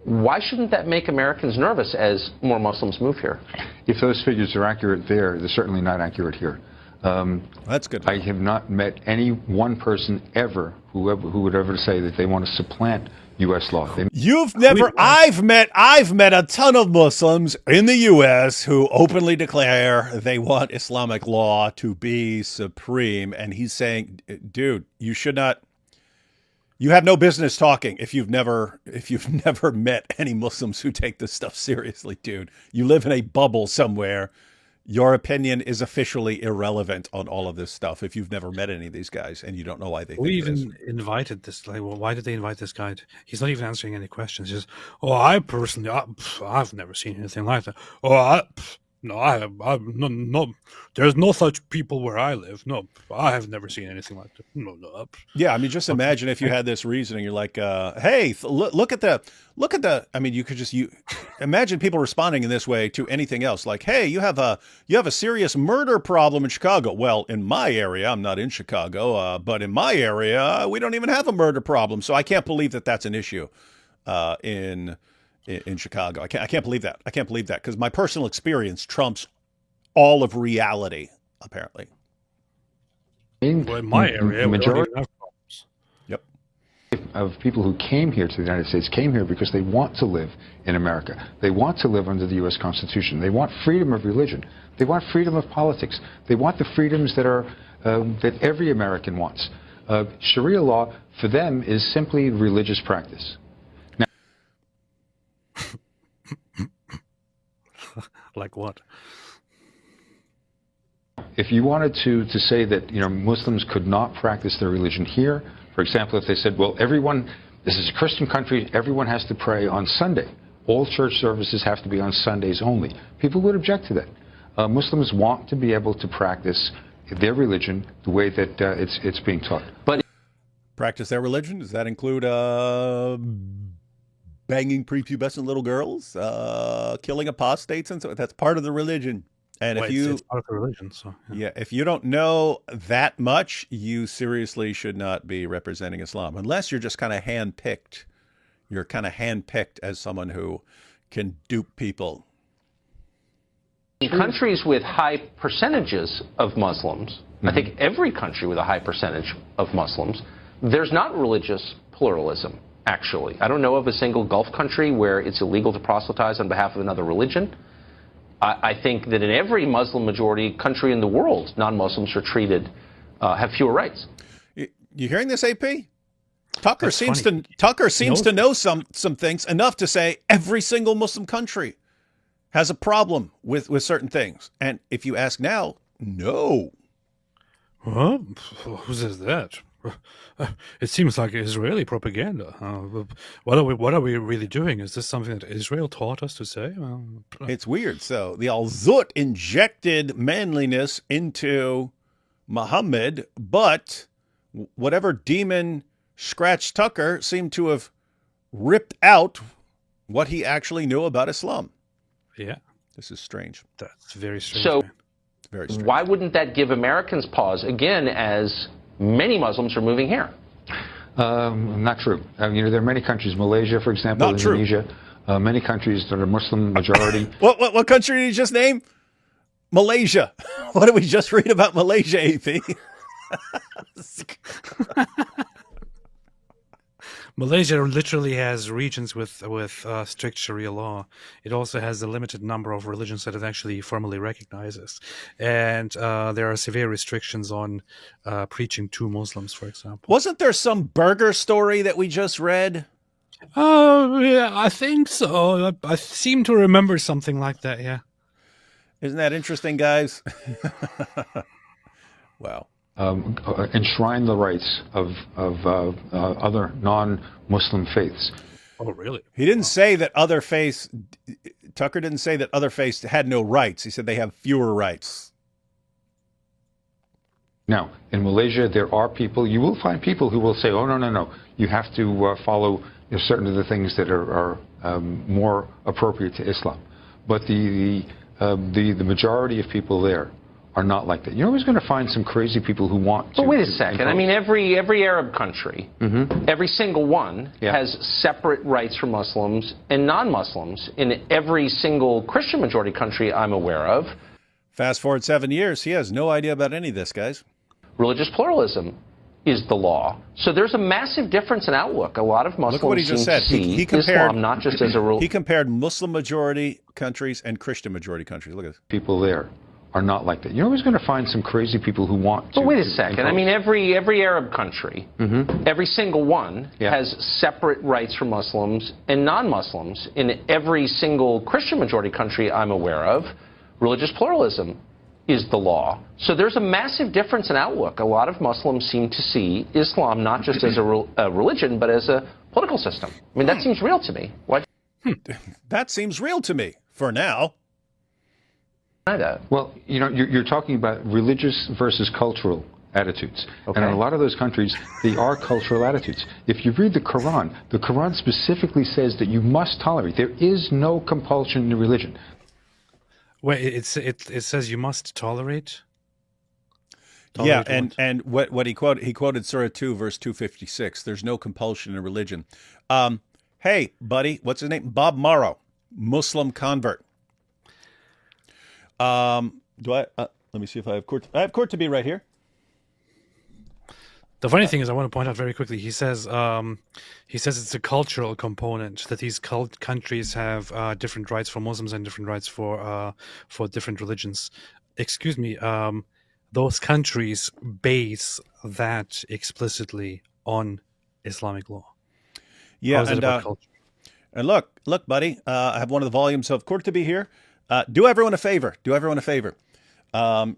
Why shouldn't that make Americans nervous as more Muslims move here? If those figures are accurate there, they're certainly not accurate here. That's good. I have not met any one person ever who would ever say that they want to supplant U.S. law. I've met a ton of Muslims in the U.S. who openly declare they want Islamic law to be supreme. And he's saying, dude, you have no business talking if you've never met any Muslims who take this stuff seriously, dude. You live in a bubble somewhere. Your opinion is officially irrelevant on all of this stuff if you've never met any of these guys and you don't know why they think We even invited this. Like, well, why did they invite this guy? He's not even answering any questions. He's just, I've never seen anything like that. No, there's no such people where I live. No, I have never seen anything like that. No. Yeah, I mean, just imagine if you had this reasoning. You're like, hey, look at the. I mean, you imagine people responding in this way to anything else. Like, hey, you have a serious murder problem in Chicago. Well, in my area, I'm not in Chicago, but in my area, we don't even have a murder problem. So I can't believe that that's an issue in Chicago. I can't believe that. I can't believe that because my personal experience trumps all of reality, apparently. Well, in my area, we don't even have problems. Yep. of people who came here to the United States came here because they want to live in America. They want to live under the U.S. Constitution. They want freedom of religion. They want freedom of politics. They want the freedoms that are that every American wants. Sharia law for them is simply religious practice. Now, like what? if you wanted to say that Muslims could not practice their religion here, for example, if they said, well, this is a Christian country, everyone has to pray on Sunday. All church services have to be on Sundays only. People would object to that. Muslims want to be able to practice their religion the way that it's being taught. But practice their religion? Does that include banging prepubescent little girls, killing apostates, and so that's part of the religion? And well, it's part of the religion, so yeah, if you don't know that much, you seriously should not be representing Islam, unless you're just kind of handpicked. You're kind of handpicked as someone who can dupe people. In countries with high percentages of Muslims, I think every country with a high percentage of Muslims, there's not religious pluralism, actually. I don't know of a single Gulf country where it's illegal to proselytize on behalf of another religion. I think that in every Muslim majority country in the world, non-Muslims are treated, have fewer rights. You hearing this, AP? Tucker seems to know some things enough to say every single Muslim country has a problem with certain things. And if you ask now, no. Huh? Who says that? It seems like Israeli propaganda. What are we really doing? Is this something that Israel taught us to say? It's weird. So the Al-Zut injected manliness into Muhammad, but whatever demon scratched Tucker seemed to have ripped out what he actually knew about Islam. Yeah. This is strange. That's very strange. So very strange. Why wouldn't that give Americans pause, again, as many Muslims are moving here? Not true. There are many countries, Malaysia, for example, Not Indonesia, many countries that are Muslim majority. What country did you just name? Malaysia. What did we just read about Malaysia, AP? Malaysia literally has regions with strict Sharia law. It also has a limited number of religions that it actually formally recognizes, and there are severe restrictions on preaching to Muslims, for example. Wasn't there some burger story that we just read? Oh, yeah, I think so. I seem to remember something like that. Yeah. Isn't that interesting, guys? Wow. Enshrine the rights of other non-Muslim faiths. Oh, really? He didn't say that other faiths. Tucker didn't say that other faiths had no rights. He said they have fewer rights. Now, in Malaysia, there are people. You will find people who will say, "Oh, no. You have to follow certain of the things that are more appropriate to Islam." But the majority of people there are not like that. You're always going to find some crazy people who want to. But wait a second. I mean, every Arab country, every single one has separate rights for Muslims and non-Muslims. In every single Christian majority country I'm aware of. Fast forward 7 years, he has no idea about any of this, guys. Religious pluralism is the law. So there's a massive difference in outlook. A lot of Muslims Look what he just said. He compared Islam not just as a rule. He compared Muslim majority countries and Christian majority countries. Look at this. People there are not like that. You're always going to find some crazy people who want to. But wait a second. I mean, every Arab country, every single one has separate rights for Muslims and non-Muslims. In every single Christian majority country I'm aware of, religious pluralism is the law. So there's a massive difference in outlook. A lot of Muslims seem to see Islam not just as a religion, but as a political system. I mean, that seems real to me. Why? That seems real to me for now. Well, you're talking about religious versus cultural attitudes. Okay. And in a lot of those countries, they are cultural attitudes. If you read the Quran specifically says that you must tolerate. There is no compulsion in religion. Wait, it says you must tolerate? Yeah, and what he quoted Surah 2, verse 256. There's no compulsion in religion. Hey, buddy, what's his name? Bob Morrow, Muslim convert. Let me see if I have court. I have court to be right here. The funny thing is, I want to point out very quickly. He says it's a cultural component that these countries have different rights for Muslims and different rights for different religions. Excuse me. Those countries base that explicitly on Islamic law. Yeah, and look, buddy. I have one of the volumes of Qurtubi here. Do everyone a favor.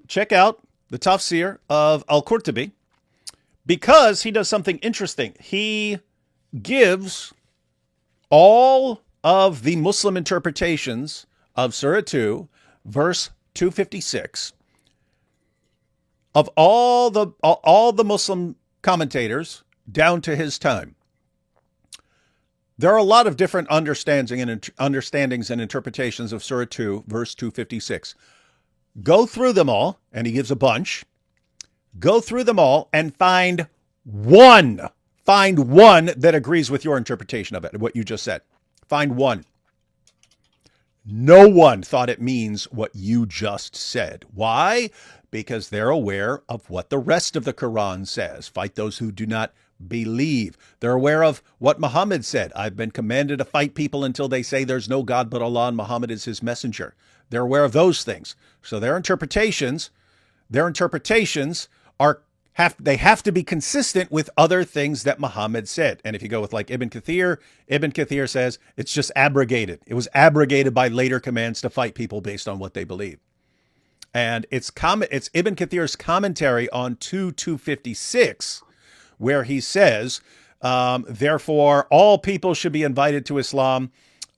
Check out the tafsir of Al-Qurtubi, because he does something interesting. He gives all of the Muslim interpretations of Surah 2, verse 256, of all the Muslim commentators down to his time. There are a lot of different understandings and interpretations of Surah 2, verse 256. Go through them all, and he gives a bunch. Go through them all and find one that agrees with your interpretation of it, what you just said. Find one. No one thought it means what you just said. Why? Because they're aware of what the rest of the Quran says. Fight those who do not believe. They're aware of what Muhammad said. I've been commanded to fight people until they say there's no God but Allah and Muhammad is his messenger. They're aware of those things. So their interpretations they have to be consistent with other things that Muhammad said. And if you go with like Ibn Kathir says it's just abrogated. It was abrogated by later commands to fight people based on what they believe. And it's Ibn Kathir's commentary on 256, where he says, therefore, all people should be invited to Islam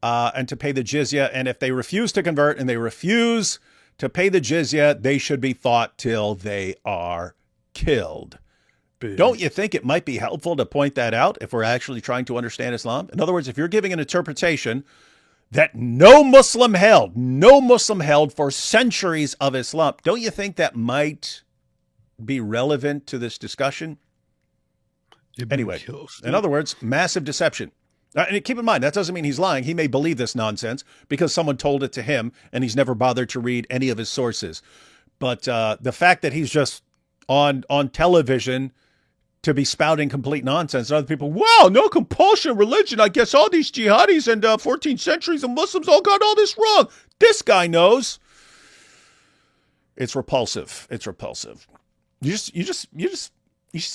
and to pay the jizya. And if they refuse to convert and they refuse to pay the jizya, they should be fought till they are killed. Don't you think it might be helpful to point that out if we're actually trying to understand Islam? In other words, if you're giving an interpretation that no Muslim held for centuries of Islam, don't you think that might be relevant to this discussion? Anyway, in other words, massive deception. And keep in mind, that doesn't mean he's lying. He may believe this nonsense because someone told it to him and he's never bothered to read any of his sources. But the fact that he's just on television to be spouting complete nonsense, and other people, wow, no compulsion religion. I guess all these jihadis and 14th centuries of Muslims all got all this wrong. This guy knows. It's repulsive. You just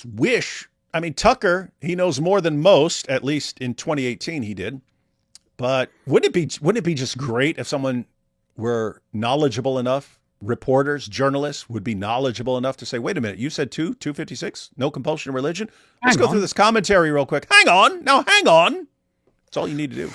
wish. I mean, Tucker, he knows more than most, at least in 2018 he did. But wouldn't it be just great if someone were knowledgeable enough, reporters, journalists would be knowledgeable enough to say, wait a minute, you said 256, no compulsion of religion? Let's go through this commentary real quick. Hang on. That's all you need to do.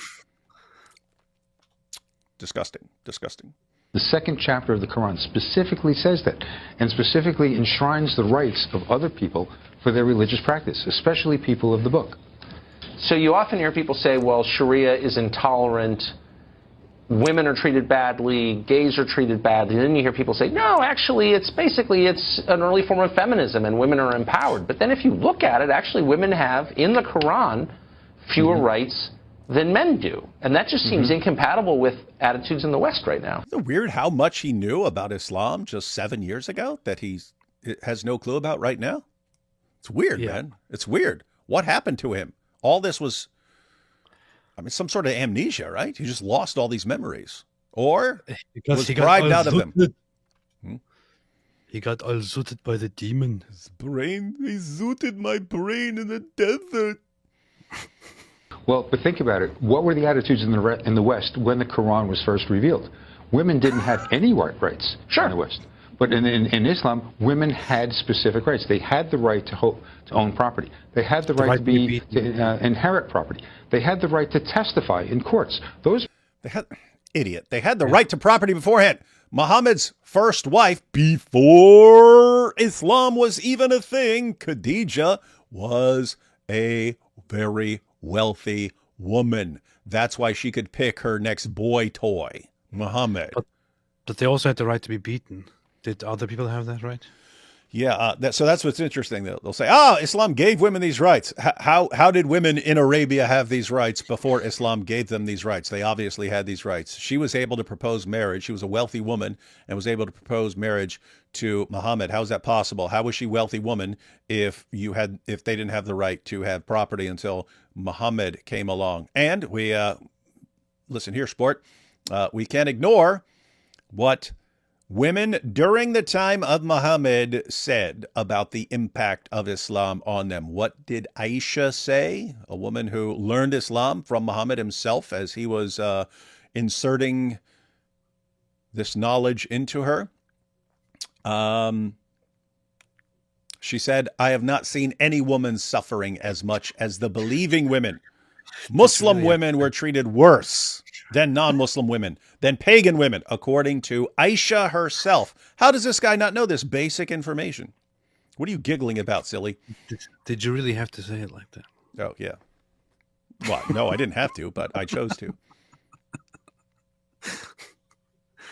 Disgusting. The second chapter of the Quran specifically says that, and specifically enshrines the rights of other people for their religious practice, especially people of the book. So you often hear people say, well, Sharia is intolerant, women are treated badly, gays are treated badly. And then you hear people say, no, actually, it's an early form of feminism and women are empowered. But then if you look at it, actually women have, in the Quran, fewer rights than men do. And that just seems incompatible with attitudes in the West right now. Isn't it weird how much he knew about Islam just 7 years ago that he has no clue about right now? It's weird, man. It's weird. What happened to him? All this was, some sort of amnesia, right? He just lost all these memories. Or was bribed out of them. He got all zooted by the demon. His brain, he zooted my brain in the desert. Well, but think about it. What were the attitudes in the West when the Quran was first revealed? Women didn't have any rights in the West. But in Islam, women had specific rights. They had the right to own property. They had the right to inherit property. They had the right to testify in courts. They had the right to property beforehand. Muhammad's first wife, before Islam was even a thing, Khadija, was a very wealthy woman. That's why she could pick her next boy toy, Muhammad. But they also had the right to be beaten. Did other people have that right? Yeah, so that's what's interesting. They'll say, Islam gave women these rights. How did women in Arabia have these rights before Islam gave them these rights? They obviously had these rights. She was able to propose marriage. She was a wealthy woman and was able to propose marriage to Muhammad. How is that possible? How was she a wealthy woman if they didn't have the right to have property until Muhammad came along? And we listen here, sport. We can't ignore what women during the time of Muhammad said about the impact of Islam on them. What did Aisha say? A woman who learned Islam from Muhammad himself as he was inserting this knowledge into her. She said, I have not seen any woman suffering as much as the believing women. Muslim women were treated worse than non-Muslim women, than pagan women, according to Aisha herself. How does this guy not know this basic information? What are you giggling about, silly? Did you really have to say it like that? Oh, yeah. Well, no, I didn't have to, but I chose to.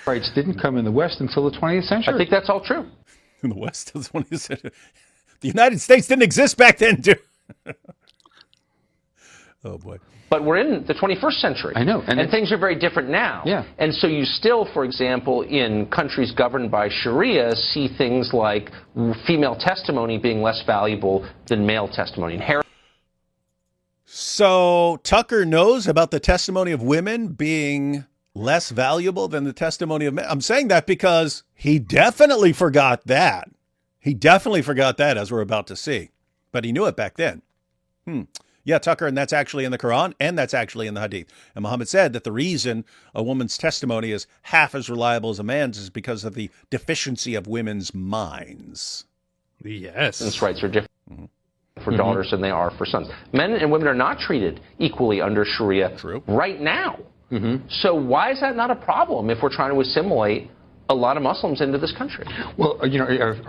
Rights didn't come in the West until the 20th century. I think that's all true. In the West of the 20th century. The United States didn't exist back then, too. Oh, boy. But we're in the 21st century. I know. And things are very different now. Yeah. And so you still, for example, in countries governed by Sharia, see things like female testimony being less valuable than male testimony. So Tucker knows about the testimony of women being less valuable than the testimony of men. I'm saying that because he definitely forgot that. He definitely forgot that, as we're about to see. But he knew it back then. Yeah, Tucker, and that's actually in the Quran, and that's actually in the Hadith. And Muhammad said that the reason a woman's testimony is half as reliable as a man's is because of the deficiency of women's minds. Yes. Rights are different for daughters than they are for sons. Men and women are not treated equally under Sharia right now. So why is that not a problem if we're trying to assimilate a lot of Muslims into this country? Well, are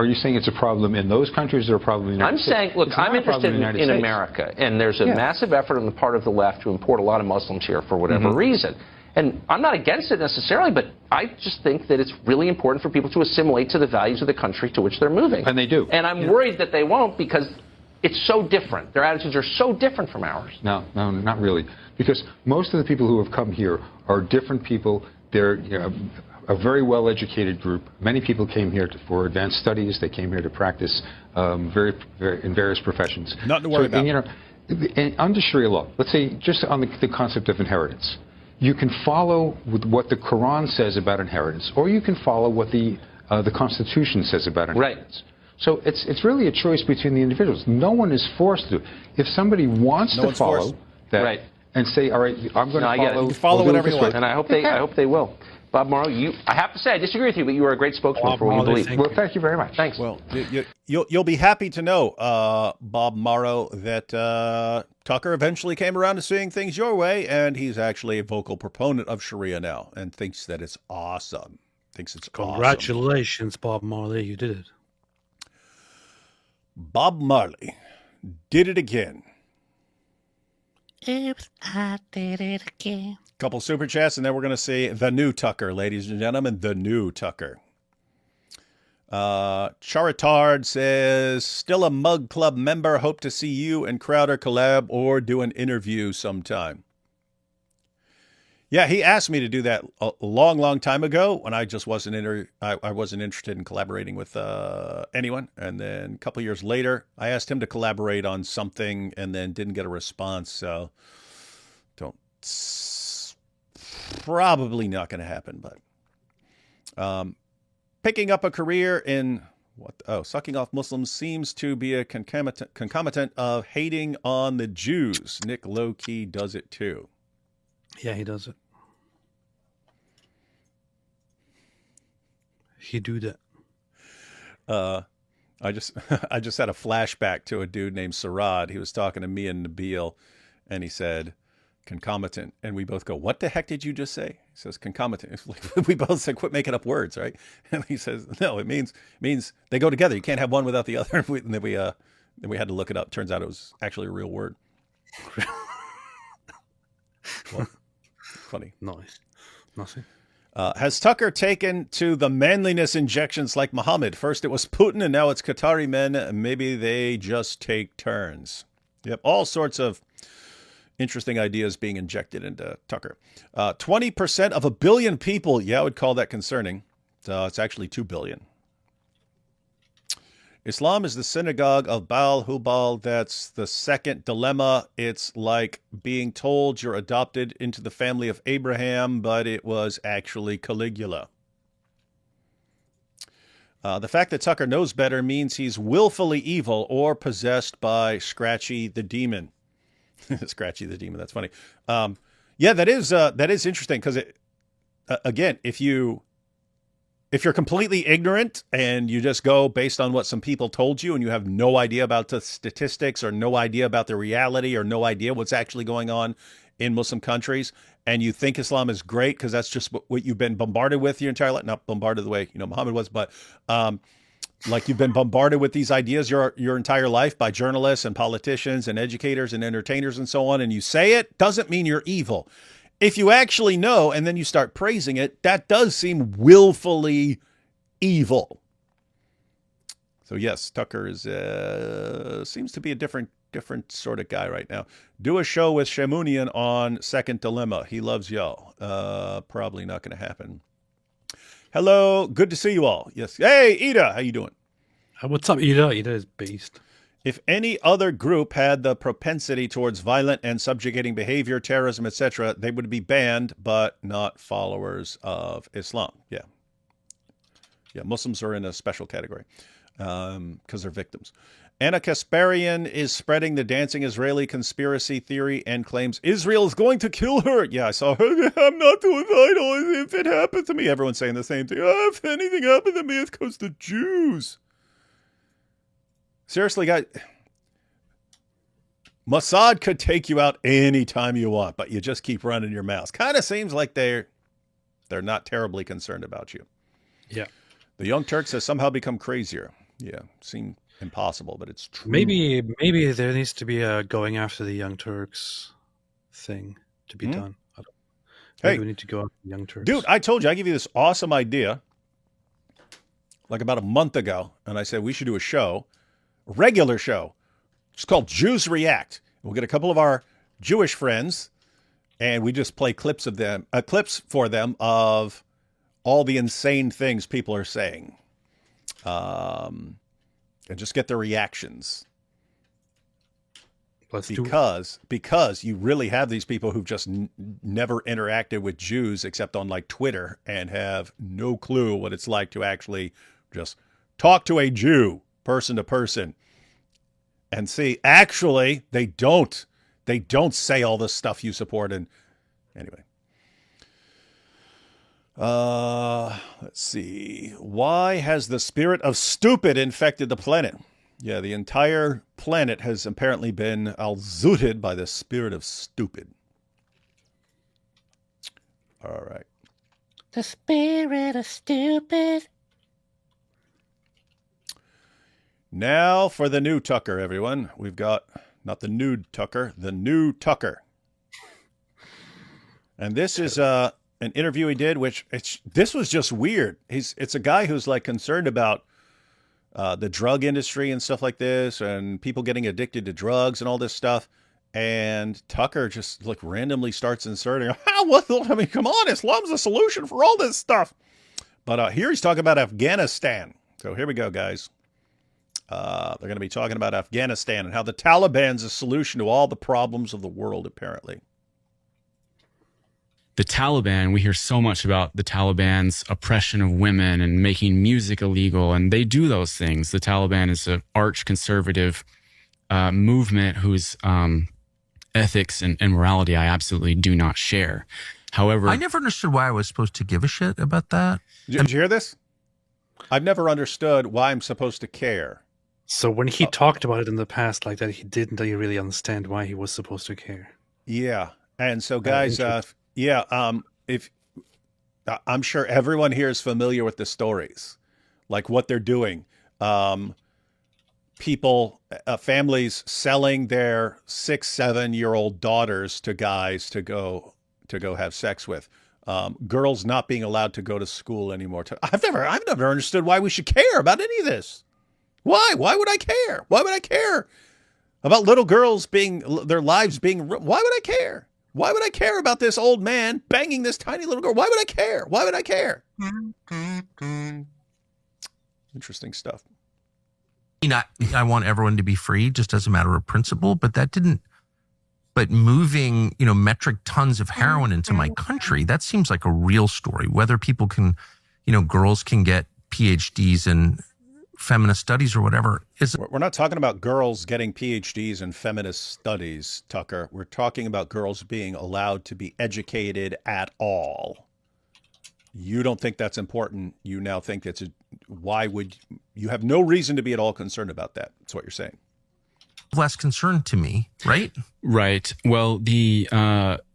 you saying it's a problem in those countries or a problem in the United States? I'm saying, look, I'm interested in America, and there's a massive effort on the part of the left to import a lot of Muslims here for whatever reason. And I'm not against it necessarily, but I just think that it's really important for people to assimilate to the values of the country to which they're moving. And they do. And I'm worried that they won't because it's so different. Their attitudes are so different from ours. No, not really. Because most of the people who have come here are different people. They're a very well-educated group. Many people came here for advanced studies. They came here to practice in various professions. Nothing to worry about. And under Sharia law, let's say just on the concept of inheritance, you can follow with what the Quran says about inheritance, or you can follow what the Constitution says about inheritance. So it's really a choice between the individuals. No one is forced to. If somebody wants to follow that and say, all right, I'm going to follow whatever you want, and I hope they will. Bob Morrow, I have to say, I disagree with you, but you are a great spokesman for what you believe. Well, thank you very much. Thanks. Well, you'll be happy to know, Bob Morrow, that Tucker eventually came around to seeing things your way, and he's actually a vocal proponent of Sharia now, and thinks that it's awesome. Congratulations, Bob Marley, you did it. Bob Marley did it again. If I did it again. Couple super chats, and then we're going to see the new Tucker, ladies and gentlemen, the new Tucker. Charitard says, still a Mug Club member. Hope to see you and Crowder collab or do an interview sometime. Yeah, he asked me to do that a long, long time ago when I just wasn't I wasn't interested in collaborating with anyone. And then a couple years later, I asked him to collaborate on something and then didn't get a response. So probably not going to happen. But picking up a career in sucking off Muslims seems to be a concomitant of hating on the Jews. Nick low-key does it too. Yeah, he does it. He do that. I just had a flashback to a dude named Sarad. He was talking to me and Nabil, and he said concomitant, and we both go, "What the heck did you just say?" He says concomitant. It's like, we both said, "Quit making up words," right? And he says, "No, it means they go together. You can't have one without the other." And then we had to look it up. Turns out it was actually a real word. Well, funny. Nice. Nothing. Has Tucker taken to the manliness injections like Muhammad? First it was Putin and now it's Qatari men. Maybe they just take turns. Yep, all sorts of interesting ideas being injected into Tucker. 20% of 1 billion people. Yeah, I would call that concerning. It's actually 2 billion. Islam is the synagogue of Baal Hubal. That's the second dilemma. It's like being told you're adopted into the family of Abraham, but it was actually Caligula. The fact that Tucker knows better means he's willfully evil or possessed by Scratchy the Demon. Scratchy the Demon, that's funny. Yeah, that is interesting because, again, if you're completely ignorant and you just go based on what some people told you and you have no idea about the statistics or no idea about the reality or no idea what's actually going on in Muslim countries, and you think Islam is great because that's just what you've been bombarded with your entire life, not bombarded the way Muhammad was, but like you've been bombarded with these ideas your entire life by journalists and politicians and educators and entertainers and so on, and you say it, doesn't mean you're evil. If you actually know and then you start praising it, that does seem willfully evil. So yes, Tucker is seems to be a different sort of guy right now. Do a show with Shamunian on Second Dilemma. He loves y'all. Probably not going to happen. Hello, good to see you all. Yes. Hey, Ida, how you doing? What's up, Ida? Ida is beast. If any other group had the propensity towards violent and subjugating behavior, terrorism, etc., they would be banned, but not followers of Islam. Yeah. Yeah, Muslims are in a special category because they're victims. Anna Kasparian is spreading the dancing Israeli conspiracy theory and claims Israel is going to kill her. Yeah, I saw her. I'm not suicidal. If it happened to me, everyone's saying the same thing. Oh, if anything happened to me, it's because the Jews. Seriously, guys, Mossad could take you out anytime you want, but you just keep running your mouth. Kind of seems like they're not terribly concerned about you. Yeah. The Young Turks has somehow become crazier. Yeah, seemed impossible, but it's true. Maybe there needs to be a going after the Young Turks thing to be done. Maybe we need to go after the Young Turks. Dude, I told you, I gave you this awesome idea like about a month ago, and I said we should do a regular show. It's called Jews React. We'll get a couple of our Jewish friends, and we just play clips for them of all the insane things people are saying, and just get their reactions. Because you really have these people who've just never interacted with Jews except on like Twitter and have no clue what it's like to actually just talk to a Jew person to person and see actually they don't say all this stuff you support. And anyway, let's see. Why has the spirit of stupid infected the planet? Yeah, the entire planet has apparently been al-zooted by the spirit of stupid. All right. The spirit of stupid. Now for the new Tucker, everyone. We've got, not the nude Tucker, the new Tucker. And this is an interview he did, this was just weird. It's a guy who's like concerned about the drug industry and stuff like this and people getting addicted to drugs and all this stuff. And Tucker just like randomly starts inserting, I mean, come on, Islam's the solution for all this stuff. But here he's talking about Afghanistan. So here we go, guys. They're going to be talking about Afghanistan and how the Taliban's a solution to all the problems of the world, apparently. The Taliban, we hear so much about the Taliban's oppression of women and making music illegal, and they do those things. The Taliban is an arch-conservative movement whose ethics and morality I absolutely do not share. However, I never understood why I was supposed to give a shit about that. Did you hear this? I've never understood why I'm supposed to care. So when he talked about it in the past like that, he didn't really understand why he was supposed to care. Yeah. And so, guys, if I'm sure everyone here is familiar with the stories, like what they're doing. People, families selling their 6-7-year-old daughters to guys to go have sex with. girls not being allowed to go to school anymore. I've never understood why we should care about any of this. Why? Why would I care? Why would I care about little girls their lives being? Why would I care? Why would I care about this old man banging this tiny little girl? Why would I care? Why would I care? Interesting stuff. I want everyone to be free just as a matter of principle, but that didn't. But moving, metric tons of heroin into my country, that seems like a real story. Whether people can, girls can get PhDs in feminist studies or whatever. We're not talking about girls getting PhDs in feminist studies, Tucker. We're talking about girls being allowed to be educated at all. You don't think that's important. You now think why would you have no reason to be at all concerned about that? That's what you're saying. Less concern to me, right? Right. Well, the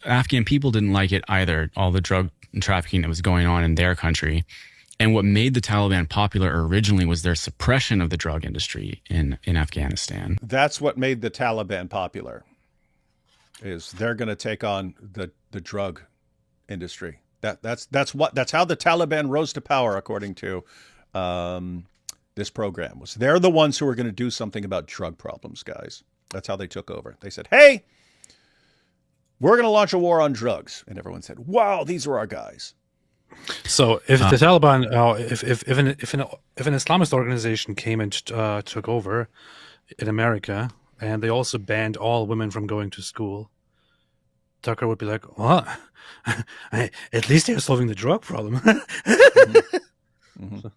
Afghan people didn't like it either, all the drug trafficking that was going on in their country. And what made the Taliban popular originally was their suppression of the drug industry in Afghanistan. That's what made the Taliban popular, is they're going to take on the drug industry. That's how the Taliban rose to power, according to this program. Was they're the ones who are going to do something about drug problems, guys. That's how they took over. They said, "Hey, we're going to launch a war on drugs," and everyone said, "Wow, these are our guys." So if the Taliban, if an Islamist organization came and took over in America, and they also banned all women from going to school, Tucker would be like, "What? At least they're solving the drug problem." Mm-hmm.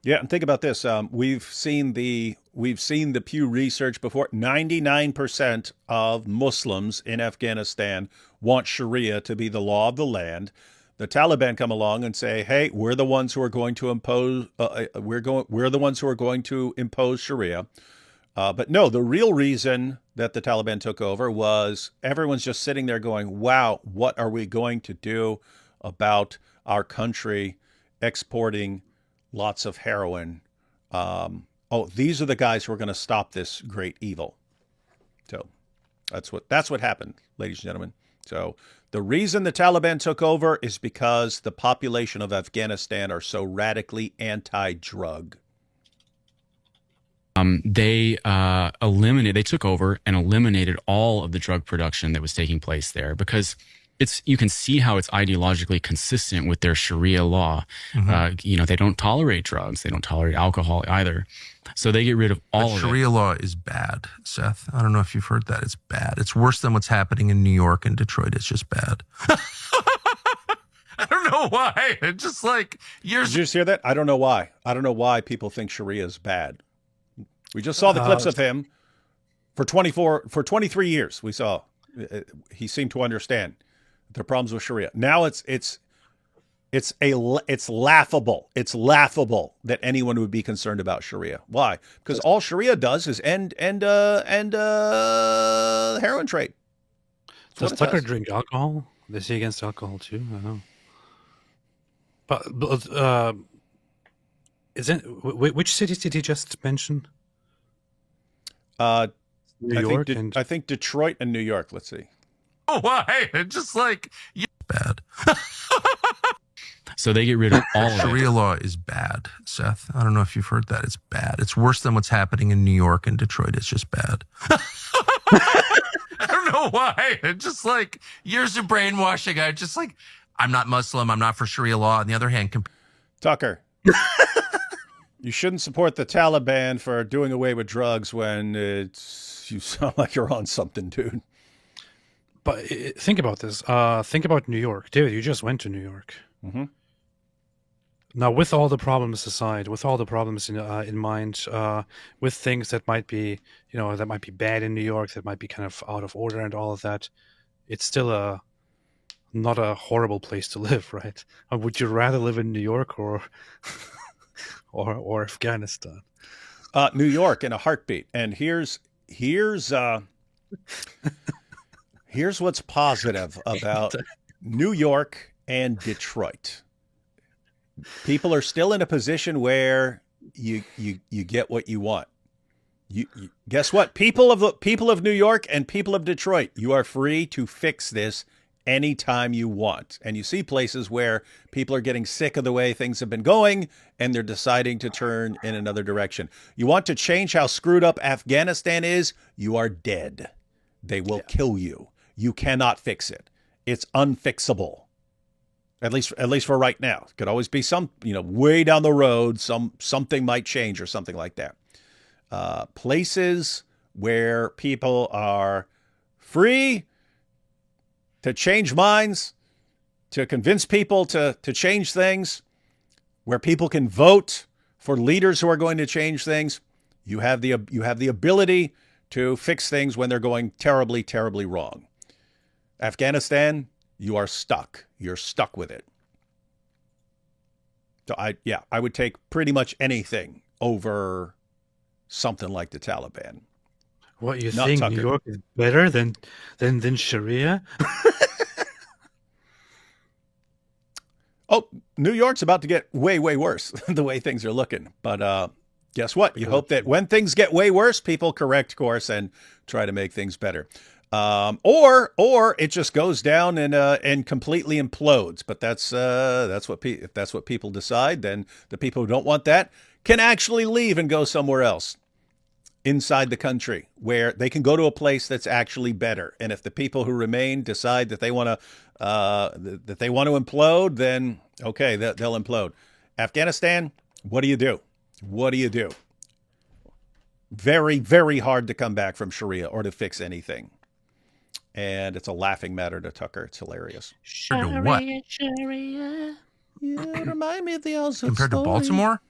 Yeah, and think about this. We've seen the Pew Research before. 99% of Muslims in Afghanistan want Sharia to be the law of the land. The Taliban come along and say, "Hey, we're the ones who are going to impose. We're the ones who are going to impose Sharia." But no, the real reason that the Taliban took over was everyone's just sitting there going, "Wow, what are we going to do about our country exporting lots of heroin? These are the guys who are going to stop this great evil." So that's what happened, ladies and gentlemen. So the reason the Taliban took over is because the population of Afghanistan are so radically anti-drug. They took over and eliminated all of the drug production that was taking place there, because you can see how it's ideologically consistent with their Sharia law. Mm-hmm. They don't tolerate drugs. They don't tolerate alcohol either. So they get rid of all of it. Sharia law is bad, Seth. I don't know if you've heard that. It's bad. It's worse than what's happening in New York and Detroit. It's just bad. I don't know why. It's just like years. Did you just hear that? I don't know why. I don't know why people think Sharia is bad. We just saw the clips of him for 23 years. We saw he seemed to understand the problems with Sharia. Now it's laughable. It's laughable that anyone would be concerned about Sharia. Why? Because all Sharia does is end heroin trade. Does Tucker drink alcohol? Is he against alcohol too? I don't know. But which cities did he just mention? New York I think Detroit and New York. Let's see. Oh, why? It's just like bad. So they get rid of all of it. Sharia law is bad, Seth. I don't know if you've heard that. It's bad. It's worse than what's happening in New York and Detroit. It's just bad. I don't know why. It's just like years of brainwashing. I'm not Muslim. I'm not for Sharia law. On the other hand, Tucker, you shouldn't support the Taliban for doing away with drugs when you sound like you're on something, dude. But think about this. Think about New York. David, you just went to New York. Mm-hmm. Now, with all the problems aside, with all the problems in mind, with things that might be, that might be bad in New York, that might be kind of out of order and all of that, it's still not a horrible place to live, right? Would you rather live in New York or Afghanistan? New York in a heartbeat. And here's what's positive about New York and Detroit. People are still in a position where you get what you want. You guess what? People of New York and people of Detroit, you are free to fix this anytime you want. And you see places where people are getting sick of the way things have been going and they're deciding to turn in another direction. You want to change how screwed up Afghanistan is? You are dead. They will kill you. You cannot fix it. It's unfixable. At least for right now. Could always be some, way down the road, something might change or something like that. Places where people are free to change minds, to convince people to change things, where people can vote for leaders who are going to change things. You have the ability to fix things when they're going terribly, terribly wrong. Afghanistan, you are stuck. You're stuck with it. So I would take pretty much anything over something like the Taliban. What, you Not think Tucker. New York is better than Sharia? Oh, New York's about to get way, way worse the way things are looking. But guess what? You hope that when things get way worse, people correct course and try to make things better. Or it just goes down and completely implodes. But that's if that's what people decide, then the people who don't want that can actually leave and go somewhere else inside the country where they can go to a place that's actually better. And if the people who remain decide that they want to implode, then okay, they'll implode. Afghanistan, what do you do? What do you do? Very, very hard to come back from Sharia or to fix anything. And it's a laughing matter to Tucker. It's hilarious. Sharia, what? Sharia. Yeah, remind me of the Elsa Compared to story. Baltimore?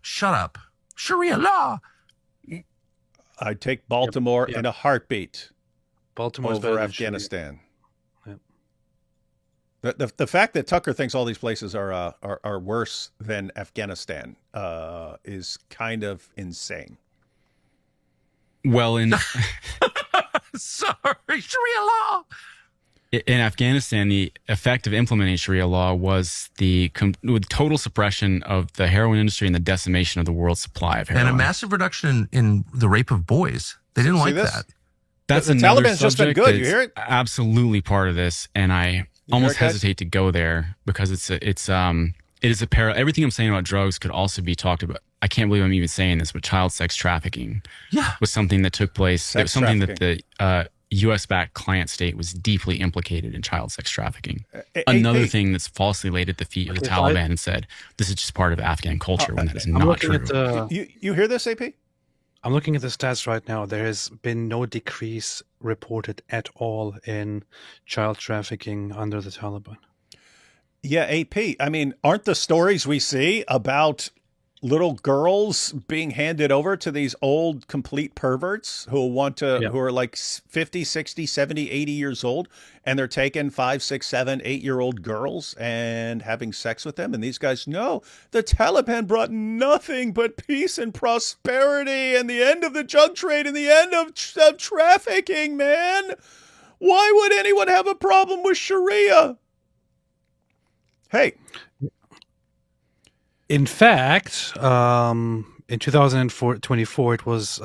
Shut up. Sharia law. I'd take Baltimore in a heartbeat Baltimore's better over than Afghanistan. Yep. The fact that Tucker thinks all these places are worse than Afghanistan is kind of insane. Well, Sorry, Sharia law. in Afghanistan, the effect of implementing Sharia law was the total suppression of the heroin industry and the decimation of the world's supply of heroin. And a massive reduction in the rape of boys. They didn't like that. That's the another Taliban's just been subject good. You that's hear it? Absolutely part of this, and I almost hesitate to go there because it is a everything I'm saying about drugs could also be talked about. I can't believe I'm even saying this, but child sex trafficking was something that took place. It was something that the U.S.-backed client state was deeply implicated in child sex trafficking. Another thing that's falsely laid at the feet of the Taliban and said, this is just part of Afghan culture, when that is not true. You hear this, AP? I'm looking at the stats right now. There has been no decrease reported at all in child trafficking under the Taliban. Yeah, AP. I mean, aren't the stories we see about little girls being handed over to these old complete perverts who who are like 50, 60, 70, 80 years old, and they're taking 5, 6, 7, 8-year-old girls and having sex with them? And these guys, no, the Taliban brought nothing but peace and prosperity and the end of the drug trade and the end of trafficking, man. Why would anyone have a problem with Sharia? Hey. In fact, in 2024, it was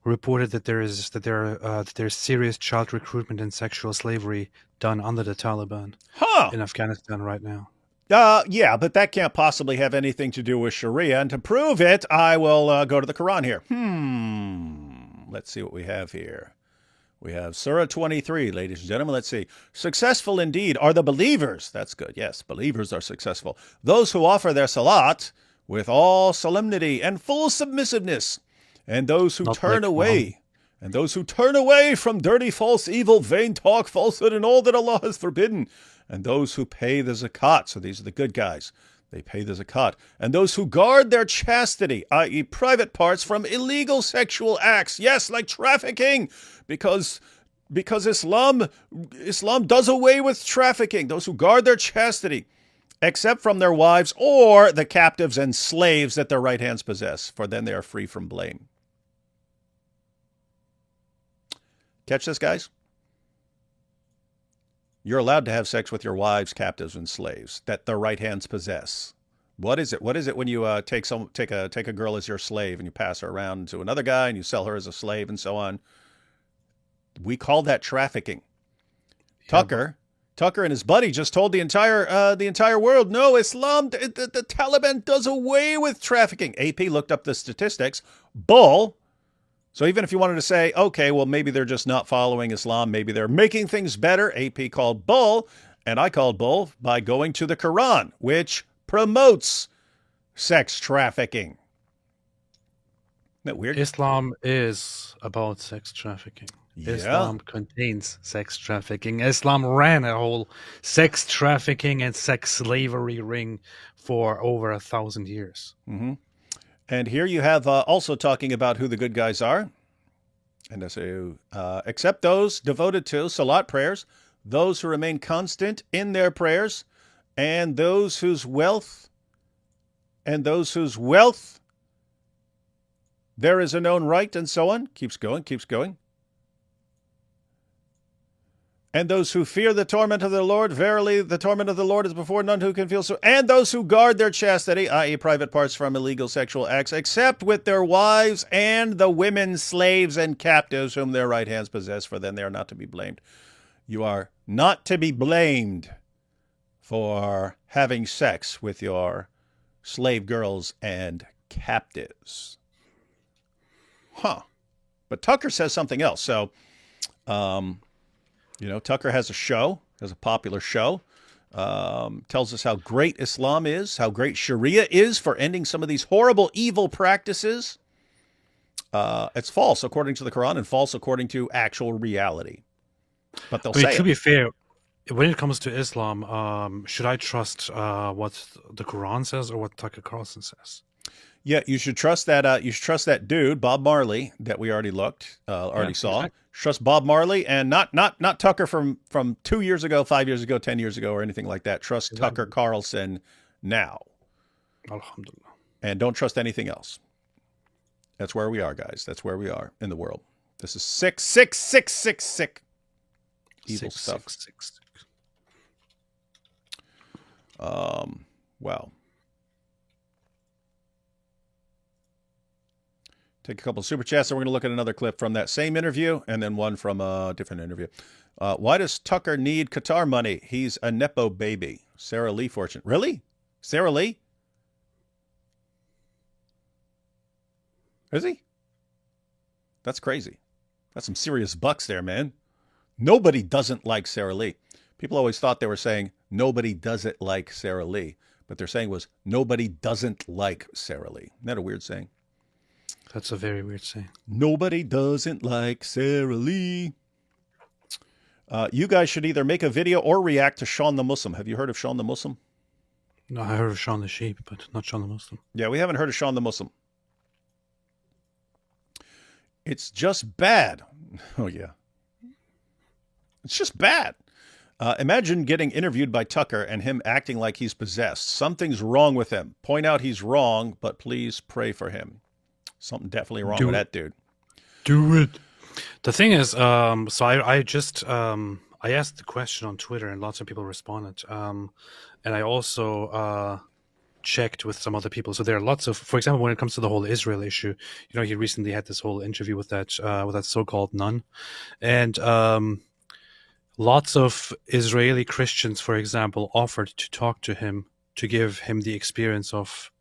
reported that there's serious child recruitment and sexual slavery done under the Taliban in Afghanistan right now. Yeah, but that can't possibly have anything to do with Sharia. And to prove it, I will go to the Quran here. Let's see what we have here. We have Surah 23, ladies and gentlemen. Let's see. Successful indeed are the believers. That's good. Yes, believers are successful. Those who offer their salat with all solemnity and full submissiveness, and those who turn away, from dirty, false, evil, vain talk, falsehood, and all that Allah has forbidden, and those who pay the zakat. So these are the good guys. They pay the zakat. And those who guard their chastity, i.e. private parts, from illegal sexual acts. Yes, like trafficking, because Islam does away with trafficking. Those who guard their chastity, except from their wives or the captives and slaves that their right hands possess, for then they are free from blame. Catch this, guys? You're allowed to have sex with your wives, captives, and slaves that their right hands possess. What is it? What is it when you take a girl as your slave and you pass her around to another guy and you sell her as a slave and so on? We call that trafficking. Tucker and his buddy just told the entire world, no, Islam, the Taliban does away with trafficking. AP looked up the statistics. Bull. So even if you wanted to say, okay, well, maybe they're just not following Islam, maybe they're making things better, AP called bull, and I called bull by going to the Quran, which promotes sex trafficking. Isn't that weird? Islam is about sex trafficking. Yeah. Islam contains sex trafficking. Islam ran a whole sex trafficking and sex slavery ring for over 1,000 years. Mm-hmm. And here you have also talking about who the good guys are. And so, except those devoted to salat prayers, those who remain constant in their prayers, and those whose wealth there is a known right, and so on. Keeps going. And those who fear the torment of the Lord, verily the torment of the Lord is before none who can feel so. And those who guard their chastity, i.e. private parts from illegal sexual acts, except with their wives and the women, slaves, and captives whom their right hands possess, for then they are not to be blamed. You are not to be blamed for having sex with your slave girls and captives. Huh. But Tucker says something else. So, Tucker has a popular show, tells us how great Islam is, how great Sharia is for ending some of these horrible, evil practices. It's false according to the Quran and false according to actual reality. But they'll say to be fair, when it comes to Islam, should I trust what the Quran says or what Tucker Carlson says? Yeah, you should trust that. You should trust that dude, Bob Marley, that we already saw. Exactly. Trust Bob Marley and not Tucker from 2 years ago, 5 years ago, 10 years ago, or anything like that. Trust Tucker Carlson now. Alhamdulillah. And don't trust anything else. That's where we are, guys. That's where we are in the world. This is sick evil stuff. Wow. Take a couple of super chats, and we're going to look at another clip from that same interview, and then one from a different interview. Why does Tucker need Qatar money? He's a Nepo baby. Sarah Lee fortune. Really? Sarah Lee? Is he? That's crazy. That's some serious bucks there, man. Nobody doesn't like Sarah Lee. People always thought they were saying nobody doesn't like Sarah Lee. But they're saying was nobody doesn't like Sarah Lee. Isn't that a weird saying? That's a very weird saying. Nobody doesn't like Sarah Lee. You guys should either make a video or react to Sean the Muslim. Have you heard of Sean the Muslim? No, I heard of Sean the Sheep, but not Sean the Muslim. Yeah, we haven't heard of Sean the Muslim. It's just bad. Oh, yeah. It's just bad. Imagine getting interviewed by Tucker and him acting like he's possessed. Something's wrong with him. Point out he's wrong, but please pray for him. Something definitely wrong with that dude. Do it. The thing is, so I just I asked the question on Twitter and lots of people responded. And I also checked with some other people. So there are lots of, for example, when it comes to the whole Israel issue, he recently had this whole interview with that so-called nun, and lots of Israeli Christians, for example, offered to talk to him to give him the experience of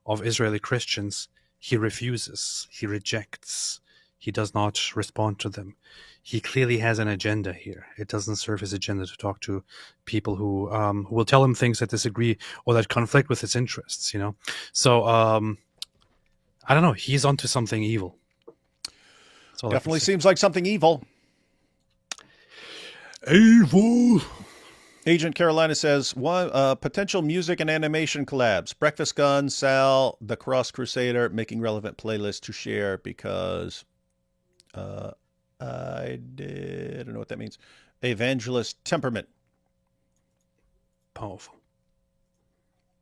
Israeli Christians. He refuses. He rejects. He does not respond to them. He clearly has an agenda here. It doesn't serve his agenda to talk to people who will tell him things that disagree or that conflict with his interests, So, I don't know. He's onto something evil. Definitely seems like something evil. Evil. Agent Carolina says, potential music and animation collabs. Breakfast Gun, Sal, The Cross Crusader, making relevant playlists to share because I don't know what that means. Evangelist temperament. Powerful.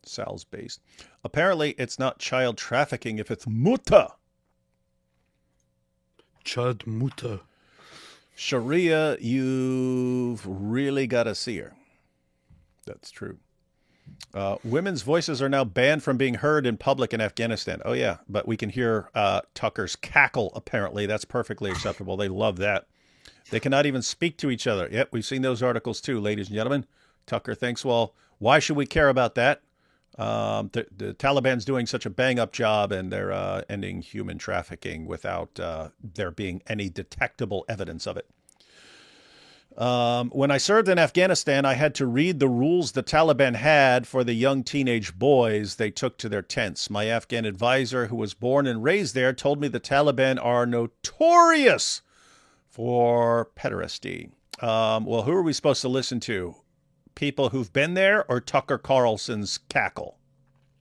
Sal's based. Apparently, it's not child trafficking if it's muta. Child muta. Sharia, you've really got to see her. That's true. Women's voices are now banned from being heard in public in Afghanistan. Oh, yeah, but we can hear Tucker's cackle, apparently. That's perfectly acceptable. They love that. They cannot even speak to each other. Yep, we've seen those articles too, ladies and gentlemen. Tucker thinks, well, why should we care about that? The Taliban's doing such a bang-up job, and they're ending human trafficking without there being any detectable evidence of it. When I served in Afghanistan, I had to read the rules the Taliban had for the young teenage boys they took to their tents. My Afghan advisor, who was born and raised there, told me the Taliban are notorious for pederasty. Well, who are we supposed to listen to? People who've been there, or Tucker Carlson's cackle?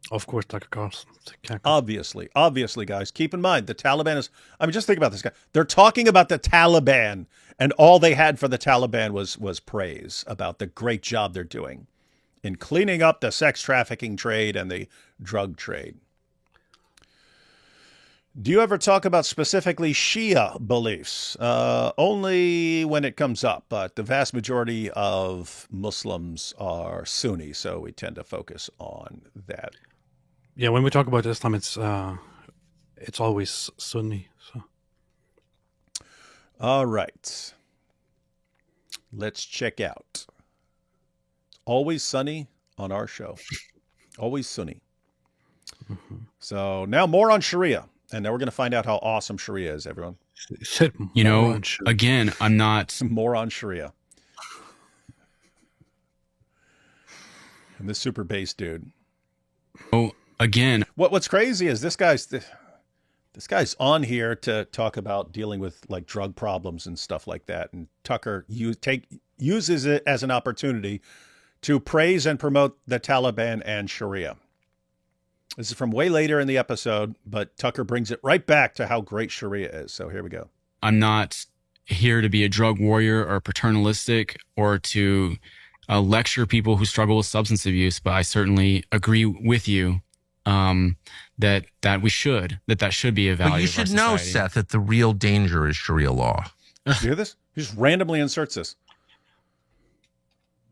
Of course, Tucker Carlson's cackle. Obviously, guys. Keep in mind, the Taliban is... I mean, just think about this guy. They're talking about the Taliban, and all they had for the Taliban was praise about the great job they're doing in cleaning up the sex trafficking trade and the drug trade. Do you ever talk about specifically Shia beliefs? Only when it comes up, but the vast majority of Muslims are Sunni, so we tend to focus on that. Yeah, when we talk about Islam, it's always Sunni. So. All right. Let's check out. Always Sunni on our show. Always Sunni. Mm-hmm. So now more on Sharia. And now we're going to find out how awesome Sharia is, everyone. You know, again, I'm not... More on Sharia. And this super bass dude. Oh, again. What's crazy is this guy's on here to talk about dealing with like drug problems and stuff like that. And Tucker uses it as an opportunity to praise and promote the Taliban and Sharia. This is from way later in the episode, but Tucker brings it right back to how great Sharia is. So here we go. I'm not here to be a drug warrior or paternalistic or to lecture people who struggle with substance abuse, but I certainly agree with you that that should be a value. But you should know, Seth, that the real danger is Sharia law. You hear this? He just randomly inserts this.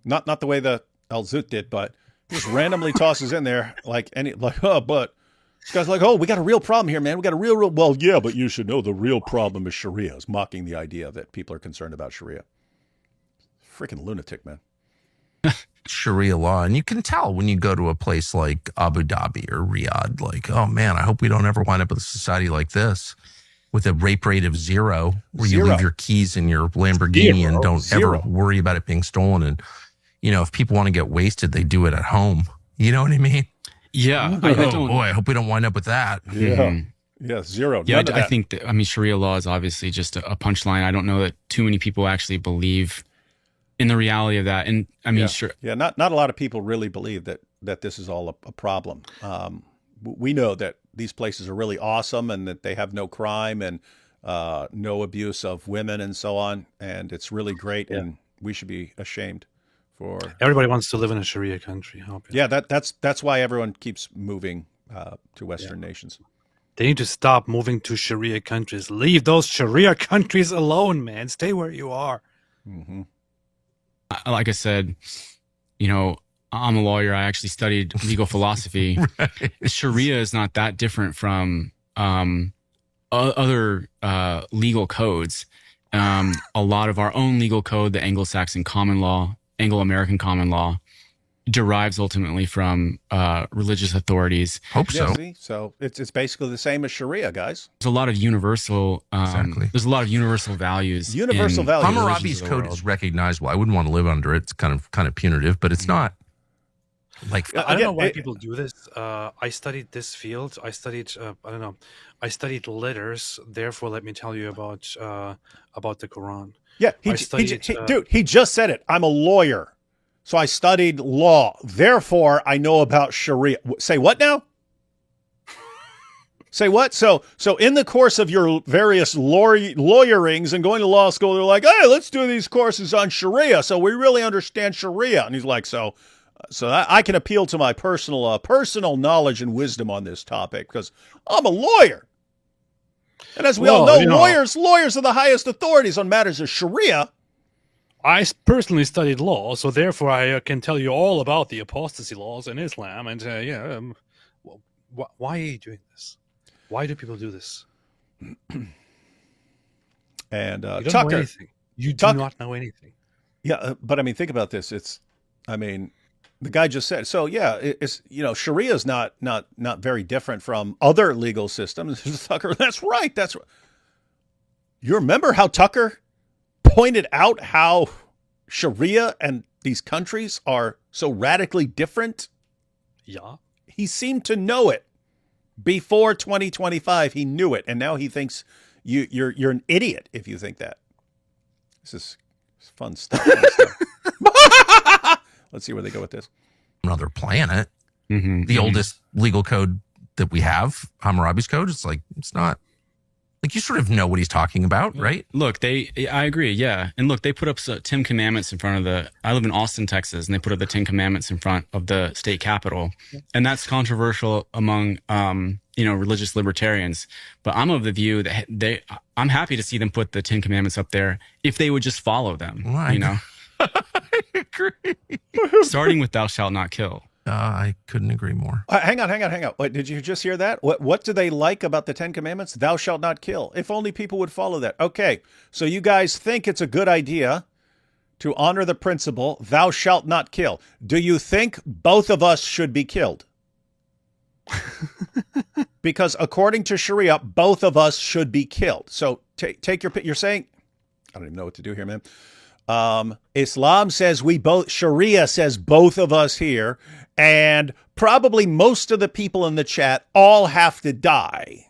Not the way the Al Zut did, but just randomly tosses in there but this guy's like, oh, we got a real problem here, man. We got a real, well, yeah, but you should know the real problem is Sharia. Is mocking the idea that people are concerned about Sharia. Freaking lunatic, man. Sharia law. And you can tell when you go to a place like Abu Dhabi or Riyadh, like, oh man, I hope we don't ever wind up with a society like this with a rape rate of zero, where you leave your keys in your Lamborghini and don't ever worry about it being stolen. And you know, if people want to get wasted, they do it at home. You know what I mean? Yeah. I hope we don't wind up with that. Yeah. Mm-hmm. Yeah, zero. Yeah, I think Sharia law is obviously just a punchline. I don't know that too many people actually believe in the reality of that. And I mean, sure. Yeah, not a lot of people really believe that this is all a problem. We know that these places are really awesome and that they have no crime and no abuse of women and so on. And it's really great. Yeah. And we should be ashamed. Everybody wants to live in a Sharia country. Yeah, that's why everyone keeps moving to Western nations. They need to stop moving to Sharia countries. Leave those Sharia countries alone, man. Stay where you are. Mm-hmm. Like I said, you know, I'm a lawyer. I actually studied legal philosophy. Right. Sharia is not that different from other legal codes. A lot of our own legal code, the Anglo-Saxon common law, Anglo-American common law, derives ultimately from religious authorities. Hope so. Yeah, see? So it's basically the same as Sharia, guys. There's a lot of universal There's a lot of universal values. Universal values. Hammurabi's code is recognizable. I wouldn't want to live under it. It's kind of punitive, but it's not. Like I don't know why people do this. I studied this field. I studied I studied letters. Therefore, let me tell you about the Quran. Yeah, dude, he just said it. I'm a lawyer, so I studied law. Therefore, I know about Sharia. Say what now? Say what? So in the course of your various lawyerings and going to law school, they're like, hey, let's do these courses on Sharia, so we really understand Sharia. And he's like, so I can appeal to my personal knowledge and wisdom on this topic because I'm a lawyer. And as we all know, lawyers are the highest authorities on matters of Sharia. I personally studied law, so therefore I can tell you all about the apostasy laws in Islam. And why are you doing this? Why do people do this? And Tucker, You do not know anything. Yeah, but I mean, think about this. The guy just said, so yeah, it's, Sharia is not very different from other legal systems. Tucker, that's right. You remember how Tucker pointed out how Sharia and these countries are so radically different? Yeah. He seemed to know it before 2025. He knew it, and now he thinks you're an idiot if you think that. This is fun stuff. Let's see where they go with this. Another planet. The oldest legal code that we have, Hammurabi's code, it's not. Like, you sort of know what he's talking about, right? Look, I agree, yeah. And look, they put up 10 commandments in front of I live in Austin, Texas, and they put up the 10 commandments in front of the state capitol. And that's controversial among, religious libertarians. But I'm of the view that I'm happy to see them put the 10 commandments up there if they would just follow them, I agree. Starting with thou shalt not kill. I couldn't agree more. Hang on. Wait, did you just hear that? What do they like about the 10 commandments? Thou shalt not kill. If only people would follow that. Okay, so you guys think it's a good idea to honor the principle, thou shalt not kill. Do you think both of us should be killed? Because according to Sharia, both of us should be killed. So take you're saying, I don't even know what to do here, man. Islam says Sharia says both of us here, and probably most of the people in the chat all have to die.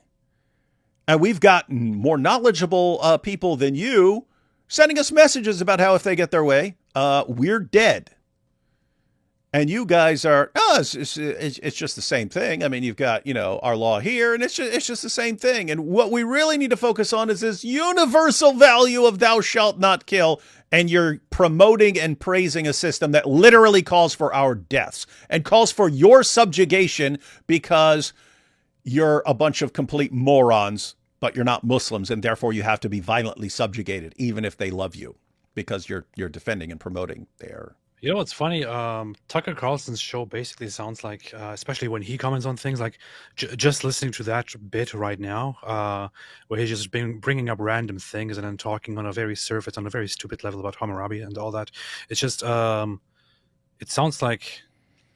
And we've gotten more knowledgeable people than you sending us messages about how if they get their way, we're dead. And you guys are, it's just the same thing. I mean, you've got, our law here, and it's just the same thing. And what we really need to focus on is this universal value of thou shalt not kill. And you're promoting and praising a system that literally calls for our deaths and calls for your subjugation because you're a bunch of complete morons, but you're not Muslims, and therefore you have to be violently subjugated, even if they love you, because you're defending and promoting their. You know what's funny? Tucker Carlson's show basically sounds like, especially when he comments on things, like just listening to that bit right now, where he's just bringing up random things and then talking on a very surface, on a very stupid level about Hammurabi and all that. It's just, it sounds like,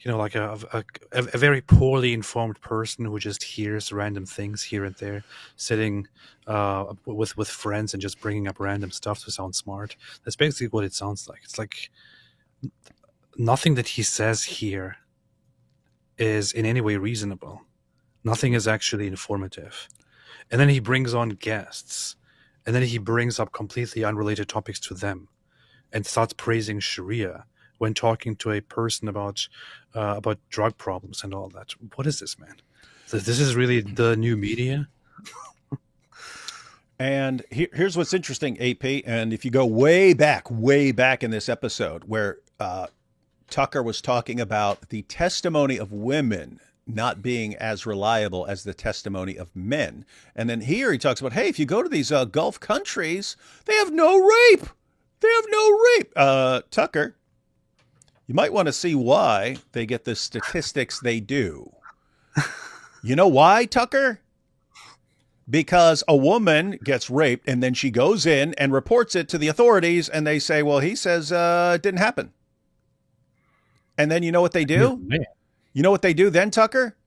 like a very poorly informed person who just hears random things here and there, sitting with friends and just bringing up random stuff to sound smart. That's basically what it sounds like. It's like, nothing that he says here is in any way reasonable. Nothing is actually informative. And then he brings on guests, and then he brings up completely unrelated topics to them and starts praising Sharia when talking to a person about drug problems and all that. What is this, man? This is really the new media? And here's what's interesting, AP, and if you go way back in this episode where Tucker was talking about the testimony of women not being as reliable as the testimony of men. And then here he talks about, hey, if you go to these Gulf countries, they have no rape. Tucker, you might want to see why they get the statistics they do. You know why, Tucker? Because a woman gets raped and then she goes in and reports it to the authorities and they say, well, he says it didn't happen. And then you know what they do? Man. You know what they do then, Tucker?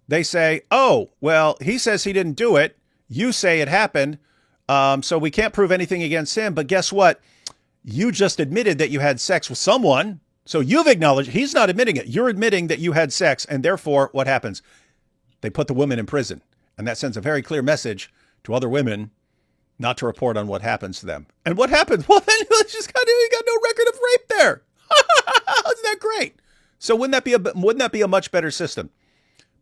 They say, oh, well, he says he didn't do it. You say it happened. So we can't prove anything against him. But guess what? You just admitted that you had sex with someone. So you've acknowledged he's not admitting it. You're admitting that you had sex. And therefore, what happens? They put the woman in prison. And that sends a very clear message to other women not to report on what happens to them. And what happens? Well, then you got no record of rape there. Isn't that great? So wouldn't that be a much better system?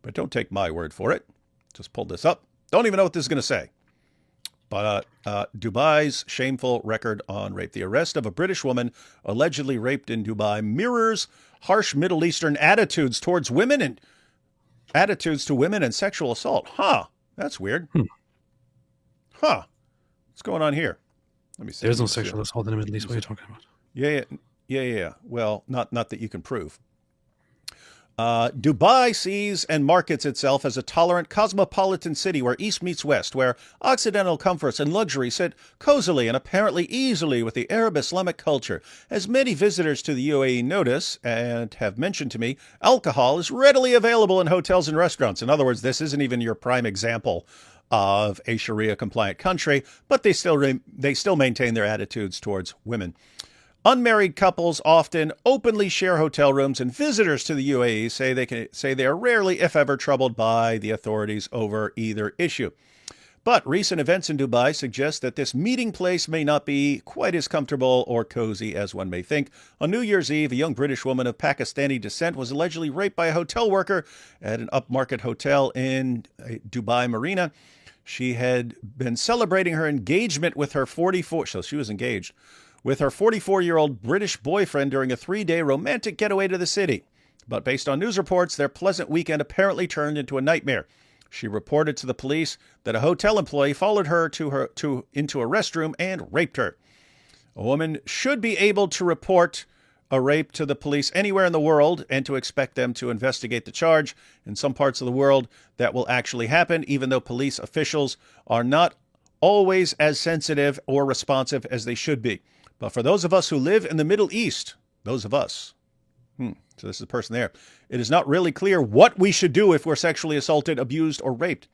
But don't take my word for it. Just pulled this up. Don't even know what this is going to say. But Dubai's shameful record on rape. The arrest of a British woman allegedly raped in Dubai mirrors harsh Middle Eastern attitudes towards women and attitudes to women and sexual assault. Huh. That's weird. Huh. What's going on here? Let me see. There's no sexual assault in the Middle East. What are you talking about? Yeah. Well, not that you can prove. Dubai sees and markets itself as a tolerant, cosmopolitan city where East meets West, where Occidental comforts and luxury sit cozily and apparently easily with the Arab Islamic culture. As many visitors to the UAE notice and have mentioned to me, alcohol is readily available in hotels and restaurants. In other words, this isn't even your prime example of a Sharia-compliant country, but they still maintain their attitudes towards women. Unmarried couples often openly share hotel rooms, and visitors to the UAE say they are rarely, if ever, troubled by the authorities over either issue. But recent events in Dubai suggest that this meeting place may not be quite as comfortable or cozy as one may think. On New Year's Eve, a young British woman of Pakistani descent was allegedly raped by a hotel worker at an upmarket hotel in Dubai Marina. She had been celebrating her engagement with her 44-year-old British boyfriend during a 3-day romantic getaway to the city. But based on news reports, their pleasant weekend apparently turned into a nightmare. She reported to the police that a hotel employee followed her into a restroom and raped her. A woman should be able to report a rape to the police anywhere in the world and to expect them to investigate the charge. In some parts of the world, that will actually happen, even though police officials are not always as sensitive or responsive as they should be. But for those of us who live in the Middle East, so this is the person there, it is not really clear what we should do if we're sexually assaulted, abused, or raped.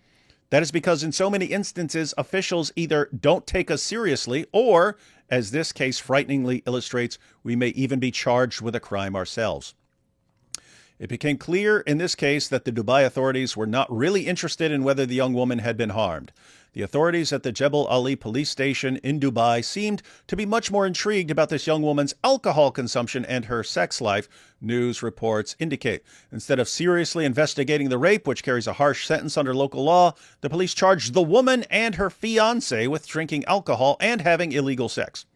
That is because in so many instances, officials either don't take us seriously or, as this case frighteningly illustrates, we may even be charged with a crime ourselves. It became clear in this case that the Dubai authorities were not really interested in whether the young woman had been harmed. The authorities at the Jebel Ali police station in Dubai seemed to be much more intrigued about this young woman's alcohol consumption and her sex life, news reports indicate. Instead of seriously investigating the rape, which carries a harsh sentence under local law, the police charged the woman and her fiancé with drinking alcohol and having illegal sex.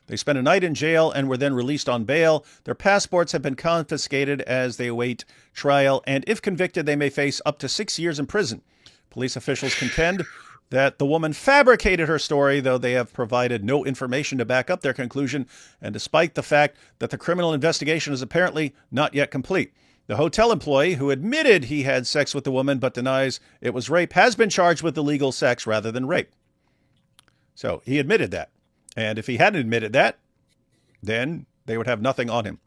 They spent a night in jail and were then released on bail. Their passports have been confiscated as they await trial, and if convicted, they may face up to 6 years in prison. Police officials contend that the woman fabricated her story, though they have provided no information to back up their conclusion, and despite the fact that the criminal investigation is apparently not yet complete. The hotel employee, who admitted he had sex with the woman but denies it was rape, has been charged with illegal sex rather than rape. So he admitted that. And if he hadn't admitted that, then they would have nothing on him.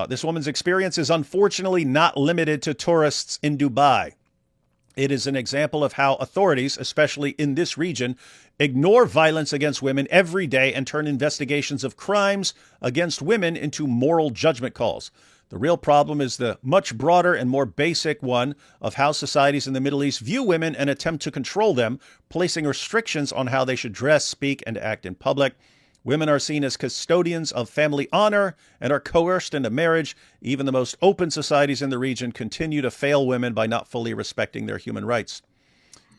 This woman's experience is unfortunately not limited to tourists in Dubai. It is an example of how authorities, especially in this region, ignore violence against women every day and turn investigations of crimes against women into moral judgment calls. The real problem is the much broader and more basic one of how societies in the Middle East view women and attempt to control them, placing restrictions on how they should dress, speak, and act in public. Women are seen as custodians of family honor and are coerced into marriage. Even the most open societies in the region continue to fail women by not fully respecting their human rights.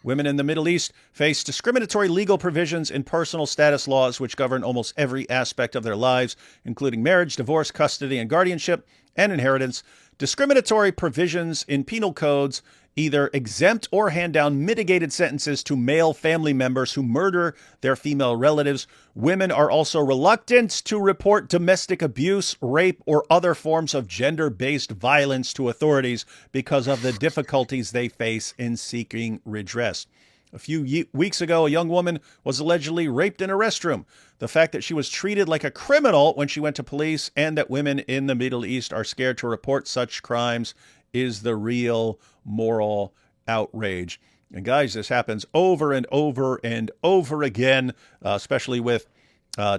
Women in the Middle East face discriminatory legal provisions in personal status laws which govern almost every aspect of their lives, including marriage, divorce, custody, and guardianship, and inheritance. Discriminatory provisions in penal codes either exempt or hand down mitigated sentences to male family members who murder their female relatives. Women are also reluctant to report domestic abuse, rape, or other forms of gender-based violence to authorities because of the difficulties they face in seeking redress. A few weeks ago, a young woman was allegedly raped in a restroom. The fact that she was treated like a criminal when she went to police and that women in the Middle East are scared to report such crimes is the real moral outrage. And guys, this happens over and over and over again, especially with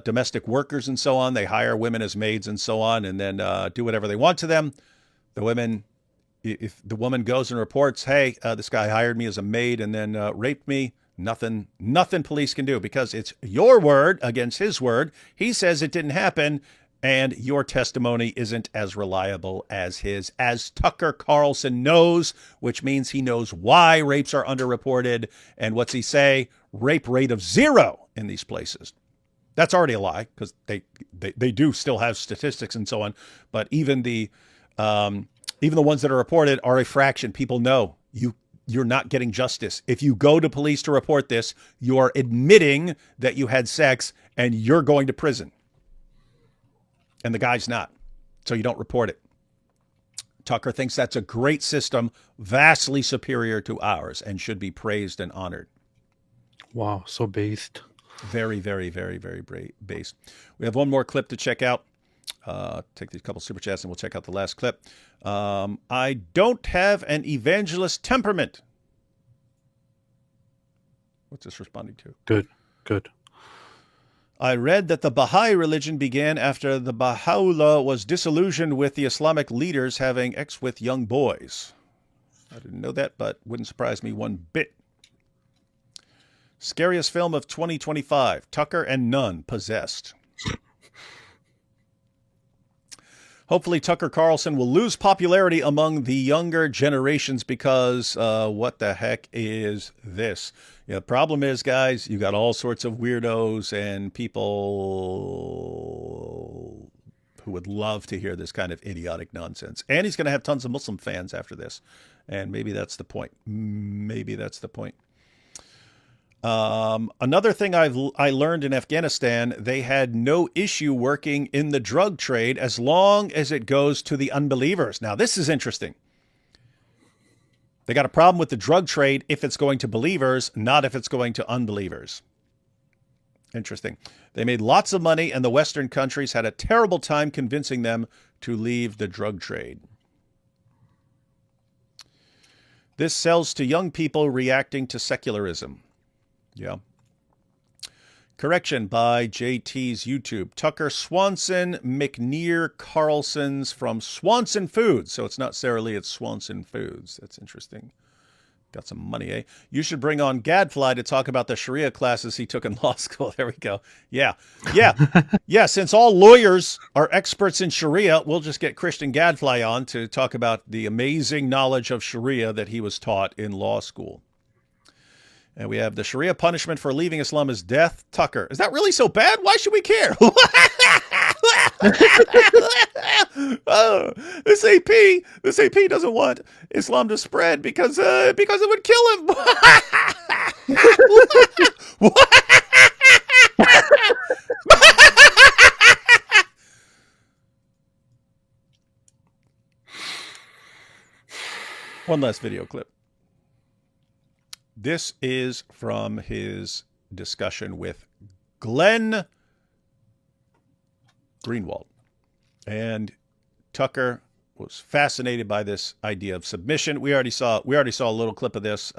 domestic workers and so on. They hire women as maids and so on and then do whatever they want to them. The women, if the woman goes and reports, hey, this guy hired me as a maid and then raped me, nothing police can do because it's your word against his word. He says it didn't happen. And your testimony isn't as reliable as his, as Tucker Carlson knows, which means he knows why rapes are underreported. And what's he say? Rape rate of 0 in these places. That's already a lie because they do still have statistics and so on. But even the ones that are reported are a fraction. People know you're not getting justice. If you go to police to report this, you are admitting that you had sex and you're going to prison. And the guy's not. So you don't report it. Tucker thinks that's a great system, vastly superior to ours, and should be praised and honored. Wow, so based. Very, very, very, very based. We have one more clip to check out. Take these couple super chats and we'll check out the last clip. I don't have an evangelist temperament. What's this responding to? Good. I read that the Baha'i religion began after the Baha'u'llah was disillusioned with the Islamic leaders having sex with young boys. I didn't know that, but wouldn't surprise me one bit. Scariest film of 2025, Tucker and Nunn, Possessed. Hopefully Tucker Carlson will lose popularity among the younger generations because what the heck is this? The problem is, guys, you got all sorts of weirdos and people who would love to hear this kind of idiotic nonsense. And he's going to have tons of Muslim fans after this. And maybe that's the point. Another thing I learned in Afghanistan, they had no issue working in the drug trade as long as it goes to the unbelievers. Now, this is interesting. They got a problem with the drug trade if it's going to believers, not if it's going to unbelievers. Interesting. They made lots of money, and the Western countries had a terrible time convincing them to leave the drug trade. This sells to young people reacting to secularism. Yeah. Correction by JT's YouTube. Tucker Swanson McNear Carlson's from Swanson Foods. So it's not Sara Lee, it's Swanson Foods. That's interesting. Got some money, eh? You should bring on Gadfly to talk about the Sharia classes he took in law school. There we go. Yeah. Since all lawyers are experts in Sharia, we'll just get Christian Gadfly on to talk about the amazing knowledge of Sharia that he was taught in law school. And we have the Sharia punishment for leaving Islam is death. Tucker, is that really so bad? Why should we care? This AP doesn't want Islam to spread because it would kill him. One last video clip. This is from his discussion with Glenn Greenwald. And Tucker was fascinated by this idea of submission. We already saw a little clip of this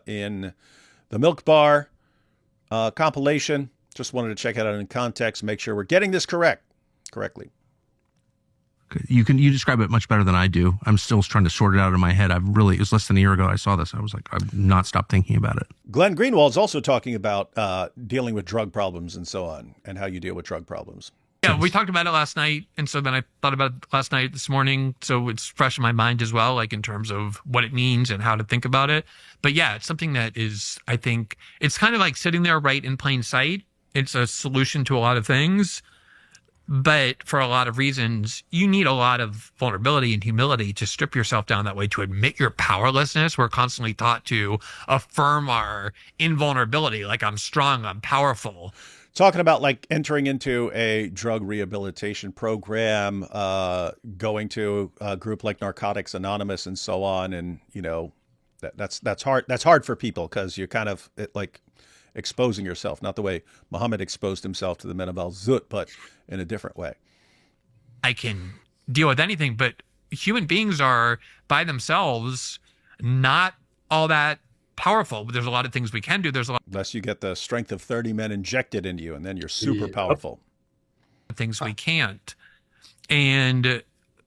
in the Milk Bar compilation. Just wanted to check it out in context, make sure we're getting this correctly. You describe it much better than I do. I'm still trying to sort it out in my head. It was less than a year ago I saw this. I was like, I've not stopped thinking about it. Glenn Greenwald's also talking about dealing with drug problems and so on, and how you deal with drug problems. Yeah, we talked about it last night, and so then I thought about it last night, this morning, so it's fresh in my mind as well, like in terms of what it means and how to think about it. But yeah, it's something that is, I think, it's kind of like sitting there right in plain sight. It's a solution to a lot of things. But for a lot of reasons, you need a lot of vulnerability and humility to strip yourself down that way, to admit your powerlessness. We're constantly taught to affirm our invulnerability, like I'm strong, I'm powerful. Talking about like entering into a drug rehabilitation program, going to a group like Narcotics Anonymous and so on. And, you know, that's hard. That's hard for people because you're kind of like exposing yourself, not the way Muhammad exposed himself to the men of Al-Zut, but in a different way. I can deal with anything, but human beings are by themselves not all that powerful. There's a lot of things we can do. There's a lot unless you get the strength of 30 men injected into you, and then you're super powerful. Things we can't. And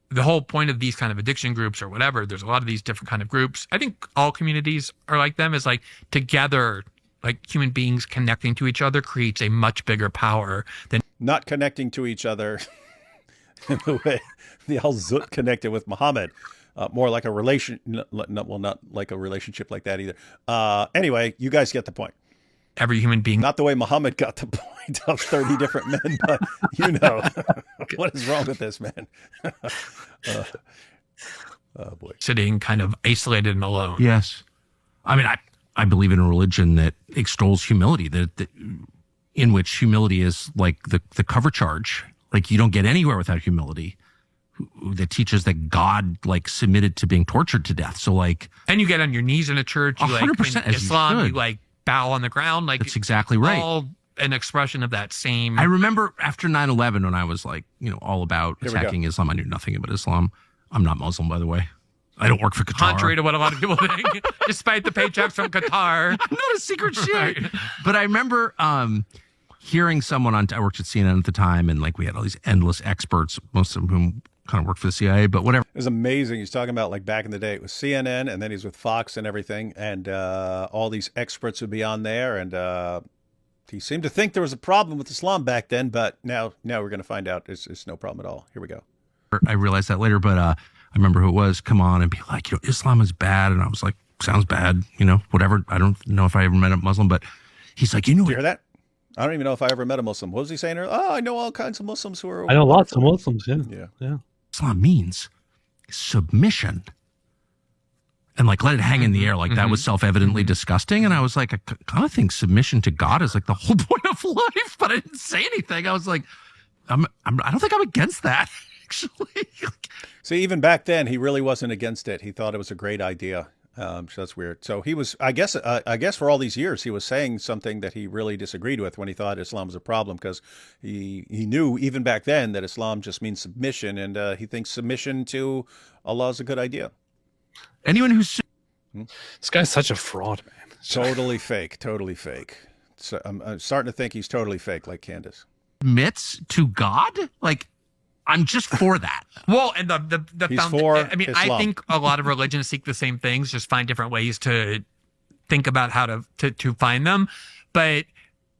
the whole point of these kind of addiction groups or whatever, there's a lot of these different kind of groups. I think all communities are like them, is like together, like human beings connecting to each other creates a much bigger power than not connecting to each other in the way the Al-Zut connected with Muhammad. More like a relation, well, not like a relationship like that either. Anyway, you guys get the point. Every human being. Not the way Muhammad got the point of 30 different men, but you know, what is wrong with this, man? Oh, boy. Sitting kind of isolated and alone. Yes. I mean, I believe in a religion that extols humility, that in which humility is like the cover charge. Like you don't get anywhere without humility. that teaches that God like submitted to being tortured to death. So like, and you get on your knees in a church. You 100% like, in as Islam, you you should. like bow on the ground. Like That's exactly right. All an expression of that same. I remember after 9/11 when I was like, all about attacking Islam. I knew nothing about Islam. I'm not Muslim, by the way. I don't work for Qatar. Contrary to what a lot of people think, despite the paychecks from Qatar. I'm not a secret shit. But I remember hearing someone I worked at CNN at the time, and like we had all these endless experts, most of whom kind of worked for the CIA, but whatever. It was amazing. He's talking about like back in the day, it was CNN, and then he's with Fox and everything, and all these experts would be on there, and he seemed to think there was a problem with Islam back then, but now we're going to find out it's no problem at all. Here we go. I realized that later, but I remember who it was come on and be like, Islam is bad. And I was like, sounds bad, whatever. I don't know if I ever met a Muslim, but he's like, Did you hear that? I don't even know if I ever met a Muslim. What was he saying? Oh, I know all kinds of Muslims who are. I know lots of Muslims. Yeah. Islam means submission. And like, let it hang in the air. Like that was self-evidently disgusting. And I was like, I kind of think submission to God is like the whole point of life, but I didn't say anything. I was like, I don't think I'm against that. Actually. See, even back then, he really wasn't against it. He thought it was a great idea. So that's weird. So he was, I guess for all these years, he was saying something that he really disagreed with when he thought Islam was a problem, because he knew even back then that Islam just means submission, and he thinks submission to Allah is a good idea. Anyone who's this guy's such a fraud, man. Totally fake. Totally fake. So I'm starting to think he's totally fake, like Candace. Submits to God? Like, I'm just for that. Well, and the He's for Islam. I think a lot of religions seek the same things, just find different ways to think about how to find them. But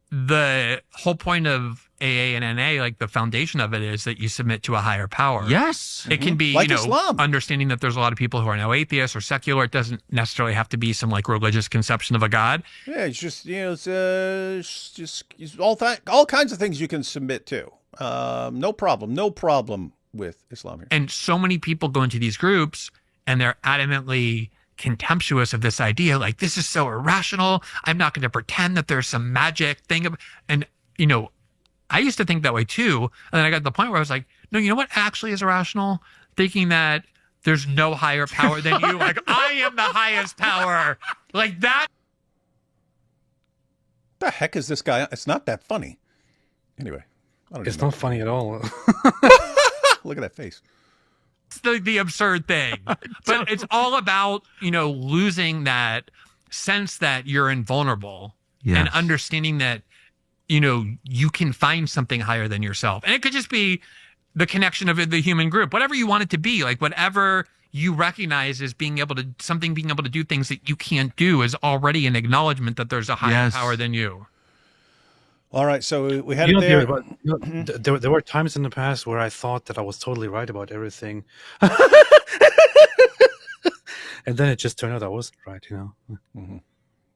the whole point of AA and NA, like the foundation of it, is that you submit to a higher power. Yes. It can be, Like Islam. understanding that there's a lot of people who are now atheists or secular. It doesn't necessarily have to be some like religious conception of a God. Yeah, it's just, it's just all kinds of things you can submit to. No problem with Islam here. And so many people go into these groups and they're adamantly contemptuous of this idea. Like, this is so irrational. I'm not going to pretend that there's some magic thing. And, I used to think that way too. And then I got to the point where I was like, no, you know what actually is irrational? Thinking that there's no higher power than you. Like, I am the highest power. Like that. What the heck is this guy? It's not that funny. Anyway. It's not funny at all. Look at that face. It's the absurd thing. But it's all about, losing that sense that you're invulnerable and understanding that, you can find something higher than yourself. And it could just be the connection of the human group, whatever you want it to be, like whatever you recognize as being able to do things that you can't do is already an acknowledgement that there's a higher power than you. All right, so we had it there. There were times in the past where I thought that I was totally right about everything. And then it just turned out I wasn't right, Mm-hmm.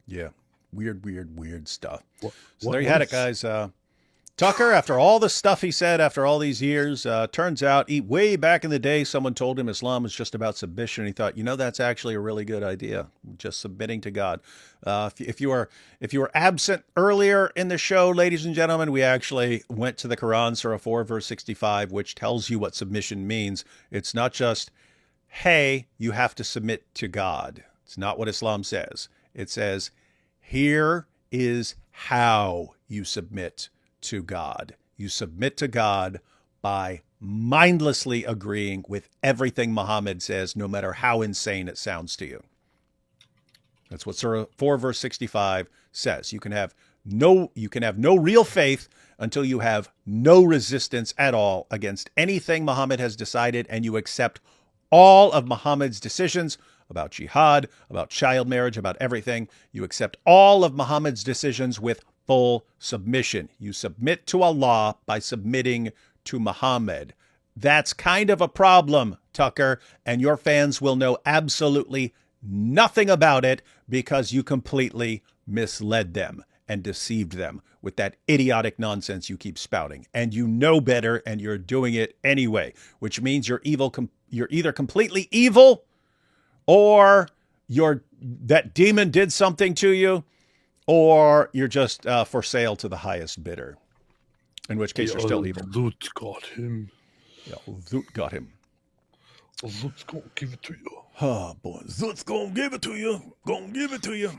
Yeah. Weird stuff. So there you had it, guys. Tucker, after all the stuff he said after all these years, turns out way back in the day, someone told him Islam was just about submission. And he thought, that's actually a really good idea, just submitting to God. If you were absent earlier in the show, ladies and gentlemen, we actually went to the Quran, Surah 4, verse 65, which tells you what submission means. It's not just, hey, you have to submit to God. It's not what Islam says. It says, here is how you submit to God. You submit to God by mindlessly agreeing with everything Muhammad says, no matter how insane it sounds to you. That's what Surah 4 verse 65 says. You can have no real faith until you have no resistance at all against anything Muhammad has decided, and you accept all of Muhammad's decisions about jihad, about child marriage, about everything. You accept all of Muhammad's decisions with full submission. You submit to Allah by submitting to Muhammad. That's kind of a problem, Tucker, and your fans will know absolutely nothing about it because you completely misled them and deceived them with that idiotic nonsense you keep spouting. And you know better, and you're doing it anyway, which means you're evil. You're either completely evil, or that demon did something to you, or you're just for sale to the highest bidder, in which case you're still evil. Loot got him. Yeah, loot got him. Let's go give it to you. Oh, boy. Zoot's gonna give it to you. Gonna give it to you.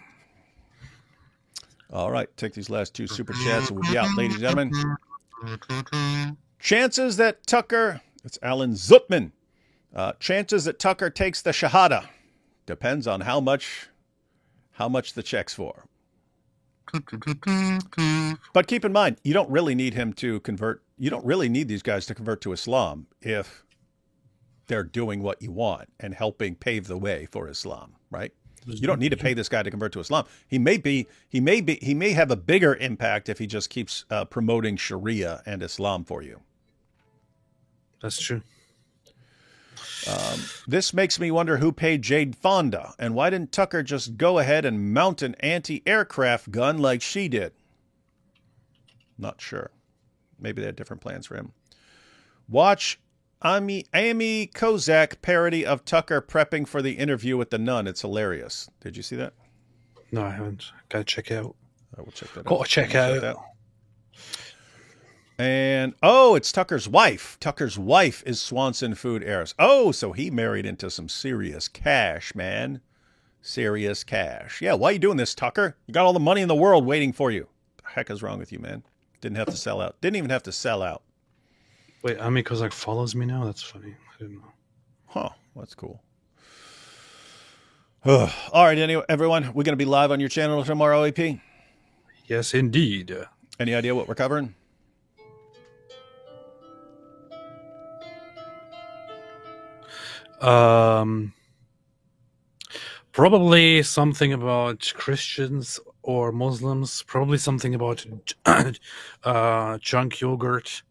All right. Take these last 2 super chats and we'll be out, ladies and gentlemen. Chances that Tucker... It's Alan Zutman. Chances that Tucker takes the Shahada. Depends on how much the check's for. But keep in mind, you don't really need him to convert. You don't really need these guys to convert to Islam if they're doing what you want and helping pave the way for Islam, right? You don't need to pay this guy to convert to Islam. He may have a bigger impact if he just keeps promoting Sharia and Islam for you. That's true. This makes me wonder who paid Jade Fonda, and why didn't Tucker just go ahead and mount an anti-aircraft gun like she did? Not sure. Maybe they had different plans for him. Watch Amy Kozak parody of Tucker prepping for the interview with the nun. It's hilarious. Did you see that? No, I haven't. Gotta check it out. I will check that out. Gotta check out. And, oh, it's Tucker's wife. Tucker's wife is Swanson Food heiress. Oh, so he married into some serious cash, man. Serious cash. Yeah, why are you doing this, Tucker? You got all the money in the world waiting for you. What the heck is wrong with you, man? Didn't have to sell out. Didn't even have to sell out. Wait, Ami Kozak follows me now? That's funny. I didn't know. Huh, that's cool. All right, anyway, everyone, we're going to be live on your channel tomorrow, AP? Yes, indeed. Any idea what we're covering? Probably something about Christians or Muslims. Probably something about junk yogurt.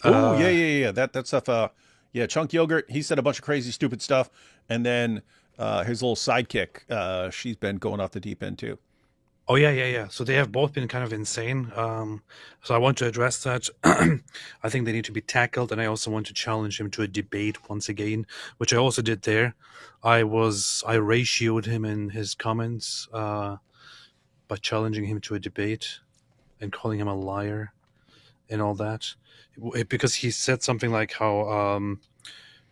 Oh, yeah. That stuff. Yeah, Chunk Yogurt. He said a bunch of crazy, stupid stuff, and then his little sidekick. She's been going off the deep end too. Oh, yeah. So they have both been kind of insane. So I want to address that. I think they need to be tackled, and I also want to challenge him to a debate once again, which I also did there. I ratioed him in his comments by challenging him to a debate and calling him a liar and all that. Because he said something like how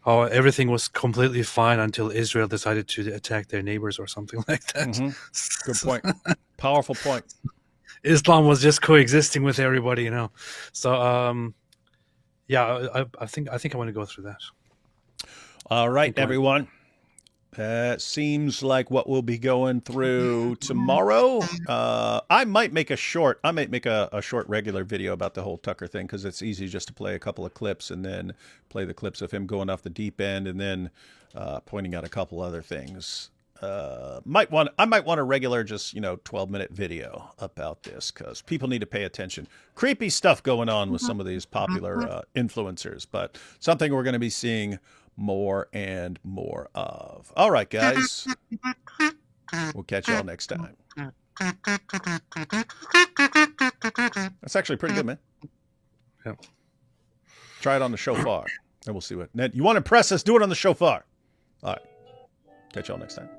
everything was completely fine until Israel decided to attack their neighbors or something like that. Mm-hmm. Good point. Powerful point. Islam was just coexisting with everybody, you know. So, yeah, I think I want to go through that. All right, everyone. Seems like what we'll be going through tomorrow. I might make a short regular video about the whole Tucker thing, because it's easy just to play a couple of clips and then play the clips of him going off the deep end and then pointing out a couple other things. I might want a regular, just 12-minute video about this, because people need to pay attention. Creepy stuff going on with some of these popular influencers, but something we're going to be seeing more and more of. All right, guys. We'll catch y'all next time. That's actually pretty good, man. Yeah. Try it on the shofar, and we'll see what. You want to impress us? Do it on the shofar. All right. Catch y'all next time.